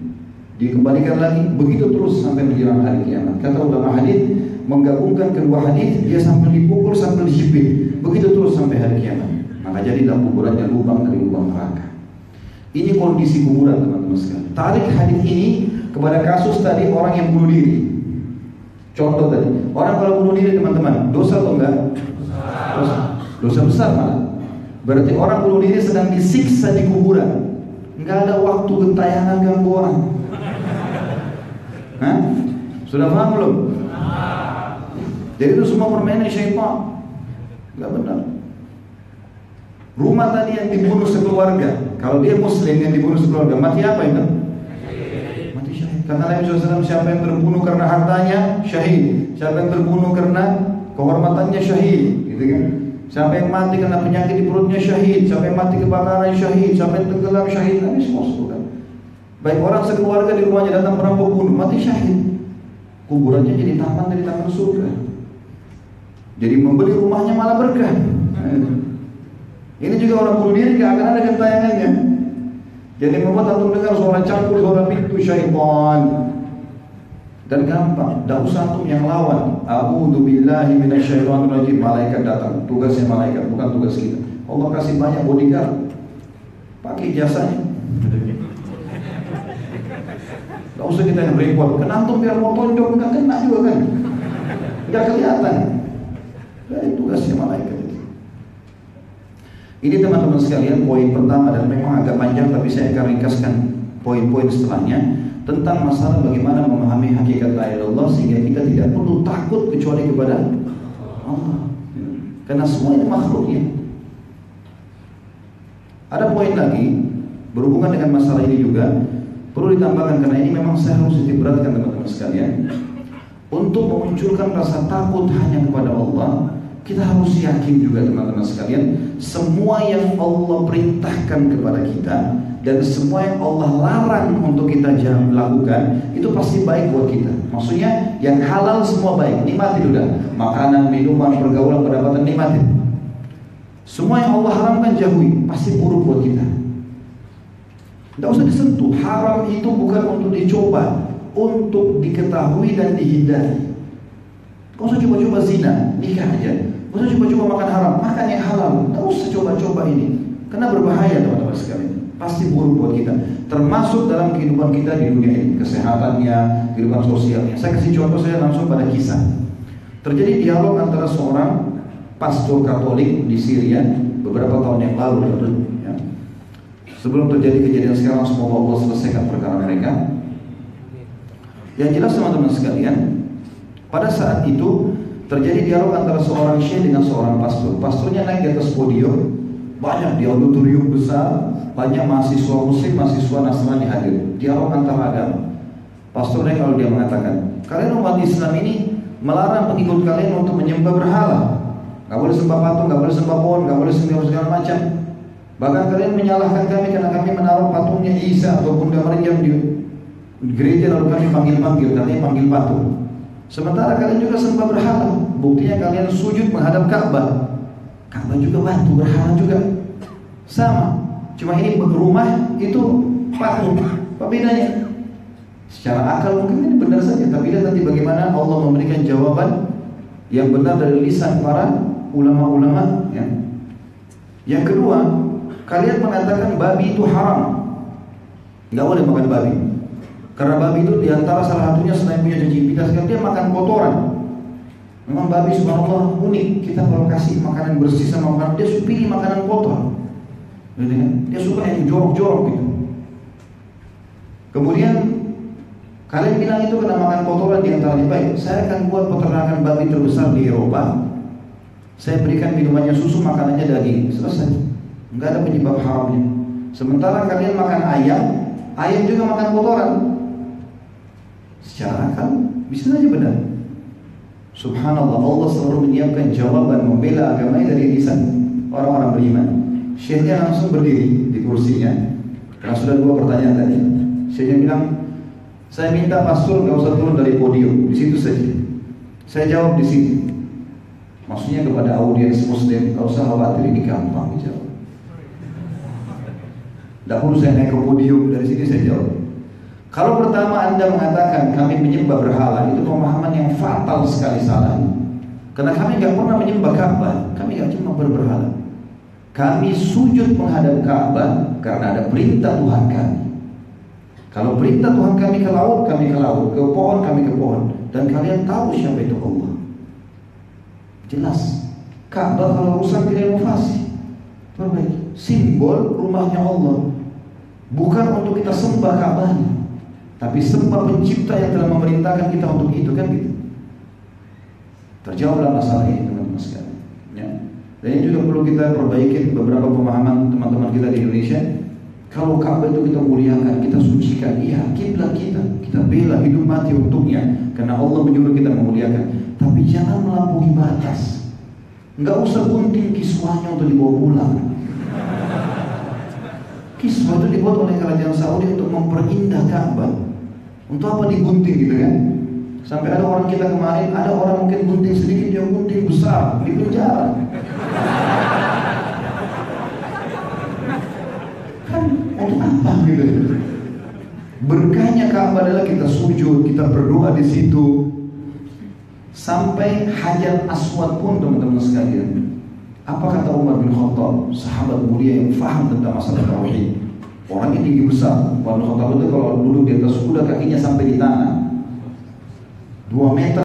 Dikembalikan lagi, begitu terus sampai menjelang hari kiamat. Kata ulama hadis, menggabungkan kedua hadis, dia sambil dipukul sambil dijepit, begitu terus sampai hari kiamat. Maka jadilah kuburannya lubang dari lubang neraka. Ini kondisi kuburan, teman-teman sekalian. Tarik hadis ini kepada kasus tadi orang yang bunuh diri. Contoh tadi, orang kalau bunuh diri, teman-teman, dosa atau enggak? Dosa besar malah. Berarti orang bunuh diri sedang disiksa di kuburan. Enggak ada waktu gentayangan ganggu orang. Hah? Sudah paham belum? Jadi itu semua permainan syaitan. Enggak benar. Rumah tadi yang dibunuh sekeluarga, kalau dia muslim yang dibunuh sekeluarga, mati apa itu? Mati syahid. Kata Nabi SAW, siapa yang terbunuh karena hartanya, syahid. Siapa yang terbunuh karena kehormatannya, syahid. Gitu kan? Siapa yang mati karena penyakit di perutnya, syahid. Siapa yang mati kebakaran, syahid. Siapa yang tenggelam, syahid. Nabi semua. Baik orang sekeluarga di rumahnya datang perampok bunuh, mati syahid. Kuburannya jadi taman dari taman surga. Jadi membeli rumahnya malah berkah. Ini juga orang bunuh diri gak akan ada gentayangannya. Jadi membuat antum dengar suara cangkul, suara pintu syaitan. Dan gampang, tidak usah antum yang lawan. A'udzubillahi minasyaitonirrajim. Malaikat datang, tugasnya malaikat, bukan tugas kita. Allah kasih banyak bodyguard, pakai jasanya. Gak usah kita yang repot. Kan antum biar mau tonjok nggak kena juga kan? Nggak kelihatan. Dari tugasnya malaikat itu. Ini teman-teman sekalian poin pertama, dan memang agak panjang tapi saya akan ringkaskan poin-poin setelahnya tentang masalah bagaimana memahami hakikat la ilaha illallah sehingga kita tidak perlu takut kecuali kepada Allah. Karena semua ini makhluknya. Ada poin lagi berhubungan dengan masalah ini juga. Perlu ditambahkan karena ini memang saya harus diberatkan teman-teman sekalian. Untuk memunculkan rasa takut hanya kepada Allah, kita harus yakin juga teman-teman sekalian, semua yang Allah perintahkan kepada kita dan semua yang Allah larang untuk kita lakukan itu pasti baik buat kita. Maksudnya yang halal semua baik, nikmatin udah. Makanan, minuman, pergaulan, pendapatan, nikmatin. Semua yang Allah haramkan jauhi, pasti buruk buat kita. Tidak usah disentuh. Haram itu bukan untuk dicoba, untuk diketahui dan dihindari. Kau usah coba-coba zina, nikah aja. Kau usah coba-coba makan haram, makan yang halal. Tidak usah coba-coba ini, karena berbahaya teman-teman sekalian. Pasti buruk buat kita. Termasuk dalam kehidupan kita di dunia ini, kesehatannya, kehidupan sosialnya. Saya kasih contoh saya langsung pada kisah. Terjadi dialog antara seorang pastor Katolik di Syria beberapa tahun yang lalu. Ya. Sebelum terjadi kejadian sekarang, semoga Allah selesaikan perkara mereka. Yang jelas teman-teman sekalian, pada saat itu terjadi dialog antara seorang syekh dengan seorang pastor. Pastornya naik di atas podium, banyak di auditorium besar, banyak mahasiswa muslim, mahasiswa Nasrani hadir. Dialog antara agama. Pastornya kalau dia mengatakan, kalian umat Islam ini melarang pengikut kalian untuk menyembah berhala. Gak boleh sembah patung, gak boleh sembah pohon, gak boleh sembah segala macam. Bahkan kalian menyalahkan kami karena kami menaruh patungnya Isa atau Bunda Maryam di gereja, lalu kami panggil-panggil, katanya panggil patung. Sementara kalian juga sembah berhala. Buktinya kalian sujud menghadap Ka'bah. Ka'bah juga batu, berhala juga. Sama. Cuma ini rumah itu patung. Apa bedanya? Secara akal mungkin ini benar saja, tapi lihat nanti bagaimana Allah memberikan jawaban yang benar dari lisan para ulama-ulama. Ya. Yang kedua, kalian mengatakan babi itu haram, nggak boleh makan babi. Karena babi itu diantara salah satunya selain punya cacing dia makan kotoran. Memang babi subhanallah unik. Kita kalau kasih makanan bersih sama makanan, dia pilih makanan kotor. Dia suka yang jorok-jorok gitu. Kemudian kalian bilang itu kena makan kotoran diantaranya. Baik, saya akan buat peternakan babi terbesar di Eropa. Saya berikan minumannya susu, makanannya daging. Selesai. Enggak ada penyebab haramnya. Sementara kalian makan ayam, ayam juga makan kotoran. Secara akal bisa saja benar. Subhanallah, Allah selalu menyiapkan jawaban membela agamanya dari lisan orang-orang beriman. Syekhnya langsung berdiri di kursinya, Karena sudah 2 pertanyaan tadi. Saya bilang, saya minta pastor nggak usah turun dari podium, di situ saja. Saya jawab di sini. Maksudnya kepada audiens Muslim, nggak usah khawatir, ini gampang dijawab. Tidak perlu saya naik ke podium, dari sini saya jawab. Kalau pertama Anda mengatakan kami menyembah berhala, itu pemahaman yang fatal sekali salah. Karena kami nggak pernah menyembah Ka'bah, kami nggak cuma berberhala. Kami sujud menghadap Ka'bah karena ada perintah Tuhan kami. Kalau perintah Tuhan kami ke laut, kami ke laut, ke pohon, kami ke pohon. Dan kalian tahu siapa itu Allah. Jelas. Ka'bah kalau rusak direnovasi, perbaiki. Simbol rumahnya Allah. Bukan untuk kita sembah Ka'bahnya, tapi sembah pencipta yang telah memerintahkan kita untuk itu, kan gitu. Terjawablah masalah ini teman-teman sekalian. Ya. Dan ini juga perlu kita perbaiki beberapa pemahaman teman-teman kita di Indonesia. Kalau Ka'bah itu kita muliakan, kita sucikan, iya kiblat kita bela hidup mati untuknya, karena Allah menyuruh kita memuliakan. Tapi jangan melampaui batas. Nggak usah gunting kiswahnya untuk dibawa pulang. Kiswah itu dibuat oleh kerajaan Saudi untuk memperindah Ka'bah. Untuk apa digunting gitu kan? Sampai ada orang kita kemarin, ada orang mungkin gunting sedikit, dia gunting besar, di penjara. Kan untuk apa gitu? Berkahnya Ka'bah adalah kita sujud, kita berdoa di situ. Sampai Hajar Aswad pun teman-teman sekalian. Apa kata Umar bin Khattab, sahabat mulia yang faham tentang masalah tauhid. Orangnya tinggi besar. Umar bin Khattab itu kalau duduk di atas kuda kakinya sampai di tanah 2 meter.